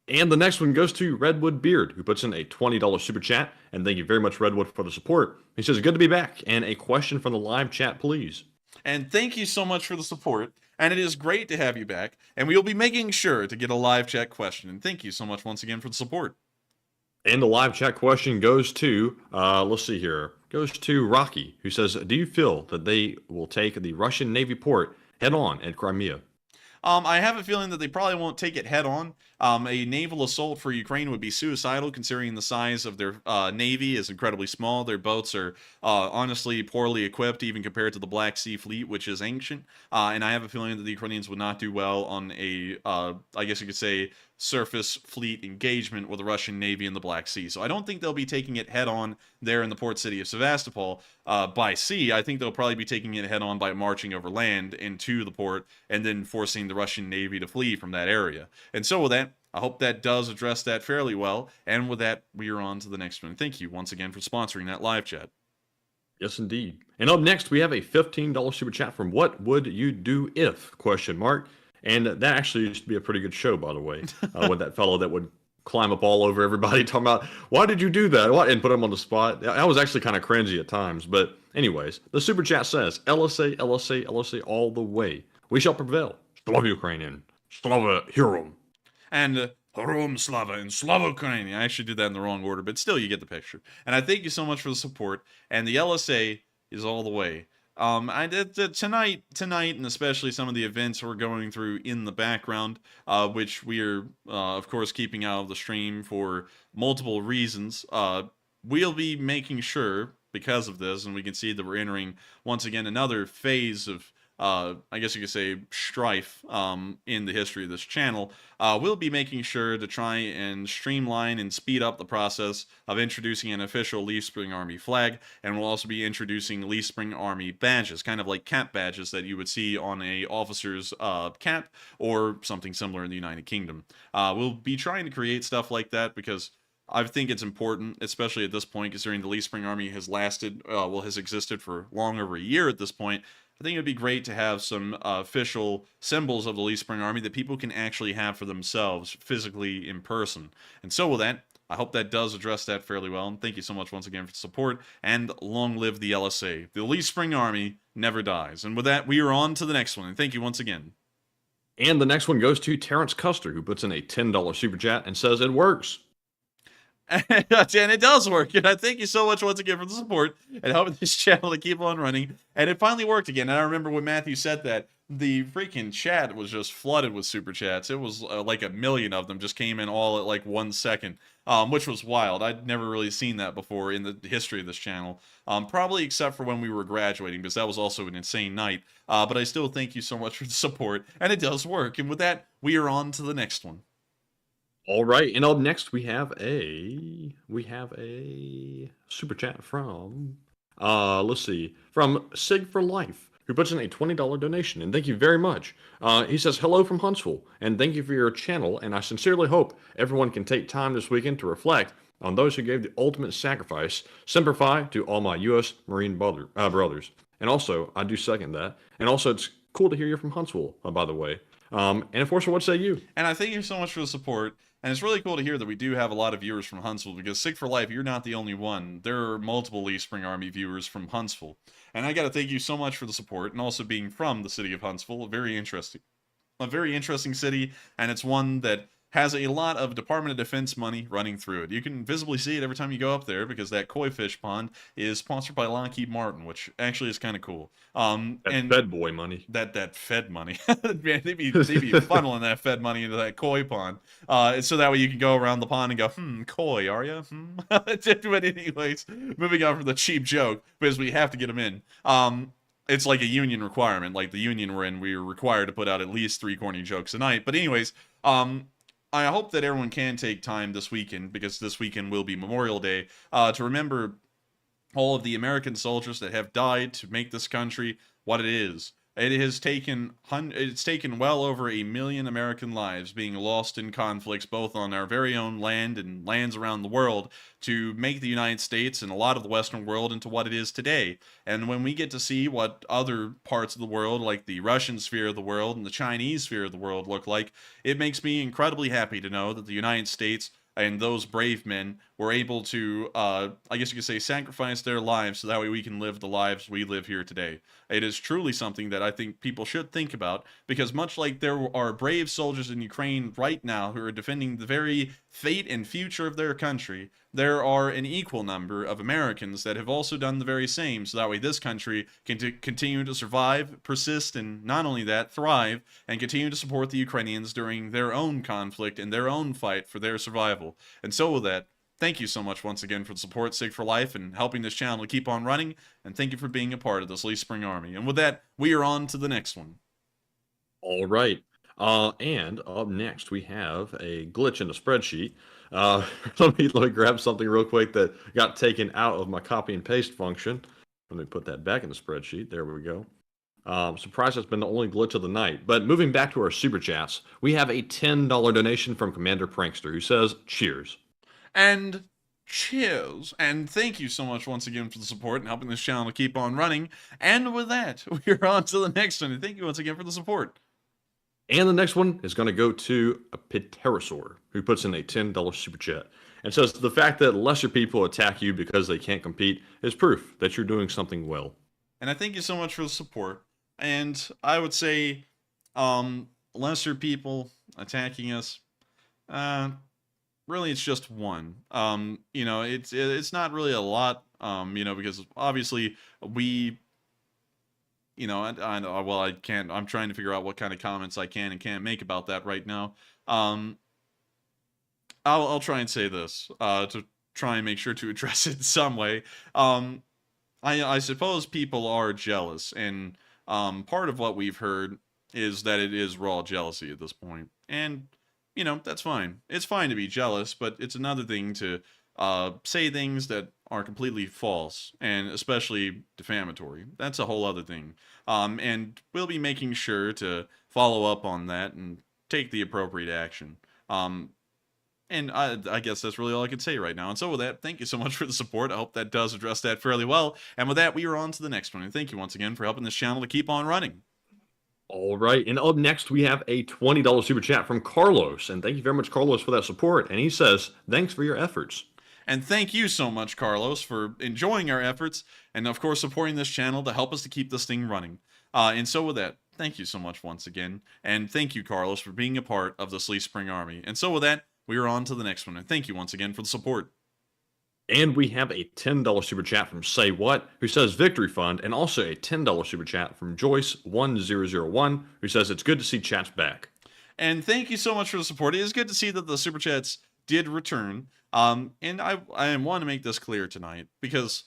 [SPEAKER 2] And the next one goes to Redwood Beard, who puts in a $20 super chat. And thank you very much, Redwood, for the support. He says, good to be back. And a question from the live chat, please.
[SPEAKER 5] And thank you so much for the support. And it is great to have you back. And we will be making sure to get a live chat question. And thank you so much once again for the support.
[SPEAKER 2] And the live chat question goes to, let's see here, goes to Rocky, who says, do you feel that they will take the Russian Navy port head on at Crimea?
[SPEAKER 5] I have a feeling that they probably won't take it head on. A naval assault for Ukraine would be suicidal, considering the size of their navy is incredibly small. Their boats are honestly poorly equipped, even compared to the Black Sea Fleet, which is ancient. And I have a feeling that the Ukrainians would not do well on a, I guess you could say, surface fleet engagement with the Russian Navy in the Black Sea. So I don't think they'll be taking it head on there in the port city of Sevastopol by sea. I think they'll probably be taking it head on by marching over land into the port and then forcing the Russian Navy to flee from that area. And so with that, I hope that does address that fairly well. And with that, we are on to the next one. Thank you once again for sponsoring that live chat.
[SPEAKER 2] Yes, indeed. And up next, we have a $15 super chat from What Would You Do If? ? And that actually used to be a pretty good show, by the way, with that fellow that would climb up all over everybody talking about, why did you do that? What? And put him on the spot. That was actually kind of cringy at times. But anyways, the super chat says, LSA, LSA, LSA all the way. We shall prevail. Slava Ukrainian. Slava Heroum.
[SPEAKER 5] And Heroum Slava and Slava Ukrainian. I actually did that in the wrong order, but still you get the picture. And I thank you so much for the support. And the LSA is all the way. I did tonight, and especially some of the events we're going through in the background, which we are, of course, keeping out of the stream for multiple reasons. We'll be making sure, because of this, and we can see that we're entering, once again, another phase of, I guess you could say, strife in the history of this channel. We'll be making sure to try and streamline and speed up the process of introducing an official Leaf Spring Army flag, and we'll also be introducing Leaf Spring Army badges, kind of like cap badges that you would see on a officer's cap or something similar in the United Kingdom. We'll be trying to create stuff like that because I think it's important, especially at this point, considering the Leaf Spring Army has lasted, has existed for long over a year at this point. I think it would be great to have some official symbols of the Leaf Spring Army that people can actually have for themselves, physically in person. And so with that, I hope that does address that fairly well. And thank you so much once again for the support. And long live the LSA. The Leaf Spring Army never dies. And with that, we are on to the next one. And thank you once again.
[SPEAKER 2] And the next one goes to Terrence Custer, who puts in a $10 super chat and says it works.
[SPEAKER 5] And it does work. And I thank you so much once again for the support and helping this channel to keep on running. And it finally worked again. And I remember when Matthew said that, the freaking chat was just flooded with super chats. It was like 1 million of them just came in all at like 1 second, which was wild. I'd never really seen that before in the history of this channel, probably except for when we were graduating, because that was also an insane night. But I still thank you so much for the support, and it does work. And with that, we are on to the next one.
[SPEAKER 2] All right, and up next we have a super chat from let's see, from Sig for Life, who puts in a $20 donation, and thank you very much. He says hello from Huntsville, and thank you for your channel, and I sincerely hope everyone can take time this weekend to reflect on those who gave the ultimate sacrifice. Semper Fi to all my U.S. Marine brothers, and also I do second that, and also it's cool to hear you're from Huntsville, by the way. And Enforcer, what say you?
[SPEAKER 5] And I thank you so much for the support. And it's really cool to hear that we do have a lot of viewers from Huntsville, because Sig for Life, you're not the only one. There are multiple Leaf Spring Army viewers from Huntsville. And I got to thank you so much for the support, and also being from the city of Huntsville, a very interesting city, and it's one that has a lot of Department of Defense money running through it. You can visibly see it every time you go up there, because that koi fish pond is sponsored by Lockheed Martin, which actually is kind of cool.
[SPEAKER 2] And Fed boy money.
[SPEAKER 5] That Fed money. Man, they'd be funneling that Fed money into that koi pond. So that way you can go around the pond and go, koi, are you? But anyways, moving on from the cheap joke, because we have to get them in. It's like a union requirement. Like the union we're in, we're required to put out at least 3 corny jokes a night. But anyways, I hope that everyone can take time this weekend, because this weekend will be Memorial Day, to remember all of the American soldiers that have died to make this country what it is. It's taken well over 1 million American lives being lost in conflicts, both on our very own land and lands around the world, to make the United States and a lot of the Western world into what it is today. And when we get to see what other parts of the world, like the Russian sphere of the world and the Chinese sphere of the world, look like, it makes me incredibly happy to know that the United States and those brave men were able to, I guess you could say, sacrifice their lives so that way we can live the lives we live here today. It is truly something that I think people should think about, because much like there are brave soldiers in Ukraine right now who are defending the very fate and future of their country, there are an equal number of Americans that have also done the very same, so that way this country can continue to survive, persist, and not only that, thrive, and continue to support the Ukrainians during their own conflict and their own fight for their survival. And so with that, thank you so much once again for the support, Sig for Life, and helping this channel to keep on running, and thank you for being a part of this Lee Spring Army. And with that, we are on to the next one.
[SPEAKER 2] All right. And up next, we have a glitch in the spreadsheet. Let me grab something real quick that got taken out of my copy and paste function. Let me put that back in the spreadsheet. There we go. Surprised that's been the only glitch of the night. But moving back to our super chats, we have a $10 donation from Commander Prankster who says, cheers.
[SPEAKER 5] And cheers. And thank you so much once again for the support and helping this channel to keep on running. And with that, we're on to the next one. And thank you once again for the support.
[SPEAKER 2] And the next one is going to go to a Pterosaur, who puts in a $10 super chat and says, the fact that lesser people attack you because they can't compete is proof that you're doing something well.
[SPEAKER 5] And I thank you so much for the support. And I would say, lesser people attacking us, really it's just one. You know, it's not really a lot, you know, because obviously we... You know, well, I can't. I'm trying to figure out what kind of comments I can and can't make about that right now. I'll try and say this to try and make sure to address it in some way. I suppose people are jealous, and part of what we've heard is that it is raw jealousy at this point. And you know, that's fine. It's fine to be jealous, but it's another thing to say things that are completely false and especially defamatory. That's a whole other thing. And we'll be making sure to follow up on that and take the appropriate action. And I guess that's really all I can say right now. And so with that, thank you so much for the support. I hope that does address that fairly well. And with that, we are on to the next one. And thank you once again for helping this channel to keep on running.
[SPEAKER 2] All right, and up next, we have a $20 super chat from Carlos. And thank you very much, Carlos, for that support. And he says, thanks for your efforts.
[SPEAKER 5] And thank you so much, Carlos, for enjoying our efforts and, of course, supporting this channel to help us to keep this thing running. And so with that, thank you so much once again. And thank you, Carlos, for being a part of the Lee Spring Army. And so with that, we are on to the next one. And thank you once again for the support.
[SPEAKER 2] And we have a $10 super chat from Say What, who says Victory Fund, and also a $10 super chat from Joyce1001, who says it's good to see chats back.
[SPEAKER 5] And thank you so much for the support. It is good to see that the super chats did return. And I want to make this clear tonight, because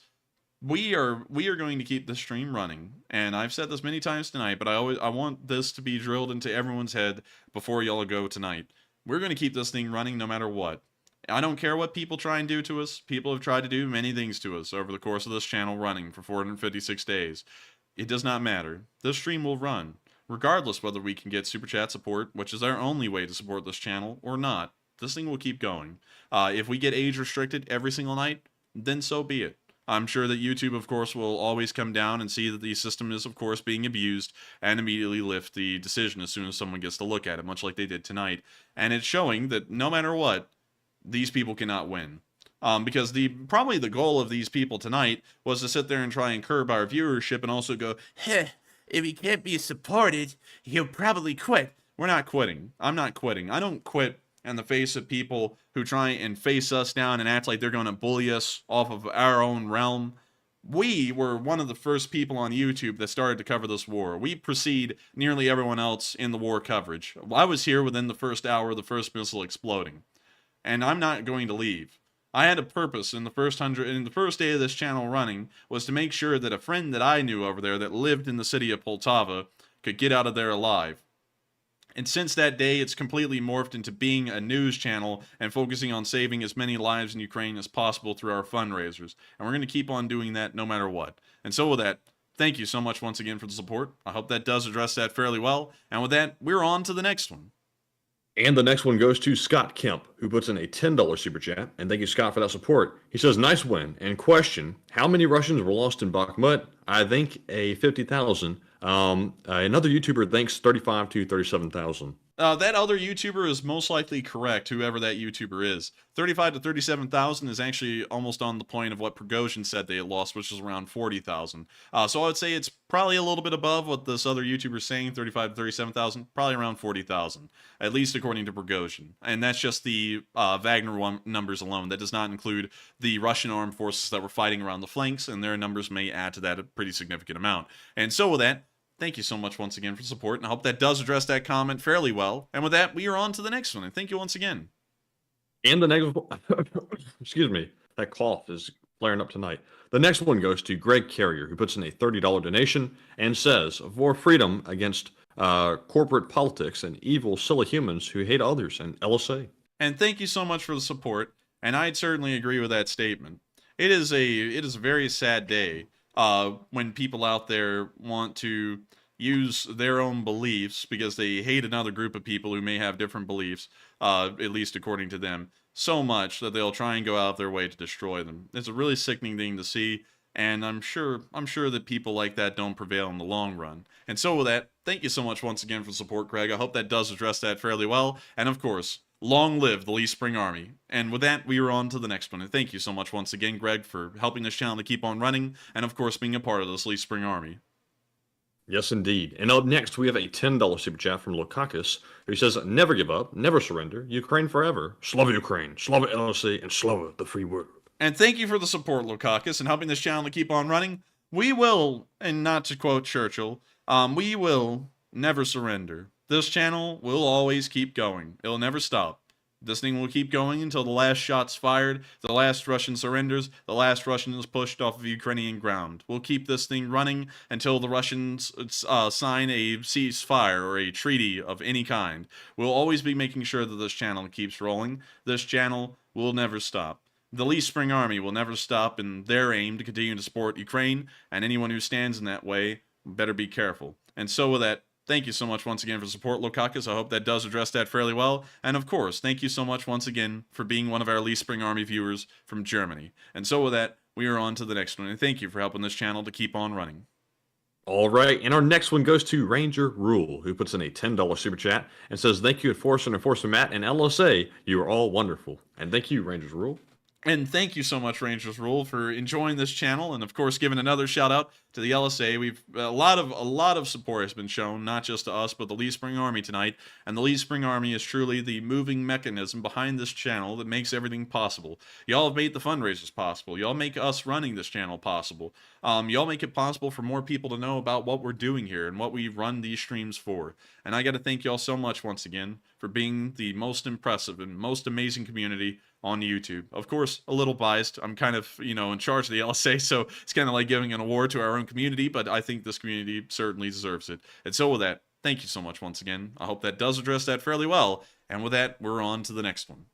[SPEAKER 5] we are going to keep the stream running. And I've said this many times tonight, but I want this to be drilled into everyone's head before y'all go tonight. We're going to keep this thing running no matter what. I don't care what people try and do to us. People have tried to do many things to us over the course of this channel running for 456 days. It does not matter. This stream will run, regardless whether we can get super chat support, which is our only way to support this channel, or not. This thing will keep going. If we get age restricted every single night, then so be it. I'm sure that YouTube, of course, will always come down and see that the system is, of course, being abused and immediately lift the decision as soon as someone gets to look at it, much like they did tonight. And it's showing that no matter what, these people cannot win. Because probably the goal of these people tonight was to sit there and try and curb our viewership and also go, heh, if he can't be supported, he'll probably quit. We're not quitting. I'm not quitting. I don't quit in the face of people who try and face us down and act like they're going to bully us off of our own realm. We were one of the first people on YouTube that started to cover this war. We precede nearly everyone else in the war coverage. I was here within the first hour of the first missile exploding. And I'm not going to leave. I had a purpose in the first day of this channel running, was to make sure that a friend that I knew over there that lived in the city of Poltava could get out of there alive. And since that day, it's completely morphed into being a news channel and focusing on saving as many lives in Ukraine as possible through our fundraisers. And we're going to keep on doing that no matter what. And so with that, thank you so much once again for the support. I hope that does address that fairly well. And with that, we're on to the next one.
[SPEAKER 2] And the next one goes to Scott Kemp, who puts in a $10 super chat. And thank you, Scott, for that support. He says, nice win. And question, how many Russians were lost in Bakhmut? I think a 50,000. Another YouTuber thinks 35 to 37,000.
[SPEAKER 5] That other YouTuber is most likely correct, whoever that YouTuber is. 35 to 37,000 is actually almost on the point of what Prigozhin said they had lost, which is around 40,000. So I would say it's probably a little bit above what this other YouTuber is saying, 35 to 37,000, probably around 40,000, at least according to Prigozhin. And that's just the Wagner numbers alone. That does not include the Russian armed forces that were fighting around the flanks, and their numbers may add to that a pretty significant amount. And so with that, thank you so much once again for support, and I hope that does address that comment fairly well. And with that, we are on to the next one, and thank you once again.
[SPEAKER 2] And the next, excuse me, that cough is flaring up tonight. The next one goes to Greg Carrier, who puts in a $30 donation and says, "For freedom against corporate politics and evil, silly humans who hate others and LSA."
[SPEAKER 5] And thank you so much for the support, and I'd certainly agree with that statement. It is a very sad day when people out there want to use their own beliefs because they hate another group of people who may have different beliefs, at least according to them, so much that they'll try and go out of their way to destroy them. It's a really sickening thing to see, and I'm sure that people like that don't prevail in the long run. And so with that, thank you so much once again for the support, Greg. I hope that does address that fairly well. And of course, long live the Lee Spring Army. And with that, we are on to the next one. And thank you so much once again, Greg, for helping this channel to keep on running, and of course being a part of this Lee Spring Army.
[SPEAKER 2] Yes, indeed. And up next, we have a $10 super chat from Lukakis, who says, "Never give up, never surrender, Ukraine forever. Slava Ukraine, Slava LSA, and Slava the free world."
[SPEAKER 5] And thank you for the support, Lukakis, and helping this channel to keep on running. We will, and not to quote Churchill, we will never surrender. This channel will always keep going. It'll never stop. This thing will keep going until the last shot's fired, the last Russian surrenders, the last Russian is pushed off of Ukrainian ground. We'll keep this thing running until the Russians sign a ceasefire or a treaty of any kind. We'll always be making sure that this channel keeps rolling. This channel will never stop. The Lee Spring Army will never stop in their aim to continue to support Ukraine, and anyone who stands in that way better be careful. And so with that, thank you so much once again for support, Lukakis. I hope that does address that fairly well. And of course, thank you so much once again for being one of our Lee Spring Army viewers from Germany. And so with that, we are on to the next one. And thank you for helping this channel to keep on running.
[SPEAKER 2] All right, and our next one goes to Ranger Rule, who puts in a $10 super chat and says, "Thank you, Enforcer and Enforcer Matt and LSA. You are all wonderful." And thank you, Rangers Rule.
[SPEAKER 5] And thank you so much, Rangers Rule, for enjoying this channel, and of course, giving another shout out to the LSA. We've a lot of support has been shown, not just to us, but the Lee Spring Army tonight. And the Lee Spring Army is truly the moving mechanism behind this channel that makes everything possible. Y'all have made the fundraisers possible. Y'all make us running this channel possible. Y'all make it possible for more people to know about what we're doing here and what we run these streams for. And I got to thank y'all so much once again for being the most impressive and most amazing community on YouTube. Of course, a little biased. I'm kind of, in charge of the LSA, so it's kind of like giving an award to our own community, but I think this community certainly deserves it. And so with that, thank you so much once again. I hope that does address that fairly well. And with that, we're on to the next one.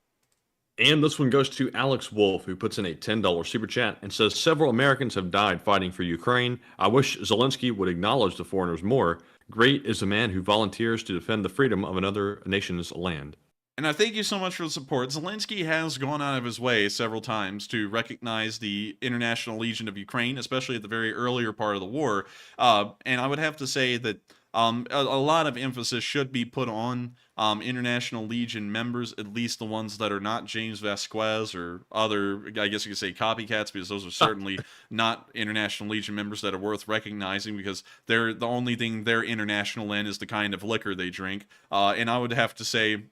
[SPEAKER 2] And this one goes to Alex Wolf, who puts in a $10 super chat and says, "Several Americans have died fighting for Ukraine. I wish Zelensky would acknowledge the foreigners more. Great is the man who volunteers to defend the freedom of another nation's land."
[SPEAKER 5] And I thank you so much for the support. Zelensky has gone out of his way several times to recognize the International Legion of Ukraine, especially at the very earlier part of the war. And I would have to say that a lot of emphasis should be put on International Legion members, at least the ones that are not James Vasquez or other, I guess you could say copycats, because those are certainly not International Legion members that are worth recognizing, because they're the only thing they're international in is the kind of liquor they drink. And I would have to say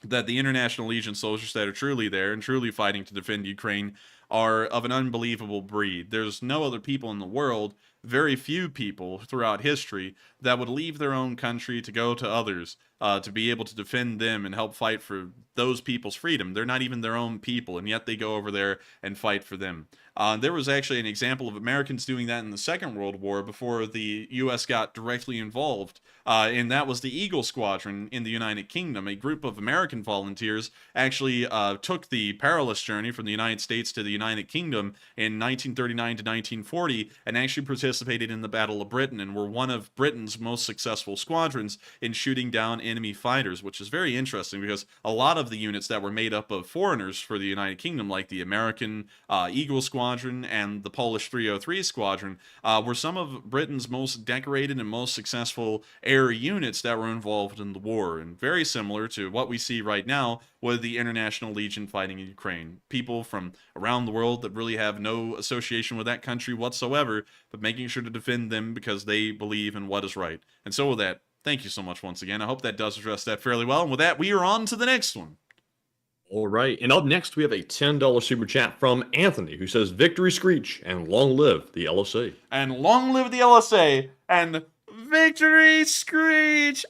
[SPEAKER 5] that the International Legion soldiers that are truly there and truly fighting to defend Ukraine are of an unbelievable breed. There's no other people in the world, very few people throughout history, that would leave their own country to go to others to be able to defend them and help fight for those people's freedom. They're not even their own people, and yet they go over there and fight for them. There was actually an example of Americans doing that in the Second World War before the U.S. got directly involved, and that was the Eagle Squadron in the United Kingdom. A group of American volunteers actually took the perilous journey from the United States to the United Kingdom in 1939 to 1940 and actually participated participated in the Battle of Britain and were one of Britain's most successful squadrons in shooting down enemy fighters, which is very interesting because a lot of the units that were made up of foreigners for the United Kingdom, like the American Eagle Squadron and the Polish 303 Squadron, were some of Britain's most decorated and most successful air units that were involved in the war, and very similar to what we see right now with the International Legion fighting in Ukraine. People from around the world that really have no association with that country whatsoever, but making sure to defend them because they believe in what is right. And so with that, thank you so much once again. I hope that does address that fairly well. And with that, we are on to the next one.
[SPEAKER 2] All right. And up next, we have a $10 super chat from Anthony, who says, "Victory Screech and long live the LSA."
[SPEAKER 5] And long live the LSA and victory Screech.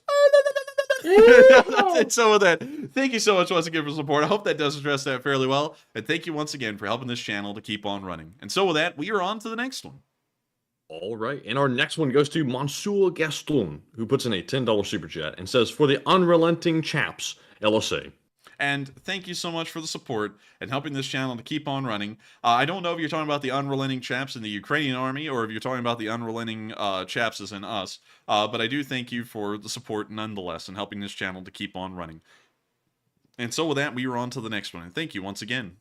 [SPEAKER 5] And so with that, thank you so much once again for support. I hope that does address that fairly well. And thank you once again for helping this channel to keep on running. And so with that, we are on to the next one.
[SPEAKER 2] All right. And our next one goes to Monsieur Gaston, who puts in a $10 super chat and says, "For the unrelenting chaps, LSA."
[SPEAKER 5] And thank you so much for the support and helping this channel to keep on running. I don't know if you're talking about the unrelenting chaps in the Ukrainian army or if you're talking about the unrelenting chaps as in us. But I do thank you for the support nonetheless and helping this channel to keep on running. And so with that, we are on to the next one. And thank you once again.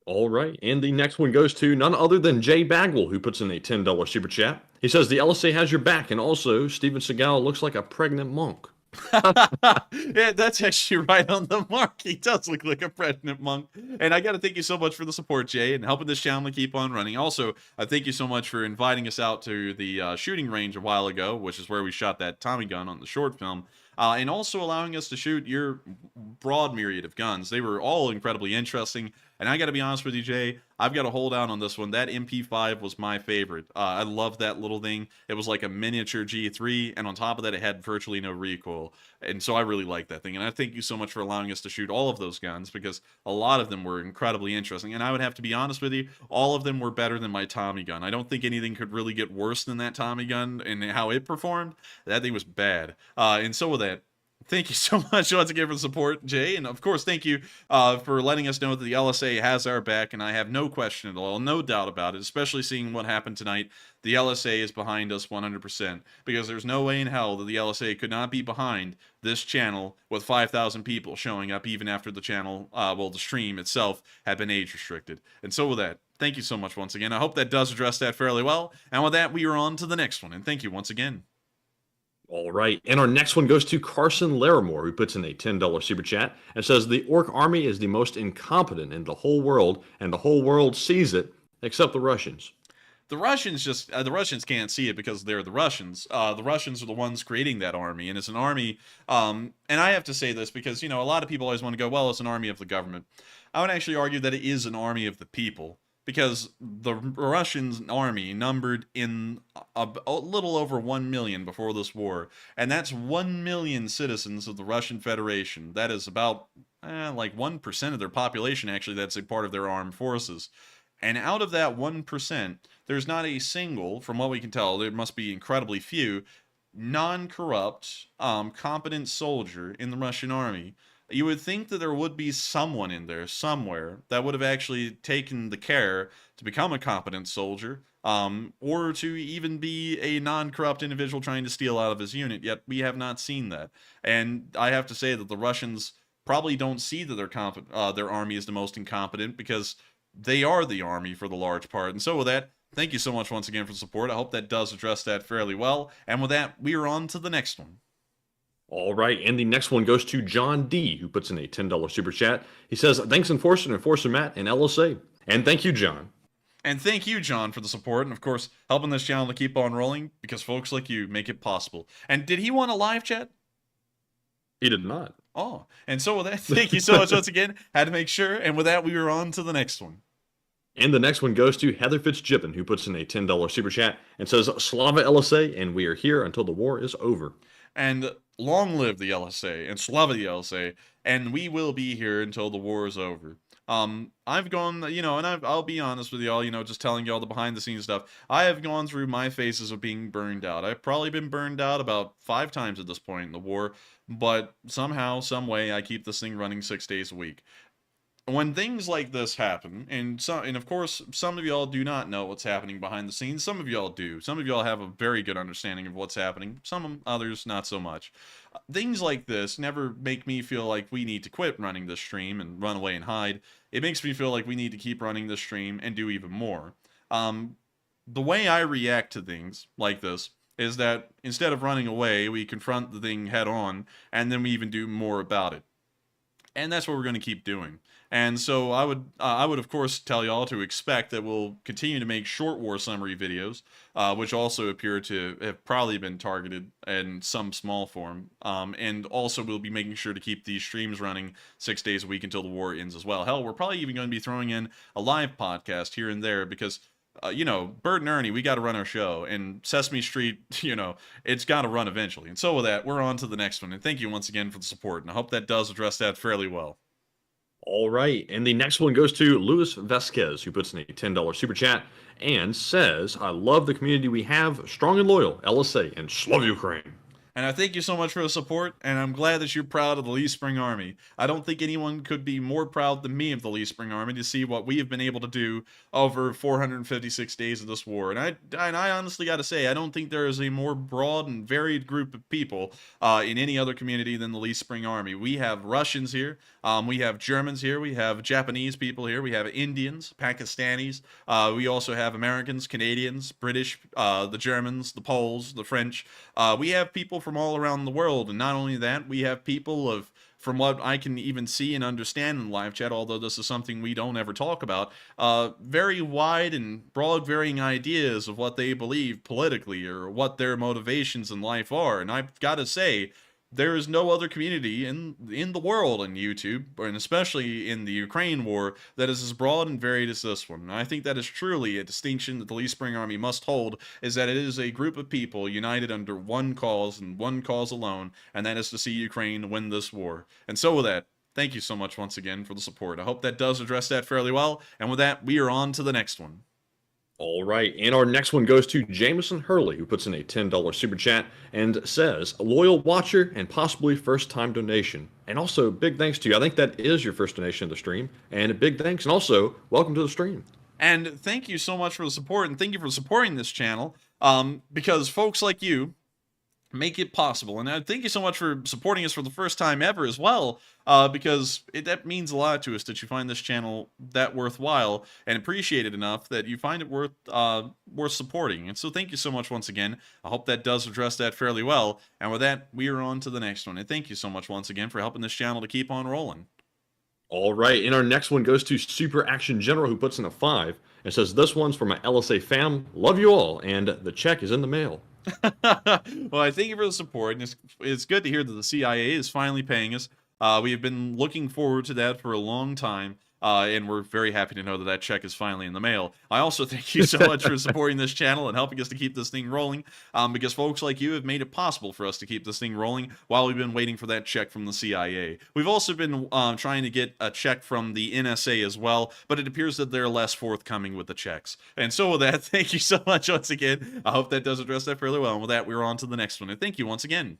[SPEAKER 2] All right. And the next one goes to none other than Jay Bagwell, who puts in a $10 super chat. He says, "The LSA has your back, and also Steven Seagal looks like a pregnant monk."
[SPEAKER 5] Yeah, that's actually right on the mark. He does look like a pregnant monk. And I got to thank you so much for the support, Jay, and helping this channel to keep on running. Also, I thank you so much for inviting us out to the shooting range a while ago, which is where we shot that Tommy gun on the short film. And also allowing us to shoot your broad myriad of guns. They were all incredibly interesting. And I got to be honest with you, Jay, I've got to hold out on this one. That MP5 was my favorite. I love that little thing. It was like a miniature G3, and on top of that, it had virtually no recoil. And so I really like that thing. And I thank you so much for allowing us to shoot all of those guns, because a lot of them were incredibly interesting. And I would have to be honest with you, all of them were better than my Tommy gun. I don't think anything could really get worse than that Tommy gun and how it performed. That thing was bad. And so with that, thank you so much once again for the support, Jay. And of course, thank you for letting us know that the LSA has our back. And I have no question at all, no doubt about it, especially seeing what happened tonight. The LSA is behind us 100%, because there's no way in hell that the LSA could not be behind this channel with 5,000 people showing up even after the channel, the stream itself had been age restricted. And so with that, thank you so much once again. I hope that does address that fairly well. And with that, we are on to the next one. And thank you once again.
[SPEAKER 2] All right. And our next one goes to Carson Larimore, who puts in a $10 super chat and says, "The Orc army is the most incompetent in the whole world, and the whole world sees it, except the Russians."
[SPEAKER 5] The Russians the Russians can't see it because they're the Russians. The Russians are the ones creating that army, and it's an army, and I have to say this because, you know, a lot of people always want to go, well, it's an army of the government. I would actually argue that it is an army of the people, because the Russian army numbered in a little over 1 million before this war, and that's 1 million citizens of the Russian Federation. That is about like 1% of their population, actually, that's a part of their armed forces. And out of that 1%, there's not a single, from what we can tell, there must be incredibly few, non-corrupt, competent soldier in the Russian army. You would think that there would be someone in there somewhere that would have actually taken the care to become a competent soldier, or to even be a non-corrupt individual trying to steal out of his unit, yet we have not seen that. And I have to say that the Russians probably don't see that their army is the most incompetent, because they are the army for the large part. And so with that, thank you so much once again for the support. I hope that does address that fairly well. And with that, we are on to the next one.
[SPEAKER 2] All right, and the next one goes to John D, who puts in a $10 super chat. He says, "Thanks, Enforcer, Enforcer Matt, and LSA." And thank you, John.
[SPEAKER 5] And thank you, John, for the support, and of course, helping this channel to keep on rolling, because folks like you make it possible. And did he want a live chat?
[SPEAKER 2] He did not.
[SPEAKER 5] Oh, and so with that, thank you so much once again. Had to make sure, and with that, we are on to the next one.
[SPEAKER 2] And the next one goes to Heather Fitzgibbon, who puts in a $10 super chat and says, "Slava LSA, and we are here until the war is over."
[SPEAKER 5] And long live the LSA, and Slava the LSA, and we will be here until the war is over. I've gone, you know, and I'll be honest with y'all, you know, just telling y'all the behind the scenes stuff. I have gone through my phases of being burned out. I've probably been burned out about 5 times at this point in the war, but somehow, some way, I keep this thing running 6 days a week. when things like this happen, and of course, some of y'all do not know what's happening behind the scenes. Some of y'all do. Some of y'all have a very good understanding of what's happening. Some others not so much. Things like this never make me feel like we need to quit running this stream and run away and hide. It makes me feel like we need to keep running this stream and do even more. The way I react to things like this is that instead of running away, we confront the thing head on, and then we even do more about it. And that's what we're going to keep doing. And so I would of course tell y'all to expect that we'll continue to make short war summary videos, which also appear to have probably been targeted in some small form. And also we'll be making sure to keep these streams running 6 days a week until the war ends as well. Hell, we're probably even going to be throwing in a live podcast here and there because you know, Bert and Ernie, we got to run our show, and Sesame Street, you know, it's got to run eventually. And so with that, we're on to the next one. And thank you once again for the support, and I hope that does address that fairly well.
[SPEAKER 2] All right, and the next one goes to Luis Vasquez, who puts in a $10 super chat and says, I love the community we have, strong and loyal, LSA, and Slava Ukraine.
[SPEAKER 5] And I thank you so much for the support, and I'm glad that you're proud of the Lee Spring Army. I don't think anyone could be more proud than me of the Lee Spring Army to see what we have been able to do over 456 days of this war. And I honestly got to say, I don't think there is a more broad and varied group of people in any other community than the Lee Spring Army. We have Russians here, we have Germans here, we have Japanese people here, we have Indians, Pakistanis, we also have Americans, Canadians, British, the Germans, the Poles, the French. We have people from all around the world, and not only that, we have people from what I can even see and understand in live chat, although this is something we don't ever talk about, very wide and broad varying ideas of what they believe politically or what their motivations in life are. And I've got to say, there is no other community in the world on YouTube, and especially in the Ukraine war, that is as broad and varied as this one. And I think that is truly a distinction that the Lee Spring Army must hold, is that it is a group of people united under one cause and one cause alone, and that is to see Ukraine win this war. And so with that, thank you so much once again for the support. I hope that does address that fairly well, and with that, we are on to the next one.
[SPEAKER 2] All right, and our next one goes to Jameson Hurley, who puts in a $10 super chat and says, a loyal watcher and possibly first-time donation. And also, big thanks to you. I think that is your first donation of the stream. And a big thanks, and also, welcome to the stream.
[SPEAKER 5] And thank you so much for the support, and thank you for supporting this channel, because folks like you make it possible. And thank you so much for supporting us for the first time ever as well, because that means a lot to us that you find this channel that worthwhile and appreciated enough that you find it worth supporting. And so thank you so much once again. I hope that does address that fairly well. And with that, we are on to the next one. And thank you so much once again for helping this channel to keep on rolling.
[SPEAKER 2] All right, and our next one goes to Super Action General, who puts in a 5 and says, this one's for my LSA fam. Love you all, and the check is in the mail.
[SPEAKER 5] Well, I thank you for the support, and it's good to hear that the CIA is finally paying us. We have been looking forward to that for a long time, and we're very happy to know that that check is finally in the mail. I also thank you so much for supporting this channel and helping us to keep this thing rolling, because folks like you have made it possible for us to keep this thing rolling while we've been waiting for that check from the CIA. We've also been trying to get a check from the NSA as well, but it appears that they're less forthcoming with the checks. And so with that, thank you so much once again. I hope that does address that fairly well. And with that, we're on to the next one. And thank you once again.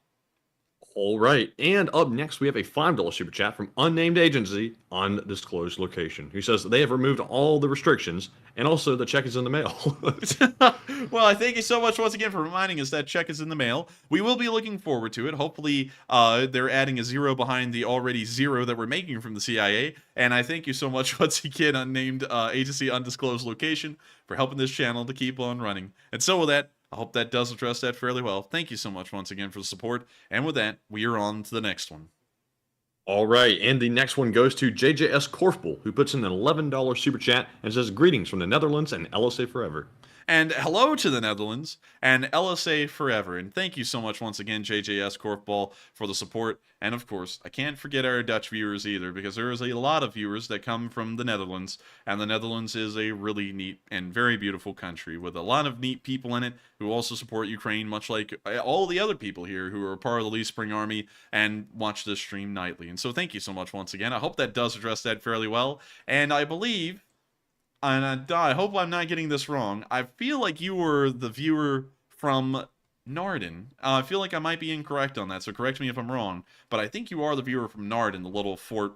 [SPEAKER 2] All right, and up next we have a $5 super chat from unnamed agency, undisclosed location, who says that they have removed all the restrictions, and also the check is in the mail.
[SPEAKER 5] Well, I thank you so much once again for reminding us that check is in the mail. We will be looking forward to it. Hopefully, they're adding a 0 behind the already 0 that we're making from the CIA. And I thank you so much once again, unnamed agency, undisclosed location, for helping this channel to keep on running. And so with that, I hope that does address that fairly well. Thank you so much once again for the support. And with that, we are on to the next one.
[SPEAKER 2] All right, and the next one goes to JJS Korfbel, who puts in an $11 super chat and says, greetings from the Netherlands and LSA forever.
[SPEAKER 5] And hello to the Netherlands and LSA forever. And thank you so much once again, JJS Korfbal, for the support. And of course, I can't forget our Dutch viewers either, because there is a lot of viewers that come from the Netherlands. And the Netherlands is a really neat and very beautiful country with a lot of neat people in it who also support Ukraine, much like all the other people here who are part of the Lee Spring Army and watch this stream nightly. And so thank you so much once again. I hope that does address that fairly well. And I believe, and I hope I'm not getting this wrong, I feel like you were the viewer from Naarden. I feel like I might be incorrect on that, so correct me if I'm wrong. But I think you are the viewer from Naarden, the little fort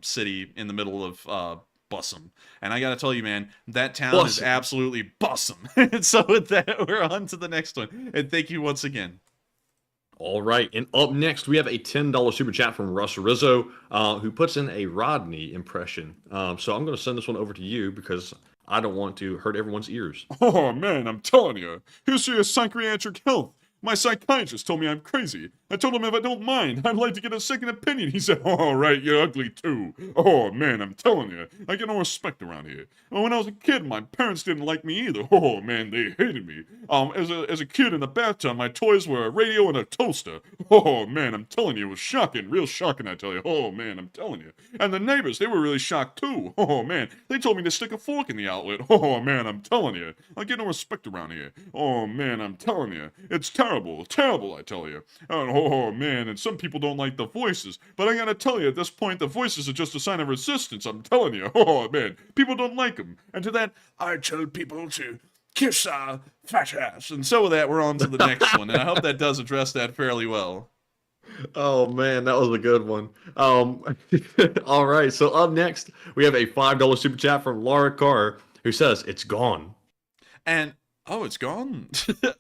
[SPEAKER 5] city in the middle of Bussum. And I gotta tell you, man, that town is absolutely Bussum. And so with that, we're on to the next one. And thank you once again.
[SPEAKER 2] All right, and up next, we have a $10 super chat from Russ Rizzo, who puts in a Rodney impression. So I'm going to send this one over to you because I don't want to hurt everyone's ears.
[SPEAKER 8] Oh man, I'm telling you. History of psychiatric health. My psychiatrist told me I'm crazy. I told him if I don't mind, I'd like to get a second opinion. He said, oh, right, you're ugly too. Oh, man, I'm telling you, I get no respect around here. Well, when I was a kid, my parents didn't like me either. Oh, man, they hated me. As a kid in the bathtub, my toys were a radio and a toaster. Oh, man, I'm telling you, it was shocking. Real shocking, I tell you. Oh, man, I'm telling you. And the neighbors, they were really shocked too. Oh, man, they told me to stick a fork in the outlet. Oh, man, I'm telling you, I get no respect around here. Oh, man, I'm telling you, it's terrible. Terrible, I tell you. And, oh, man, and some people don't like the voices. But I gotta tell you, at this point, the voices are just a sign of resistance, I'm telling you. Oh, man, people don't like them. And to that, I tell people to kiss our fat ass. And so with that, we're on to the next one. And I hope that does address that fairly well.
[SPEAKER 2] Oh, man, that was a good one. All right, so up next, we have a $5 super chat from Laura Carr, who says, it's gone.
[SPEAKER 5] And... oh, it's gone.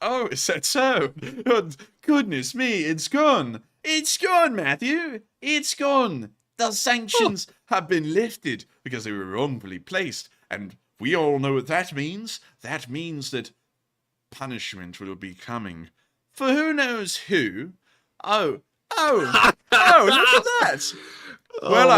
[SPEAKER 5] Oh, is that so? Oh, goodness me, it's gone. It's gone, Matthew. It's gone. The sanctions have been lifted because they were wrongfully placed. And we all know what that means. That means that punishment will be coming. For who knows who? Oh, look at that. Well,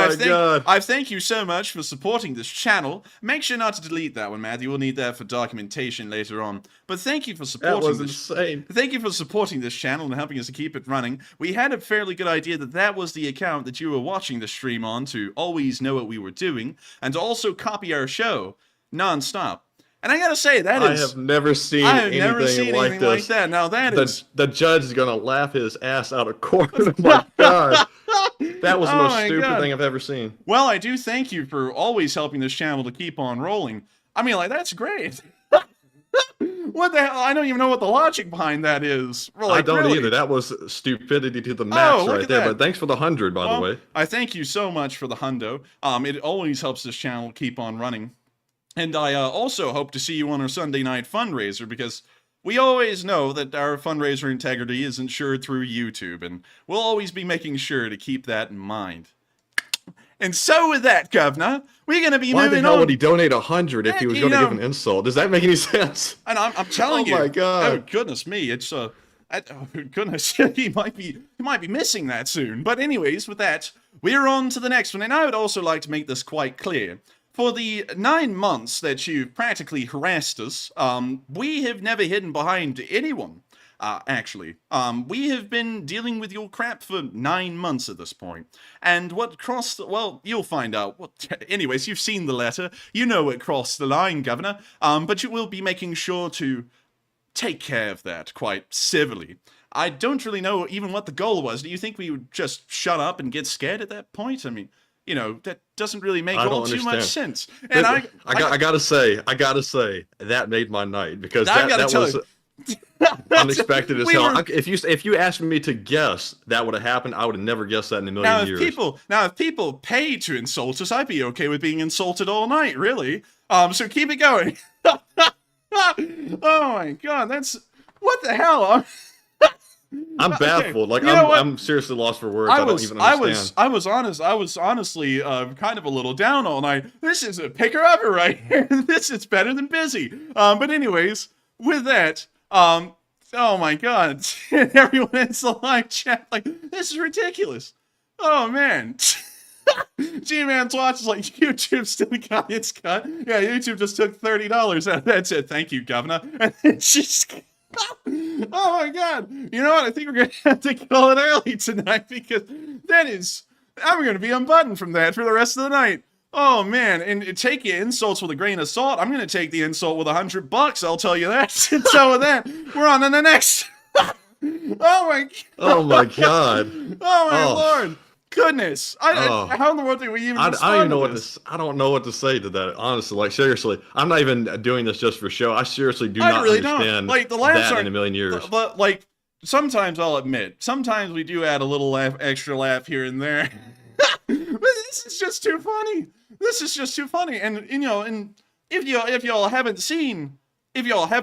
[SPEAKER 5] I thank you so much for supporting this channel. Make sure not to delete that one, Matthew. We'll need that for documentation later on. But thank you for supporting
[SPEAKER 2] That was insane.
[SPEAKER 5] Thank you for supporting this channel and helping us to keep it running. We had a fairly good idea that that was the account that you were watching the stream on to always know what we were doing and to also copy our show non-stop. And I gotta say, I have never seen anything like that. Now
[SPEAKER 2] the judge is gonna laugh his ass out of court. Oh my God. That was the most stupid thing I've ever seen.
[SPEAKER 5] Well, I do thank you for always helping this channel to keep on rolling. I mean, like, that's great. What the hell? I don't even know what the logic behind that is. Like,
[SPEAKER 2] I don't either. That was stupidity to the max right there. But thanks for the 100, by the way.
[SPEAKER 5] I thank you so much for the hundo. It always helps this channel keep on running. And I also hope to see you on our Sunday night fundraiser because we always know that our fundraiser integrity is ensured through YouTube, and we'll always be making sure to keep that in mind. And so with that, Governor, we're going to be moving on.
[SPEAKER 2] Why the hell would he donate 100 if he was going to give an insult? Does that make any sense?
[SPEAKER 5] And I'm telling you.
[SPEAKER 2] Oh my God.
[SPEAKER 5] Oh goodness me, it's oh goodness, he might be missing that soon. But anyways, with that, we're on to the next one, and I would also like to make this quite clear. For the 9 months that you've practically harassed us, we have never hidden behind anyone, actually. We have been dealing with your crap for 9 months at this point. And what crossed, well, you'll find out. Anyways, you've seen the letter. You know what crossed the line, Governor. But you will be making sure to take care of that quite civilly. I don't really know even what the goal was. Do you think we would just shut up and get scared at that point? I mean... you know, that doesn't really make all too much sense. And
[SPEAKER 2] I gotta say, that made my night because that was unexpected as hell. If you asked me to guess that would have happened, I would have never guessed that in a million years.
[SPEAKER 5] If people pay to insult us, I'd be okay with being insulted all night, really. So keep it going. Oh my God, what the hell?
[SPEAKER 2] I'm baffled. Like I'm seriously lost for words. I don't even understand.
[SPEAKER 5] I was honestly kind of a little down all night. This is a picker upper right here. This is better than busy. But anyways, with that, oh my God, everyone in the live chat like this is ridiculous. Oh man. G-Man's Watch is like, YouTube still got its cut. Yeah, YouTube just took $30. That's it. Thank you, Governor. And then oh my God. You know what? I think we're going to have to call it early tonight because I'm going to be unbuttoned from that for the rest of the night. Oh man. And take your insults with a grain of salt. I'm going to take the insult with $100. I'll tell you that. And so with that, we're on to the next. Oh my God.
[SPEAKER 2] Oh my God.
[SPEAKER 5] Oh my Lord. goodness! How in the world do we even respond
[SPEAKER 2] I don't even know
[SPEAKER 5] to this?
[SPEAKER 2] I don't know what to say to that. Honestly, like seriously, I'm not even doing this just for show. I seriously do not
[SPEAKER 5] really
[SPEAKER 2] understand
[SPEAKER 5] don't. Like, the laughs
[SPEAKER 2] that
[SPEAKER 5] aren't
[SPEAKER 2] in a million years.
[SPEAKER 5] But like, sometimes I'll admit, sometimes we do add a little extra laugh here and there. But this is just too funny. This is just too funny. And and if y'all have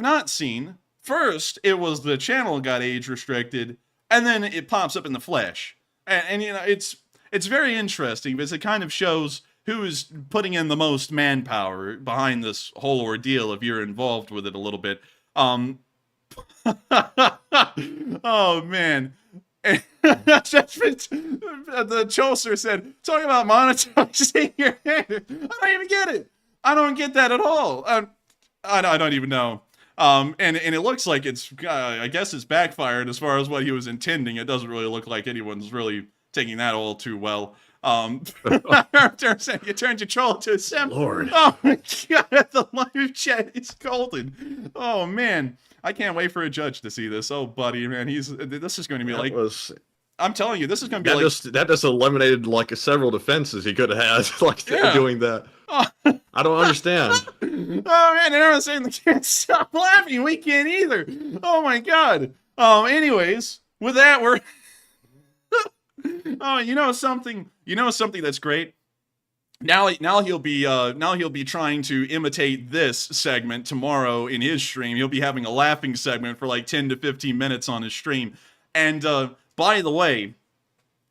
[SPEAKER 5] not seen, first it was the channel got age restricted, and then it pops up in the flesh. And it's very interesting because it kind of shows who is putting in the most manpower behind this whole ordeal if you're involved with it a little bit. Oh man. The Chaucer said, talking about monetizing your hair. I don't even get it. I don't get that at all. I don't even know. And it looks like it's, I guess it's backfired as far as what he was intending. It doesn't really look like anyone's really taking that all too well. You turned your troll into a sim.
[SPEAKER 2] Lord.
[SPEAKER 5] Oh my god, the live chat is golden. Oh man. I can't wait for a judge to see this. Oh buddy, man, this is going to be I'm telling you, this is going to be
[SPEAKER 2] that just eliminated like several defenses he could have had, like doing that. I don't understand.
[SPEAKER 5] Oh man, everyone's saying they can't stop laughing. We can't either. Oh my god. Anyways, with that, we're oh, you know something that's great. Now he'll be trying to imitate this segment tomorrow in his stream. He'll be having a laughing segment for like 10 to 15 minutes on his stream. And by the way,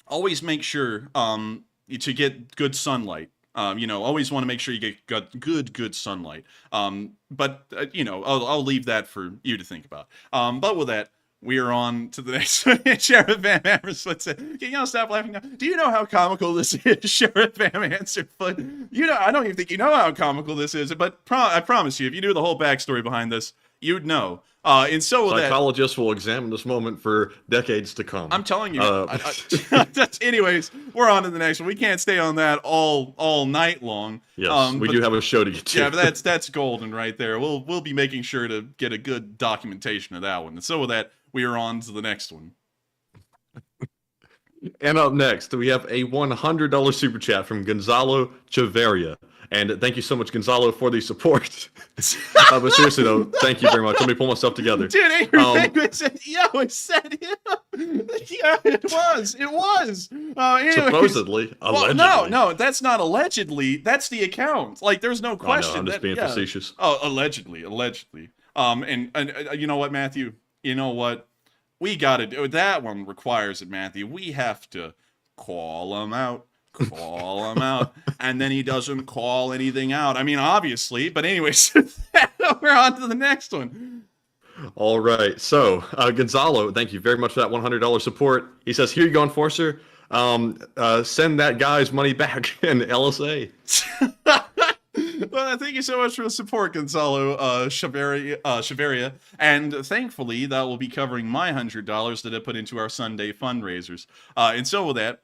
[SPEAKER 5] always make sure to get good sunlight. Always want to make sure you get good sunlight. But I'll leave that for you to think about. But with that, we are on to the next one. Sheriff Van Hammersfoot said, "Can y'all stop laughing now? Do you know how comical this is?" Sheriff Van Hammersfoot. I don't even think you know how comical this is, but I promise you, if you knew the whole backstory behind this, you'd know. And so will
[SPEAKER 2] psychologists will examine this moment for decades to come.
[SPEAKER 5] I'm telling you. Anyways, we're on to the next one. We can't stay on that all night long.
[SPEAKER 2] Yes, we do have a show to get to.
[SPEAKER 5] Yeah, but that's golden right there. We'll be making sure to get a good documentation of that one. And so with that, we are on to the next one.
[SPEAKER 2] And up next, we have a $100 super chat from Gonzalo Chaveria. And thank you so much, Gonzalo, for the support. But seriously, though, thank you very much. Let me pull myself together.
[SPEAKER 5] Dude, Angry said, yo, it said him. Yeah, it was. Anyways,
[SPEAKER 2] supposedly, allegedly.
[SPEAKER 5] Well, no, that's not allegedly. That's the account. Like, there's no question.
[SPEAKER 2] I'm just being facetious.
[SPEAKER 5] Oh, allegedly. And you know what, Matthew? You know what? We got to do that one requires it, Matthew. We have to call him out. And then he doesn't call anything out. I mean, obviously, but anyways, we're on to the next one.
[SPEAKER 2] All right. So, Gonzalo, thank you very much for that $100 support. He says, "Here you go, Enforcer. Send that guy's money back in LSA."
[SPEAKER 5] Well, thank you so much for the support, Gonzalo Chaveria. And thankfully, that will be covering my $100 that I put into our Sunday fundraisers. And so with that,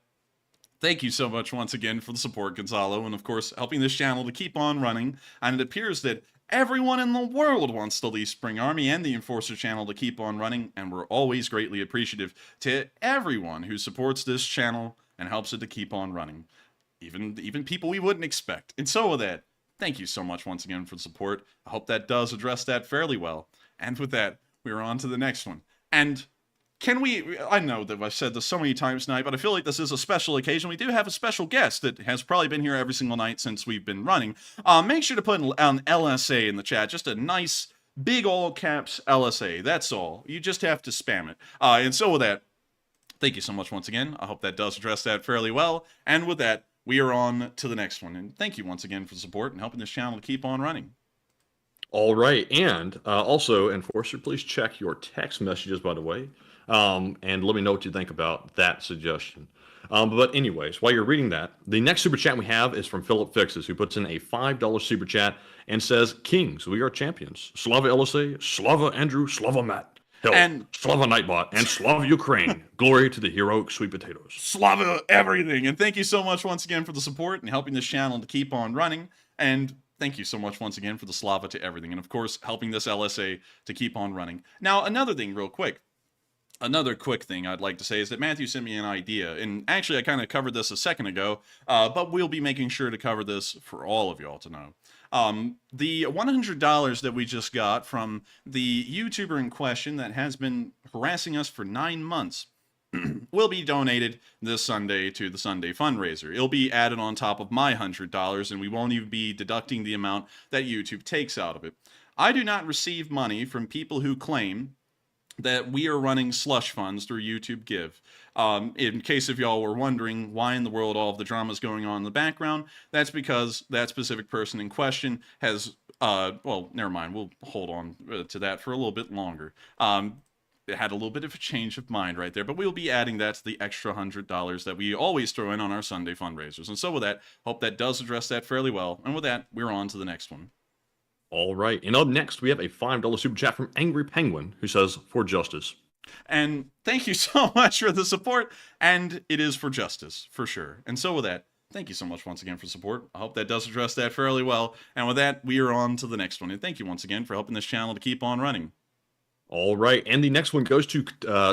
[SPEAKER 5] thank you so much once again for the support, Gonzalo, and of course, helping this channel to keep on running. And it appears that everyone in the world wants the Leaf Spring Army and the Enforcer channel to keep on running, and we're always greatly appreciative to everyone who supports this channel and helps it to keep on running. Even people we wouldn't expect. And so with that, thank you so much once again for the support. I hope that does address that fairly well. And with that, we're on to the next one. And I know that I've said this so many times tonight, but I feel like this is a special occasion. We do have a special guest that has probably been here every single night since we've been running. Make sure to put an LSA in the chat. Just a nice, big all caps LSA. That's all. You just have to spam it. And so with that, thank you so much once again. I hope that does address that fairly well. And with that, we are on to the next one. And thank you once again for the support and helping this channel to keep on running.
[SPEAKER 2] All right. And also, Enforcer, please check your text messages, by the way. And let me know what you think about that suggestion. But anyways, while you're reading that, the next super chat we have is from Philip Fixes, who puts in a $5 super chat and says, "Kings, we are champions. Slava LSA, Slava Andrew, Slava Matt. Hell, and Slava Nightbot, and Slava Ukraine. Glory to the heroic sweet potatoes.
[SPEAKER 5] Slava everything." And thank you so much once again for the support and helping this channel to keep on running. And thank you so much once again for the Slava to everything. And of course, helping this LSA to keep on running. Now, another thing real quick. Another quick thing I'd like to say is that Matthew sent me an idea, and actually I kind of covered this a second ago, but we'll be making sure to cover this for all of y'all to know. The $100 that we just got from the YouTuber in question that has been harassing us for 9 months will be donated this Sunday to the Sunday fundraiser. It'll be added on top of my $100, and we won't even be deducting the amount that YouTube takes out of it. I do not receive money from people who claim that we are running slush funds through YouTube Give. In case if y'all were wondering why in the world all of the drama is going on in the background, that's because that specific person in question has, well, never mind, we'll hold on to that for a little bit longer. It had a little bit of a change of mind right there, but we'll be adding that to the extra $100 that we always throw in on our Sunday fundraisers. And so with that, hope that does address that fairly well. And with that, we're on to the next one.
[SPEAKER 2] All right. And up next, we have a $5 super chat from Angry Penguin, who says, "For justice."
[SPEAKER 5] And thank you so much for the support. And it is for justice, for sure. And so with that, thank you so much once again for support. I hope that does address that fairly well. And with that, we are on to the next one. And thank you once again for helping this channel to keep on running.
[SPEAKER 2] All right. And the next one goes to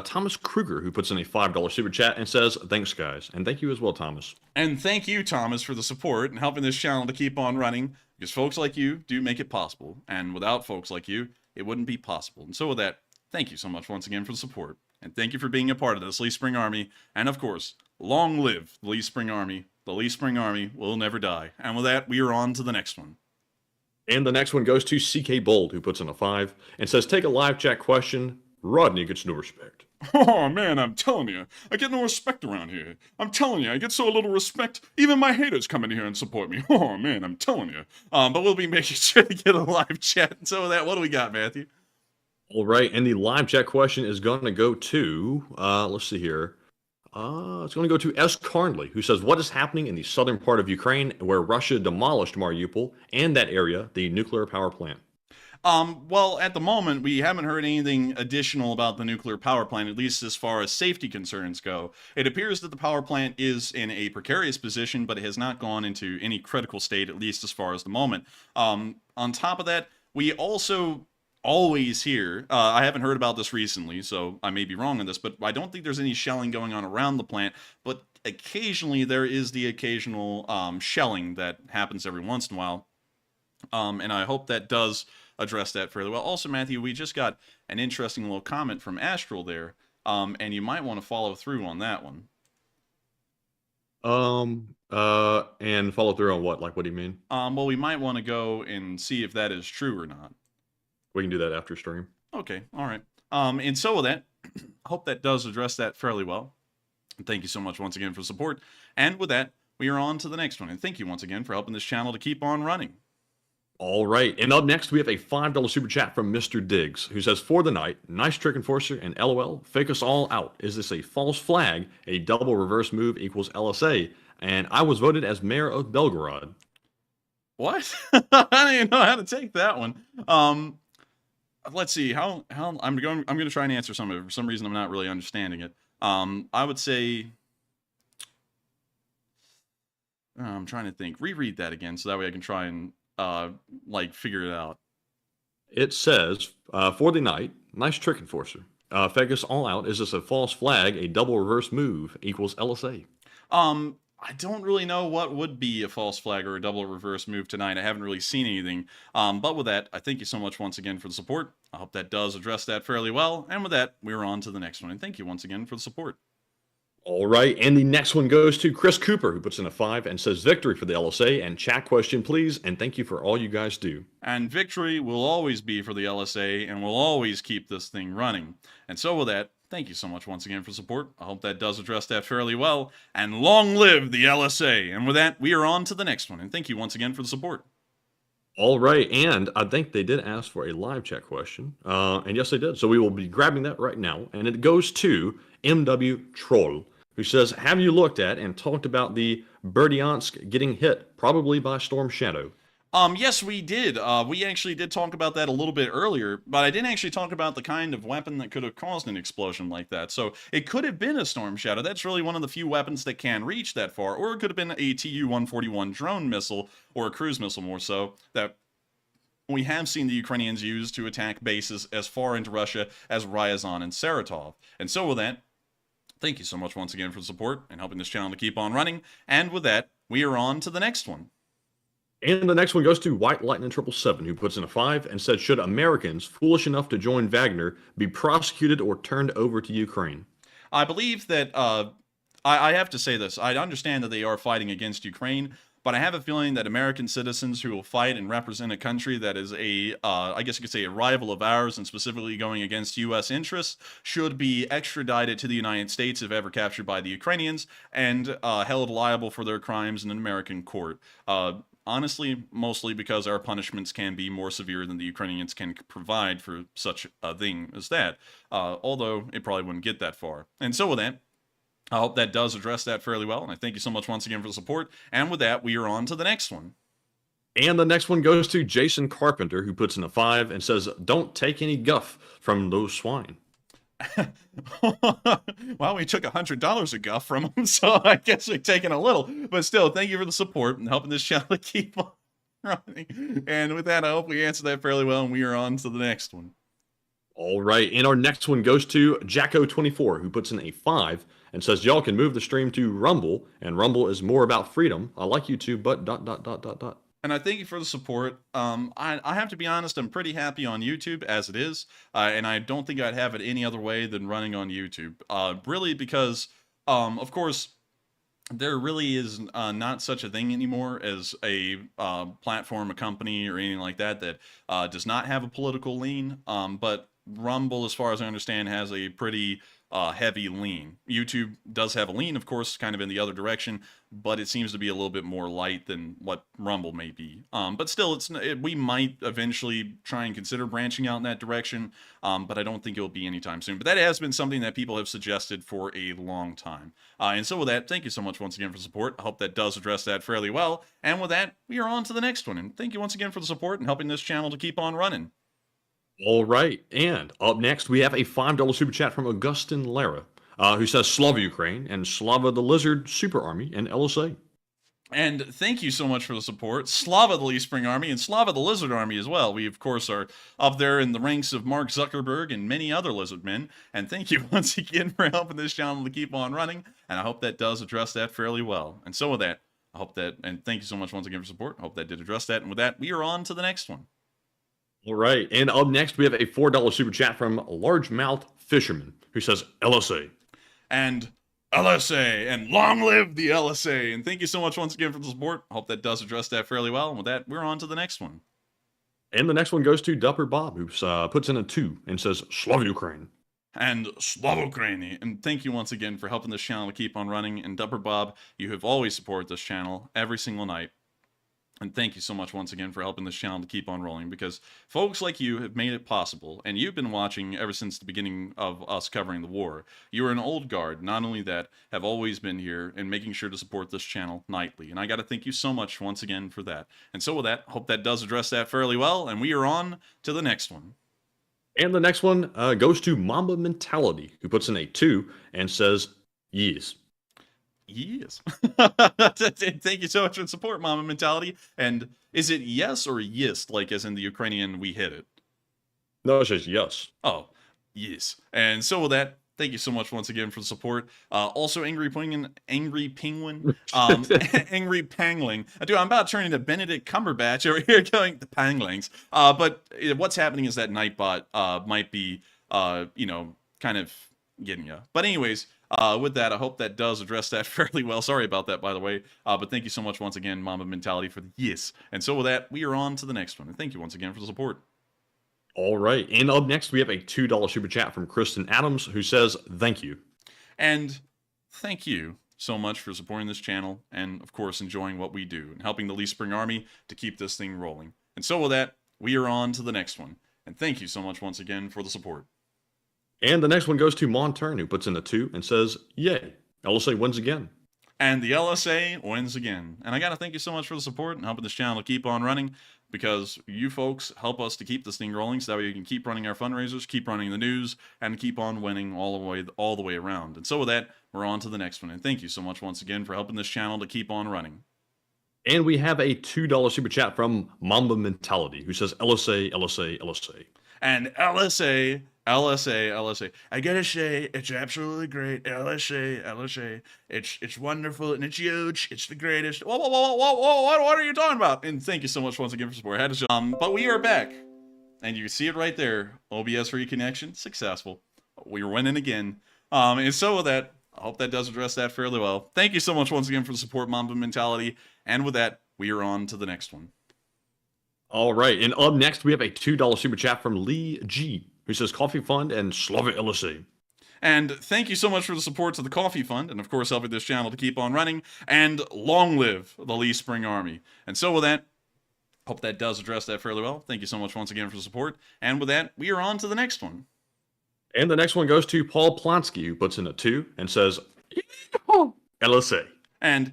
[SPEAKER 2] Thomas Kruger, who puts in a $5 super chat and says, "Thanks, guys." And thank you as well, Thomas.
[SPEAKER 5] And thank you, Thomas, for the support and helping this channel to keep on running. Because folks like you do make it possible. And without folks like you, it wouldn't be possible. And so with that, thank you so much once again for the support. And thank you for being a part of this Lee Spring Army. And of course, long live the Lee Spring Army. The Lee Spring Army will never die. And with that, we are on to the next one.
[SPEAKER 2] And the next one goes to CK Bold, who puts in a 5 and says, "Take a live chat question. Rodney gets no respect."
[SPEAKER 8] Oh man, I'm telling you, I get no respect around here. I'm telling you, I get so little respect, even my haters come in here and support me. Oh man, I'm telling you.
[SPEAKER 5] But we'll be making sure to get a live chat. And so with that, what do we got, Matthew?
[SPEAKER 2] All right. And the live chat question is going to go to, let's see here. It's going to go to S. Carnley, who says, "What is happening in the southern part of Ukraine where Russia demolished Mariupol and that area, the nuclear power plant?"
[SPEAKER 5] Well, at the moment, we haven't heard anything additional about the nuclear power plant, at least as far as safety concerns go. It appears that the power plant is in a precarious position, but it has not gone into any critical state, at least as far as the moment. On top of that, we also always hear, I haven't heard about this recently, so I may be wrong on this, but I don't think there's any shelling going on around the plant, but occasionally there is the occasional shelling that happens every once in a while. And I hope that does address that fairly well. Also, Matthew, we just got an interesting little comment from Astral there, and you might want to follow through on that one.
[SPEAKER 2] And follow through on what? Like, what do you mean?
[SPEAKER 5] Well, we might want to go and see if that is true or not.
[SPEAKER 2] We can do that after stream.
[SPEAKER 5] Okay, all right. And so with that, I hope that does address that fairly well. Thank you so much once again for support. And with that, we are on to the next one. And thank you once again for helping this channel to keep on running.
[SPEAKER 2] All right. And up next, we have a $5 super chat from Mr. Diggs, who says, "For the night, nice trick enforcer and LOL, fake us all out. Is this a false flag? A double reverse move equals LSA. And I was voted as mayor of Belgorod."
[SPEAKER 5] What? I don't even know how to take that one. Let's see how I'm going to try and answer some of it. For some reason, I'm not really understanding it. I would say, I'm trying to think. Reread that again, so that way I can try and like figure it out.
[SPEAKER 2] It says, "For the night, nice trick enforcer. Fake us all out. Is this a false flag? A double reverse move equals LSA."
[SPEAKER 5] I don't really know what would be a false flag or a double reverse move tonight. I haven't really seen anything. But with that, I thank you so much once again for the support. I hope that does address that fairly well. And with that, we're on to the next one. And thank you once again for the support.
[SPEAKER 2] All right. And the next one goes to Chris Cooper, who puts in a 5 and says, "Victory for the LSA and chat question, please. And thank you for all you guys do."
[SPEAKER 5] And victory will always be for the LSA, and we'll always keep this thing running. And so with that, thank you so much once again for support. I hope that does address that fairly well. And long live the LSA. And with that, we are on to the next one. And thank you once again for the support.
[SPEAKER 2] All right. And I think they did ask for a live chat question. And yes, they did. So we will be grabbing that right now. And it goes to MW Troll, who says, "Have you looked at and talked about the Berdyansk getting hit, probably by Storm Shadow?"
[SPEAKER 5] Yes, we did. We actually did talk about that a little bit earlier, but I didn't actually talk about the kind of weapon that could have caused an explosion like that. So it could have been a Storm Shadow. That's really one of the few weapons that can reach that far. Or it could have been a Tu-141 drone missile, or a cruise missile more so, that we have seen the Ukrainians use to attack bases as far into Russia as Ryazan and Saratov. And so with that, thank you so much once again for the support and helping this channel to keep on running. And with that, we are on to the next one.
[SPEAKER 2] And the next one goes to White Lightning 777, who puts in a 5 and said, should Americans foolish enough to join Wagner be prosecuted or turned over to Ukraine?
[SPEAKER 5] I believe that, I have to say this, I understand that they are fighting against Ukraine, but I have a feeling that American citizens who will fight and represent a country that is I guess you could say a rival of ours and specifically going against U.S. interests should be extradited to the United States if ever captured by the Ukrainians and held liable for their crimes in an American court. Honestly, mostly because our punishments can be more severe than the Ukrainians can provide for such a thing as that. Although it probably wouldn't get that far. And so with that, I hope that does address that fairly well. And I thank you so much once again for the support. And with that, we are on to the next one.
[SPEAKER 2] And the next one goes to Jason Carpenter, who puts in a 5 and says, don't take any guff from those swine.
[SPEAKER 5] Well, we took $100 of guff from them, so I guess we're taking a little. But still, thank you for the support and helping this channel to keep on running. And with that, I hope we answered that fairly well, and we are on to the next one.
[SPEAKER 2] All right, and our next one goes to Jacko24, who puts in a 5 and says, y'all can move the stream to Rumble, and Rumble is more about freedom. I like YouTube, but ...
[SPEAKER 5] And I thank you for the support. I have to be honest, I'm pretty happy on YouTube as it is, and I don't think I'd have it any other way than running on YouTube. Really because, of course, there really is not such a thing anymore as a platform, a company, or anything like that that does not have a political lean, but Rumble, as far as I understand, has a pretty heavy lean. YouTube does have a lean, of course, kind of in the other direction, but it seems to be a little bit more light than what Rumble may be. But still, we might eventually try and consider branching out in that direction, but I don't think it will be anytime soon. But that has been something that people have suggested for a long time. And so with that, thank you so much once again for the support. I hope that does address that fairly well. And with that, we are on to the next one. And thank you once again for the support and helping this channel to keep on running.
[SPEAKER 2] All right, and up next we have a $5 super chat from Augustin Lara, who says Slava Ukraine and Slava the Lizard Super Army and LSA.
[SPEAKER 5] And thank you so much for the support. Slava the Lee Spring Army and Slava the Lizard Army as well. We, of course, are up there in the ranks of Mark Zuckerberg and many other lizard men. And thank you once again for helping this channel to keep on running. And I hope that does address that fairly well. And so with that, I hope that, and thank you so much once again for support. I hope that did address that. And with that, we are on to the next one.
[SPEAKER 2] All right, and up next we have a $4 super chat from Largemouth Fisherman, who says LSA.
[SPEAKER 5] And LSA, and long live the LSA. And thank you so much once again for the support. I hope that does address that fairly well. And with that, we're on to the next one.
[SPEAKER 2] And the next one goes to Dupper Bob, who puts in a 2 and says Slava Ukraine.
[SPEAKER 5] And Slava Ukraine. And thank you once again for helping this channel to keep on running. And Dupper Bob, you have always supported this channel every single night. And thank you so much once again for helping this channel to keep on rolling, because folks like you have made it possible, and you've been watching ever since the beginning of us covering the war. You're an old guard, not only that, have always been here and making sure to support this channel nightly. And I got to thank you so much once again for that. And so with that, hope that does address that fairly well, and we are on to the next one.
[SPEAKER 2] And the next one goes to Mamba Mentality, who puts in a 2 and says yes.
[SPEAKER 5] Yes. Thank you so much for the support, Mama Mentality. And is it yes or yes, like as in the Ukrainian we hit it?
[SPEAKER 2] No, it says yes.
[SPEAKER 5] Oh, yes. And so with that, thank you so much once again for the support. Also, Angry Penguin, Angry Pangling. Dude, I'm about to turn into Benedict Cumberbatch over here going the Panglings. But what's happening is that Nightbot might be, you know, kind of getting you. But anyways, with that, I hope that does address that fairly well. Sorry about that, by the way. But thank you so much once again, Mamba Mentality, for the yes. And so with that, we are on to the next one. And thank you once again for the support.
[SPEAKER 2] All right. And up next, we have a $2 super chat from Kristen Adams, who says thank you.
[SPEAKER 5] And thank you so much for supporting this channel and, of course, enjoying what we do and helping the Lee Spring Army to keep this thing rolling. And so with that, we are on to the next one. And thank you so much once again for the support.
[SPEAKER 2] And the next one goes to Montern, who puts in a 2 and says, yay, LSA wins again.
[SPEAKER 5] And the LSA wins again. And I got to thank you so much for the support and helping this channel to keep on running, because you folks help us to keep this thing rolling so that way we can keep running our fundraisers, keep running the news, and keep on winning all the way around. And so with that, we're on to the next one. And thank you so much once again for helping this channel to keep on running.
[SPEAKER 2] And we have a $2 super chat from Mamba Mentality, who says LSA, LSA, LSA.
[SPEAKER 5] And LSA, LSA, LSA. I gotta say, it's absolutely great. LSA, LSA. It's wonderful and it's huge. It's the greatest. Whoa, whoa, whoa, whoa, whoa, what are you talking about? And thank you so much once again for support. I had to, but we are back. And you can see it right there. OBS reconnection, successful. We are winning again. And so with that, I hope that does address that fairly well. Thank you so much once again for the support, Mamba Mentality. And with that, we are on to the next one.
[SPEAKER 2] All right, and up next, we have a $2 super chat from Lee G, who says Coffee Fund and Slava LSA.
[SPEAKER 5] And thank you so much for the support to the Coffee Fund, and of course helping this channel to keep on running, and long live the Lee Spring Army. And so with that, hope that does address that fairly well. Thank you so much once again for the support. And with that, we are on to the next one.
[SPEAKER 2] And the next one goes to Paul Plonsky, who puts in a 2 and says LSA.
[SPEAKER 5] And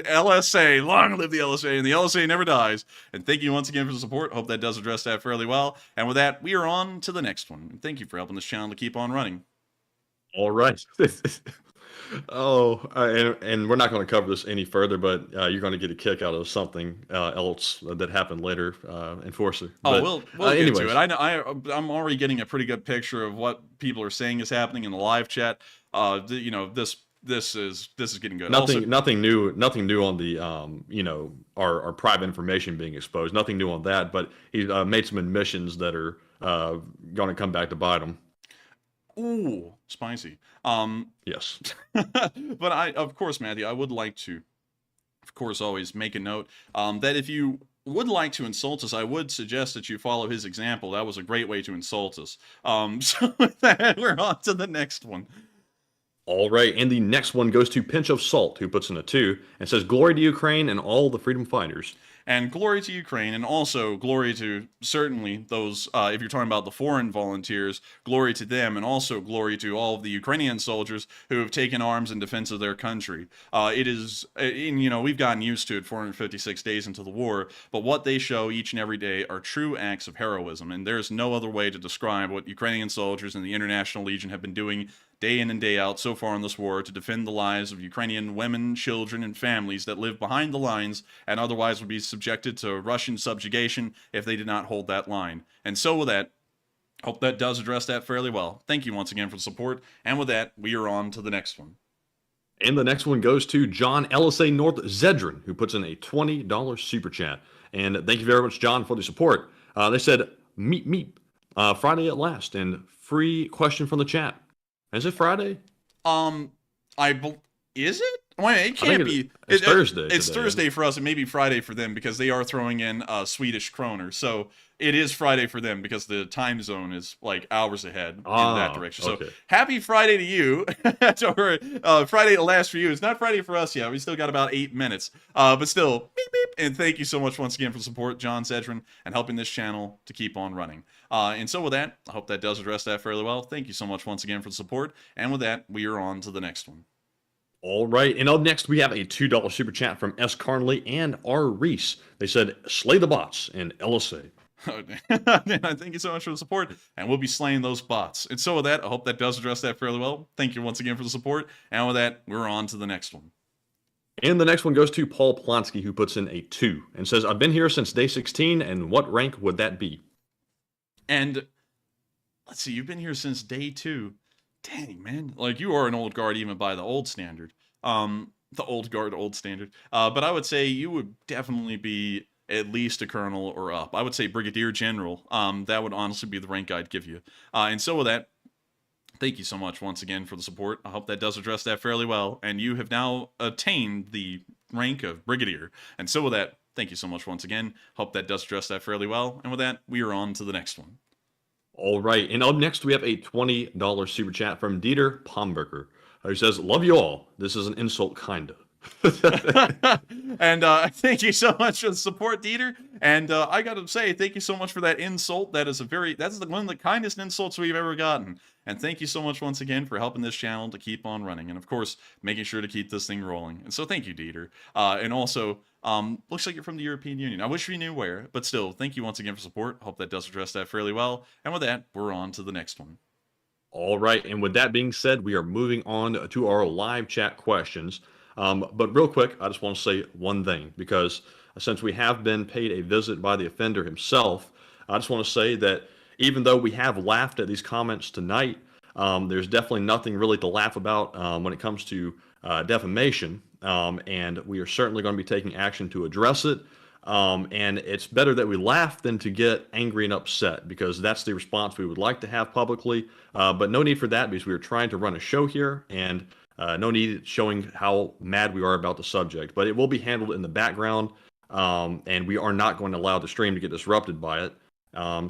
[SPEAKER 5] LSA, long live the LSA, and the LSA never dies. And thank you once again for the support. Hope that does address that fairly well. And with that, we are on to the next one. And thank you for helping this channel to keep on running.
[SPEAKER 2] All right. And we're not going to cover this any further, but you're going to get a kick out of something else that happened later, Enforcer.
[SPEAKER 5] But,
[SPEAKER 2] we'll
[SPEAKER 5] get to it. I'm already getting a pretty good picture of what people are saying is happening in the live chat. This is getting good.
[SPEAKER 2] Nothing new on the our private information being exposed. Nothing new on that, but he made some admissions that are going to come back to bite him.
[SPEAKER 5] Ooh, spicy.
[SPEAKER 2] Yes.
[SPEAKER 5] But of course, Matthew, I would like to, of course, always make a note that if you would like to insult us, I would suggest that you follow his example. That was a great way to insult us. So with that, we're on to the next one.
[SPEAKER 2] All right, and the next one goes to Pinch of Salt, who puts in a 2 and says, "Glory to Ukraine and all the freedom fighters."
[SPEAKER 5] And glory to Ukraine, and also glory to certainly those, if you're talking about the foreign volunteers, glory to them, and also glory to all of the Ukrainian soldiers who have taken arms in defense of their country. It is, we've gotten used to it 456 days into the war, but what they show each and every day are true acts of heroism, and there's no other way to describe what Ukrainian soldiers and the International Legion have been doing day in and day out so far in this war to defend the lives of Ukrainian women, children, and families that live behind the lines and otherwise would be subjected to Russian subjugation if they did not hold that line. And so with that, hope that does address that fairly well. Thank you once again for the support. And with that, we are on to the next one.
[SPEAKER 2] And the next one goes to John LSA North Zedrin, who puts in a $20 super chat. And thank you very much, John, for the support. They said, meep, Friday at last, and free question from the chat. Is it Friday?
[SPEAKER 5] Is it? Wait, it can't be.
[SPEAKER 2] It's Thursday.
[SPEAKER 5] It's
[SPEAKER 2] today.
[SPEAKER 5] Thursday for us. It may be Friday for them because they are throwing in Swedish kroner. So it is Friday for them because the time zone is like hours ahead in that direction. So happy Friday to you. Or Friday at last for you. It's not Friday for us yet. We still got about 8 minutes. But still, beep, beep. And thank you so much once again for the support, John Zedrin, and helping this channel to keep on running. And so with that, I hope that does address that fairly well. Thank you so much once again for the support. And with that, we are on to the next one.
[SPEAKER 2] All right, and up next, we have a $2 super chat from S. Carnley and R. Reese. They said, "Slay the bots" and LSA.
[SPEAKER 5] Thank you so much for the support, and we'll be slaying those bots. And so with that, I hope that does address that fairly well. Thank you once again for the support. And with that, we're on to the next one.
[SPEAKER 2] And the next one goes to Paul Plonsky, who puts in a 2 and says, "I've been here since day 16, and what rank would that be?"
[SPEAKER 5] And let's see, you've been here since day 2. Dang, man. Like, you are an old guard even by the old standard. The old guard, old standard. But I would say you would definitely be at least a colonel or up. I would say brigadier general. That would honestly be the rank I'd give you. And so with that, thank you so much once again for the support. I hope that does address that fairly well. And you have now attained the rank of brigadier. And so with that, thank you so much once again. Hope that does address that fairly well. And with that, we are on to the next one.
[SPEAKER 2] All right, and up next, we have a $20 super chat from Dieter Pomberger, who says, "Love you all. This is an insult, kinda."
[SPEAKER 5] And thank you so much for the support, Dieter. And I got to say, thank you so much for that insult. That's one of the kindest insults we've ever gotten. And thank you so much once again for helping this channel to keep on running. And of course, making sure to keep this thing rolling. And so thank you, Dieter. And also, looks like you're from the European Union. I wish we knew where, but still, thank you once again for support. Hope that does address that fairly well. And with that, we're on to the next one.
[SPEAKER 2] All right, and with that being said, we are moving on to our live chat questions. But real quick, I just want to say one thing, because since we have been paid a visit by the offender himself, I just want to say that even though we have laughed at these comments tonight, there's definitely nothing really to laugh about when it comes to defamation, and we are certainly going to be taking action to address it. And it's better that we laugh than to get angry and upset, because that's the response we would like to have publicly. But no need for that, because we are trying to run a show here, and no need showing how mad we are about the subject. But it will be handled in the background, and we are not going to allow the stream to get disrupted by it.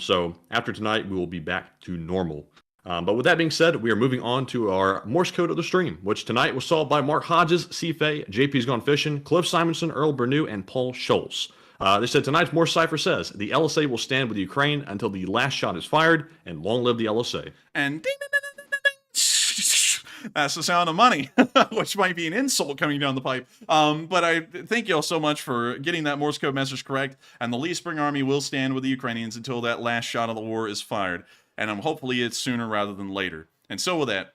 [SPEAKER 2] So after tonight, we will be back to normal. But with that being said, we are moving on to our Morse code of the stream, which tonight was solved by Mark Hodges, C-Fay, JP's Gone Fishing, Cliff Simonson, Earl Bernew, and Paul Schultz. They said tonight's Morse cipher says, the LSA will stand with Ukraine until the last shot is fired, and long live the LSA.
[SPEAKER 5] And ding, ding, ding, ding, ding. That's the sound of money, which might be an insult coming down the pipe. But I thank you all so much for getting that Morse code message correct. And the Lee Spring Army will stand with the Ukrainians until that last shot of the war is fired. And hopefully it's sooner rather than later. And so with that,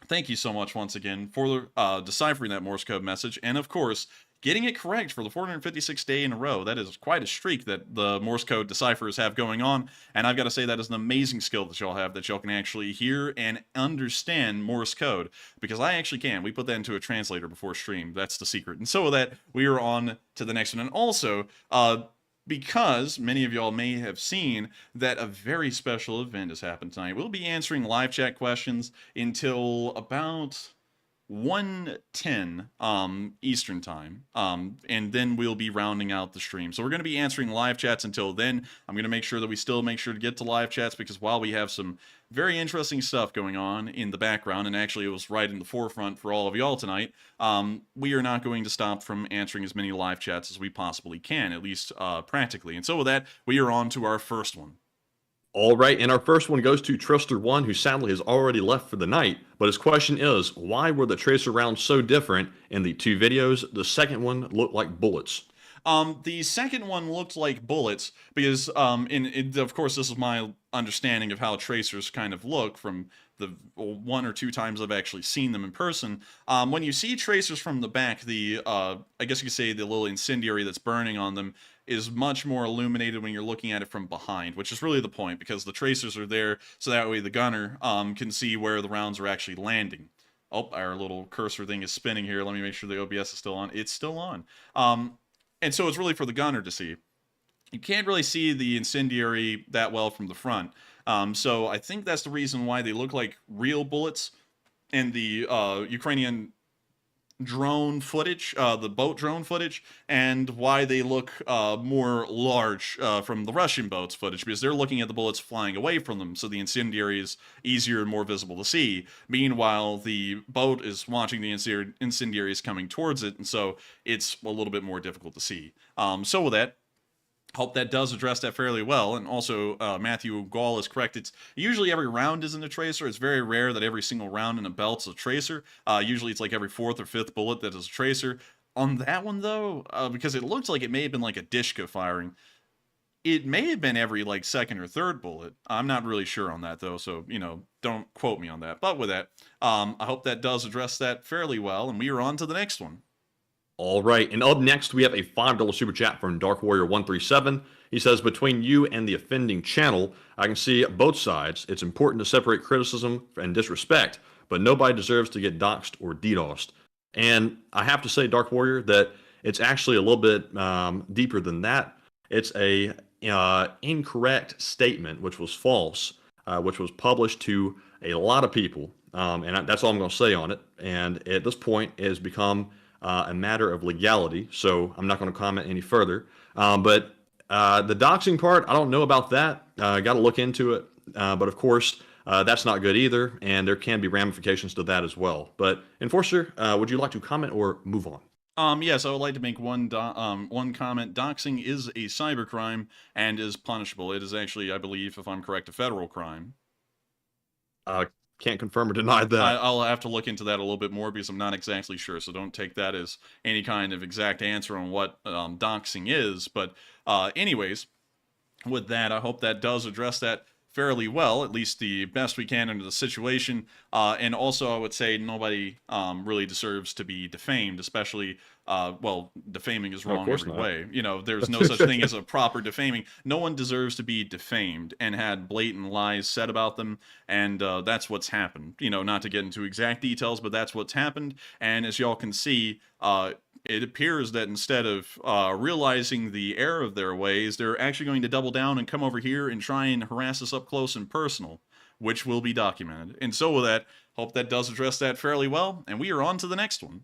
[SPEAKER 5] thank you so much once again for deciphering that Morse code message. And of course, getting it correct for the 456th day in a row. That is quite a streak that the Morse code decipherers have going on. And I've got to say, that is an amazing skill that y'all have, that y'all can actually hear and understand Morse code. Because I actually can. We put that into a translator before stream. That's the secret. And so with that, we are on to the next one. And also, because many of y'all may have seen that a very special event has happened tonight. We'll be answering live chat questions until about 1:10 Eastern time, and then we'll be rounding out the stream. So we're going to be answering live chats until then. I'm going to make sure that we still make sure to get to live chats, because while we have some very interesting stuff going on in the background, and actually it was right in the forefront for all of y'all tonight, we are not going to stop from answering as many live chats as we possibly can, at least practically. And so with that, we are on to our first one.
[SPEAKER 2] All right, and our first one goes to Trister1, who sadly has already left for the night. But his question is, why were the tracer rounds so different in the two videos? The second one looked like bullets.
[SPEAKER 5] The second one looked like bullets because, of course, this is my understanding of how tracers kind of look from the one or two times I've actually seen them in person. When you see tracers from the back, I guess you could say the little incendiary that's burning on them is much more illuminated when you're looking at it from behind, which is really the point, because the tracers are there so that way the gunner can see where the rounds are actually landing. Oh, our little cursor thing is spinning here. Let me make sure the OBS is still on. It's still on. And so it's really for the gunner to see. You can't really see the incendiary that well from the front. So I think that's the reason why they look like real bullets in the Ukrainian drone footage, the boat drone footage, and why they look more large from the Russian boats footage, because they're looking at the bullets flying away from them, so the incendiary is easier and more visible to see. Meanwhile, the boat is watching the incendiaries coming towards it, and so it's a little bit more difficult to see. So with that, hope that does address that fairly well. And also, Matthew Gall is correct. It's usually every round isn't a tracer. It's very rare that every single round in a belt's a tracer. Usually it's like every fourth or fifth bullet that is a tracer. On that one, though, because it looks like it may have been like a Dishka firing, it may have been every like second or third bullet. I'm not really sure on that, though, so, don't quote me on that. But with that, I hope that does address that fairly well, and we are on to the next one.
[SPEAKER 2] All right, and up next, we have a $5 super chat from Dark Warrior 137. He says, between you and the offending channel, I can see both sides. It's important to separate criticism and disrespect, but nobody deserves to get doxxed or DDoSed. And I have to say, Dark Warrior, that it's actually a little bit deeper than that. It's a incorrect statement, which was false, which was published to a lot of people. And that's all I'm going to say on it. And at this point, it has become a matter of legality, so I'm not going to comment any further. But the doxing part, I don't know about that. Got to look into it. But of course, that's not good either, and there can be ramifications to that as well. But Enforcer, would you like to comment or move on?
[SPEAKER 5] Yes, I would like to make one comment. Doxing is a cybercrime and is punishable. It is actually, I believe, if I'm correct, a federal crime.
[SPEAKER 2] Can't confirm or deny that.
[SPEAKER 5] I'll have to look into that a little bit more because I'm not exactly sure, so don't take that as any kind of exact answer on what doxing is. But anyways, with that, I hope that does address that fairly well, at least the best we can under the situation. And also, I would say nobody really deserves to be defamed, especially, well, defaming is wrong every way. You know, there's no such thing as a proper defaming. No one deserves to be defamed and had blatant lies said about them, and that's what's happened. You know, not to get into exact details, but that's what's happened. And as y'all can see, it appears that instead of realizing the error of their ways, they're actually going to double down and come over here and try and harass us up close and personal, which will be documented. And so with that, hope that does address that fairly well, and we are on to the next one.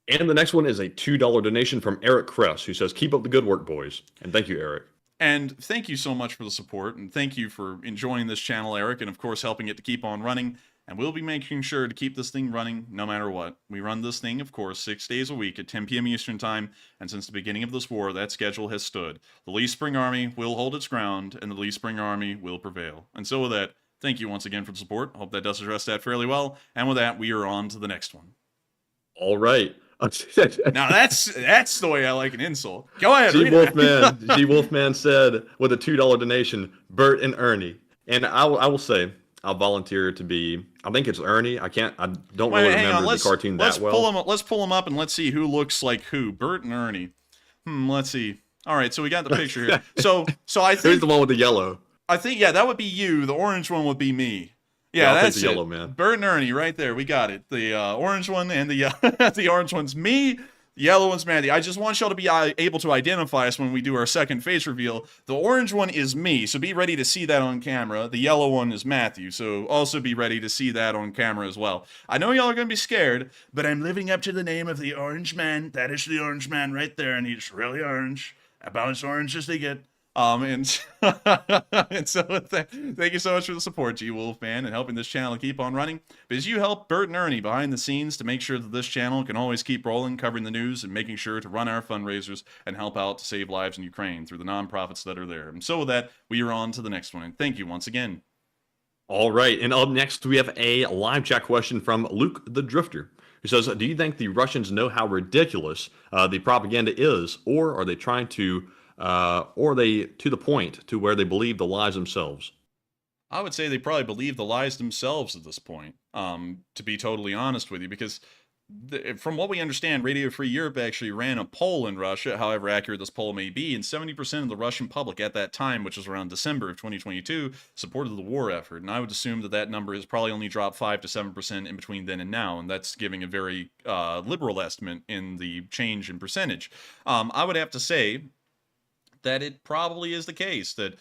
[SPEAKER 2] And the next one is a $2 donation from Eric Kress, who says, "Keep up the good work, boys." And thank you, Eric.
[SPEAKER 5] And thank you so much for the support, and thank you for enjoying this channel, Eric, and of course helping it to keep on running. And we'll be making sure to keep this thing running no matter what. We run this thing, of course, 6 days a week at 10 p.m. Eastern Time, and since the beginning of this war, that schedule has stood. The Lee Spring Army will hold its ground, and the Lee Spring Army will prevail. And so with that, thank you once again for the support. Hope that does address that fairly well. And with that, we are on to the next one.
[SPEAKER 2] All right.
[SPEAKER 5] Now that's the way I like an insult. Go ahead.
[SPEAKER 2] G Wolfman said with a $2 donation, Bert and Ernie. And I will say, I'll volunteer to be. I think it's Ernie. I don't really remember the cartoon that well.
[SPEAKER 5] Let's pull them up and let's see who looks like who. Bert and Ernie. Let's see. All right, so we got the picture here. So I think
[SPEAKER 2] who's the one with the yellow?
[SPEAKER 5] I think that would be you. The orange one would be me. Yeah,
[SPEAKER 2] I'll
[SPEAKER 5] that's
[SPEAKER 2] take the yellow man.
[SPEAKER 5] Bert and Ernie, right there. We got it. The orange one and the the orange one's me. The yellow one's Mandy. I just want y'all to be able to identify us when we do our second face reveal. The orange one is me, so be ready to see that on camera. The yellow one is Matthew, so also be ready to see that on camera as well. I know y'all are going to be scared, but I'm living up to the name of the orange man. That is the orange man right there, and he's really orange. About as orange as they get. And so thank you so much for the support, G Wolfman, and helping this channel keep on running. Because you help Bert and Ernie behind the scenes to make sure that this channel can always keep rolling, covering the news and making sure to run our fundraisers and help out to save lives in Ukraine through the nonprofits that are there. And so with that, we are on to the next one. And thank you once again.
[SPEAKER 2] All right, and up next we have a live chat question from Luke the Drifter, who says, "Do you think the Russians know how ridiculous the propaganda is, or are they trying to?" Or are they to the point to where they believe the lies themselves?
[SPEAKER 5] I would say they probably believe the lies themselves at this point, to be totally honest with you, because from what we understand, Radio Free Europe actually ran a poll in Russia, however accurate this poll may be, and 70% of the Russian public at that time, which was around December of 2022, supported the war effort. And I would assume that that number has probably only dropped 5 to 7% in between then and now, and that's giving a very liberal estimate in the change in percentage. I would have to say that it probably is the case that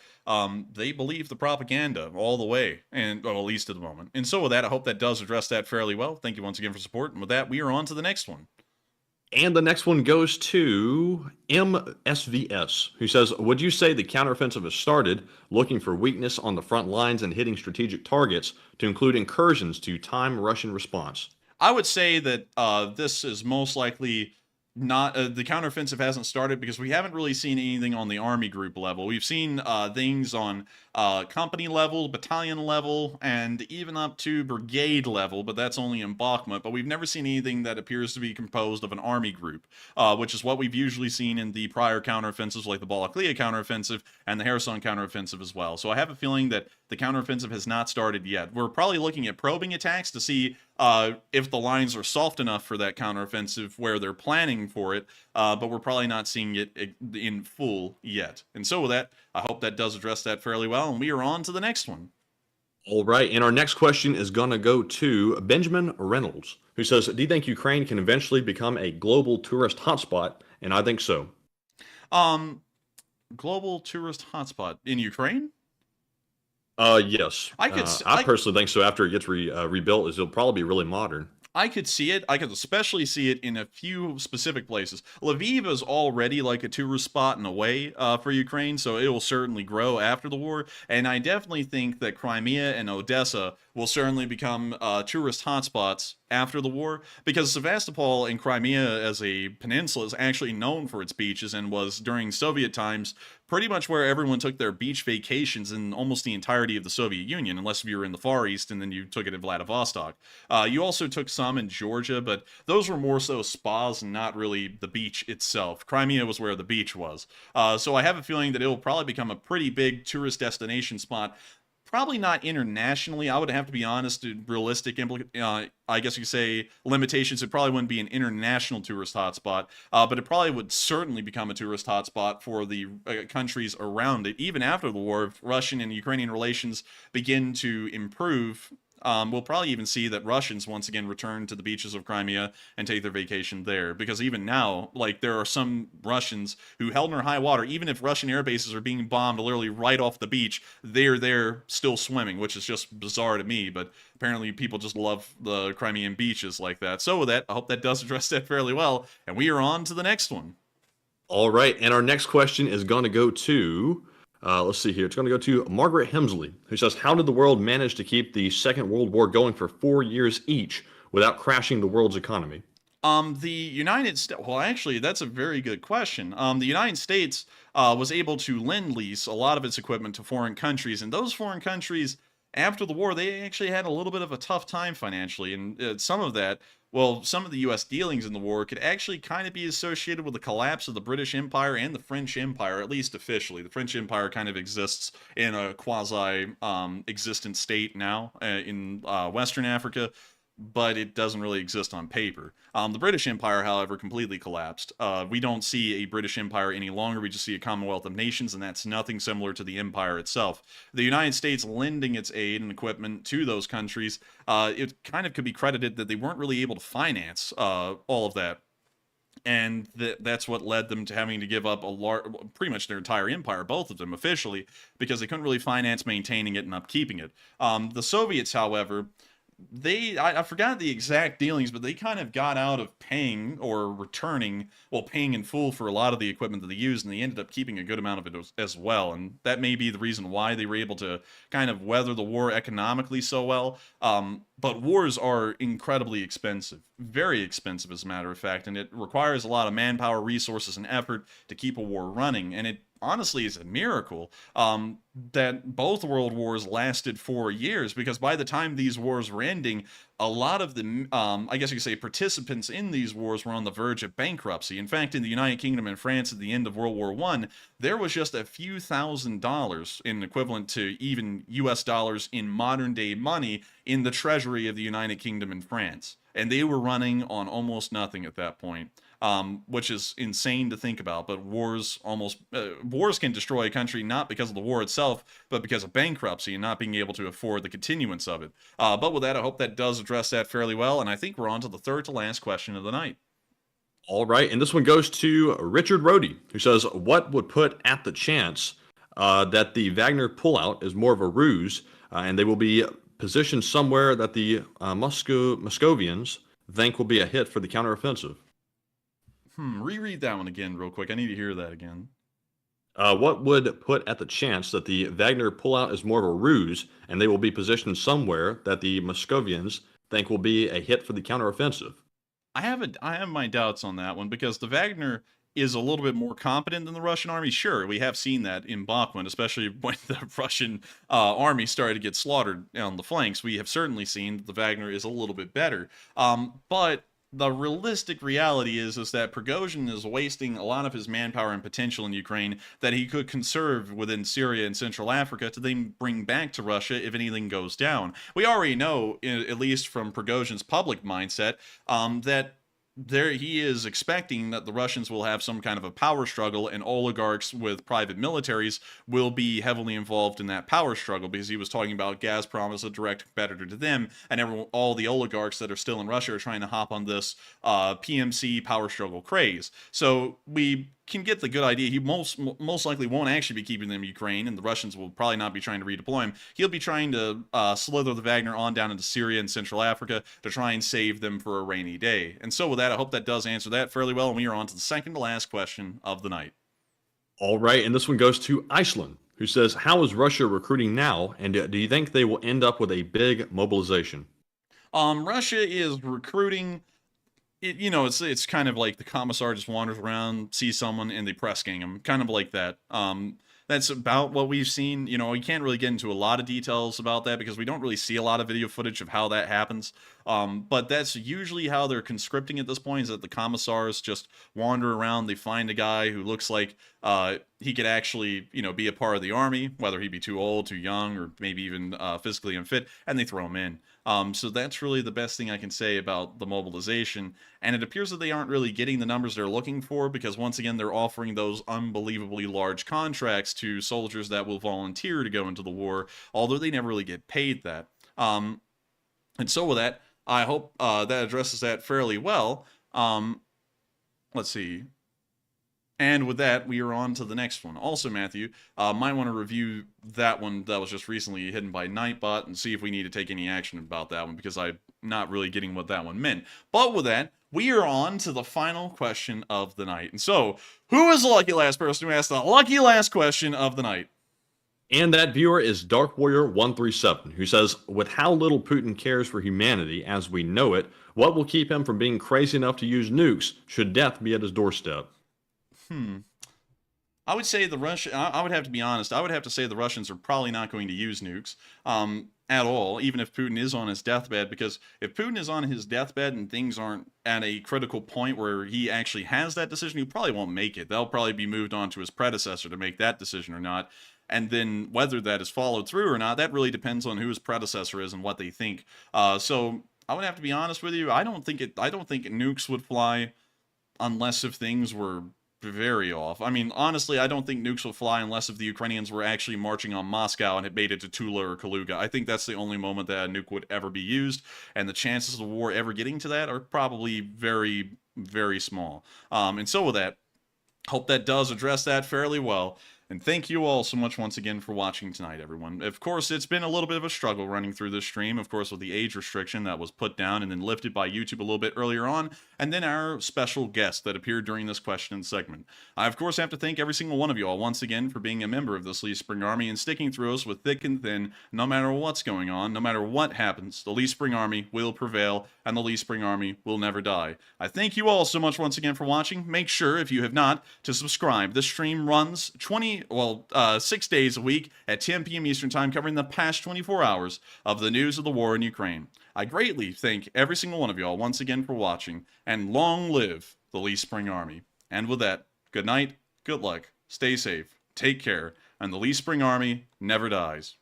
[SPEAKER 5] they believe the propaganda all the way, and well, at least at the moment. And so with that, I hope that does address that fairly well. Thank you once again for support. And with that, we are on to the next one.
[SPEAKER 2] And the next one goes to MSVS, who says, "Would you say the counteroffensive has started, looking for weakness on the front lines and hitting strategic targets to include incursions to time Russian response?"
[SPEAKER 5] I would say that this is most likely not the counteroffensive hasn't started because we haven't really seen anything on the army group level. We've seen things on company level, battalion level, and even up to brigade level, but that's only in Bakhmut. But we've never seen anything that appears to be composed of an army group, which is what we've usually seen in the prior counteroffensives, like the Balaklia counteroffensive and the Kherson counteroffensive as well. So I have a feeling that the counteroffensive has not started yet. We're probably looking at probing attacks to see if the lines are soft enough for that counteroffensive where they're planning for it, but we're probably not seeing it in full yet. And so with that, I hope that does address that fairly well, and we are on to the next one.
[SPEAKER 2] All right, and our next question is going to go to Benjamin Reynolds, who says, "Do you think Ukraine can eventually become a global tourist hotspot?" And I think so.
[SPEAKER 5] Global tourist hotspot in Ukraine?
[SPEAKER 2] Yes. I personally think so. After it gets rebuilt, it'll probably be really modern.
[SPEAKER 5] I could see it. I could especially see it in a few specific places. Lviv is already like a tourist spot in a way for Ukraine, so it will certainly grow after the war. And I definitely think that Crimea and Odessa will certainly become tourist hotspots after the war, because Sevastopol in Crimea as a peninsula is actually known for its beaches and was, during Soviet times, pretty much where everyone took their beach vacations in almost the entirety of the Soviet Union, unless you were in the Far East and then you took it in Vladivostok. You also took some in Georgia, but those were more so spas and not really the beach itself. Crimea was where the beach was. So I have a feeling that it will probably become a pretty big tourist destination spot, probably not internationally. I would have to be honest, realistic, I guess you could say limitations. It probably wouldn't be an international tourist hotspot, but it probably would certainly become a tourist hotspot for the countries around it. Even after the war, if Russian and Ukrainian relations begin to improve, we'll probably even see that Russians once again return to the beaches of Crimea and take their vacation there. Because even now, like, there are some Russians who, held under high water, even if Russian air bases are being bombed literally right off the beach, they're there still swimming, which is just bizarre to me. But apparently people just love the Crimean beaches like that. So with that, I hope that does address that fairly well. And we are on to the next one.
[SPEAKER 2] All right, and our next question is going to go to, let's see here. It's going to go to Margaret Hemsley, who says, how did the world manage to keep the Second World War going for 4 years each without crashing the world's economy?
[SPEAKER 5] The United States, well, actually, that's a very good question. The United States was able to lend-lease a lot of its equipment to foreign countries, and those foreign countries, after the war, they actually had a little bit of a tough time financially, and some of that, well, some of the U.S. dealings in the war could actually kind of be associated with the collapse of the British Empire and the French Empire, at least officially. The French Empire kind of exists in a quasi-existent state now in Western Africa, but it doesn't really exist on paper. The British Empire, however, completely collapsed. We don't see a British Empire any longer. We just see a Commonwealth of Nations, and that's nothing similar to the empire itself. The United States lending its aid and equipment to those countries, it kind of could be credited that they weren't really able to finance all of that. And that's what led them to having to give up pretty much their entire empire, both of them officially, because they couldn't really finance maintaining it and upkeeping it. The Soviets, however, I forgot the exact dealings, but they kind of got out of paying or returning, well, paying in full for a lot of the equipment that they used, and they ended up keeping a good amount of it as well. And that may be the reason why they were able to kind of weather the war economically so well. But wars are incredibly expensive, very expensive as a matter of fact, and it requires a lot of manpower, resources, and effort to keep a war running. And it honestly is a miracle that both world wars lasted 4 years, because by the time these wars were ending, a lot of the, I guess you could say, participants in these wars were on the verge of bankruptcy. In fact, in the United Kingdom and France at the end of World War I, there was just a few $1,000s in equivalent to even US dollars in modern day money in the treasury of the United Kingdom and France. And they were running on almost nothing at that point. Which is insane to think about, but wars can destroy a country not because of the war itself, but because of bankruptcy and not being able to afford the continuance of it. But with that, I hope that does address that fairly well, and I think we're on to the third to last question of the night.
[SPEAKER 2] All right, and this one goes to Richard Rohde, who says, what would put at the chance that the Wagner pullout is more of a ruse, and they will be positioned somewhere that the Moscovians think will be a hit for the counteroffensive?
[SPEAKER 5] Reread that one again real quick. I need to hear that again.
[SPEAKER 2] What would put at the chance that the Wagner pullout is more of a ruse, and they will be positioned somewhere that the Moscovians think will be a hit for the counteroffensive?
[SPEAKER 5] I have my doubts on that one, because the Wagner is a little bit more competent than the Russian army. Sure, we have seen that in Bakhmut, especially when the Russian army started to get slaughtered on the flanks. We have certainly seen that the Wagner is a little bit better. But the realistic reality is that Prigozhin is wasting a lot of his manpower and potential in Ukraine that he could conserve within Syria and Central Africa to then bring back to Russia if anything goes down. We already know, at least from Prigozhin's public mindset, that he is expecting that the Russians will have some kind of a power struggle, and oligarchs with private militaries will be heavily involved in that power struggle, because he was talking about Gazprom as a direct competitor to them, and all the oligarchs that are still in Russia are trying to hop on this PMC power struggle craze. So we can get the good idea. He most likely won't actually be keeping them in Ukraine, and the Russians will probably not be trying to redeploy him. He'll be trying to slither the Wagner on down into Syria and Central Africa to try and save them for a rainy day. And so with that, I hope that does answer that fairly well, and we are on to the second to last question of the night.
[SPEAKER 2] All right, and this one goes to Iceland, who says, how is Russia recruiting now, and do you think they will end up with a big mobilization?
[SPEAKER 5] Russia is recruiting. It's kind of like the commissar just wanders around, sees someone, and they press gang him. Kind of like that. That's about what we've seen. You know, we can't really get into a lot of details about that because we don't really see a lot of video footage of how that happens. But that's usually how they're conscripting at this point, is that the commissars just wander around. They find a guy who looks like he could actually, you know, be a part of the army, whether he be too old, too young, or maybe even physically unfit, and they throw him in. So that's really the best thing I can say about the mobilization. And it appears that they aren't really getting the numbers they're looking for because, once again, they're offering those unbelievably large contracts to soldiers that will volunteer to go into the war, although they never really get paid that. And so with that, I hope that addresses that fairly well. Let's see. And with that, we are on to the next one. Also, Matthew, might want to review that one that was just recently hidden by Nightbot and see if we need to take any action about that one, because I'm not really getting what that one meant. But with that, we are on to the final question of the night. And so, who is the lucky last person who asked the lucky last question of the night?
[SPEAKER 2] And that viewer is Dark Warrior 137, who says, with how little Putin cares for humanity as we know it, what will keep him from being crazy enough to use nukes should death be at his doorstep?
[SPEAKER 5] I would say I would have to be honest. I would have to say the Russians are probably not going to use nukes at all, even if Putin is on his deathbed, because if Putin is on his deathbed and things aren't at a critical point where he actually has that decision, he probably won't make it. They'll probably be moved on to his predecessor to make that decision or not. And then whether that is followed through or not, that really depends on who his predecessor is and what they think. So I would have to be honest with you. I don't think nukes would fly unless if things were very off. I mean, honestly, I don't think nukes will fly unless if the Ukrainians were actually marching on Moscow and had made it to Tula or Kaluga. I think that's the only moment that a nuke would ever be used, and the chances of the war ever getting to that are probably very, very small. And so with that, hope that does address that fairly well. And thank you all so much once again for watching tonight, everyone. Of course, it's been a little bit of a struggle running through this stream, of course, with the age restriction that was put down and then lifted by YouTube a little bit earlier on, and then our special guest that appeared during this question segment. I, of course, have to thank every single one of you all once again for being a member of this Lee Spring Army and sticking through us with thick and thin, no matter what's going on, no matter what happens. The Lee Spring Army will prevail, and the Lee Spring Army will never die. I thank you all so much once again for watching. Make sure, if you have not, to subscribe. This stream runs 6 days a week at 10 p.m. Eastern Time, covering the past 24 hours of the news of the war in Ukraine. I greatly thank every single one of you all once again for watching, and long live the Lee Spring Army. And with that, good night, good luck, stay safe, take care, and the Lee Spring Army never dies.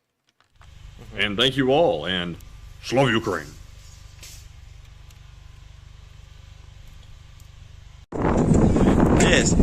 [SPEAKER 2] And thank you all, and Slava Ukraine.
[SPEAKER 12] Yes.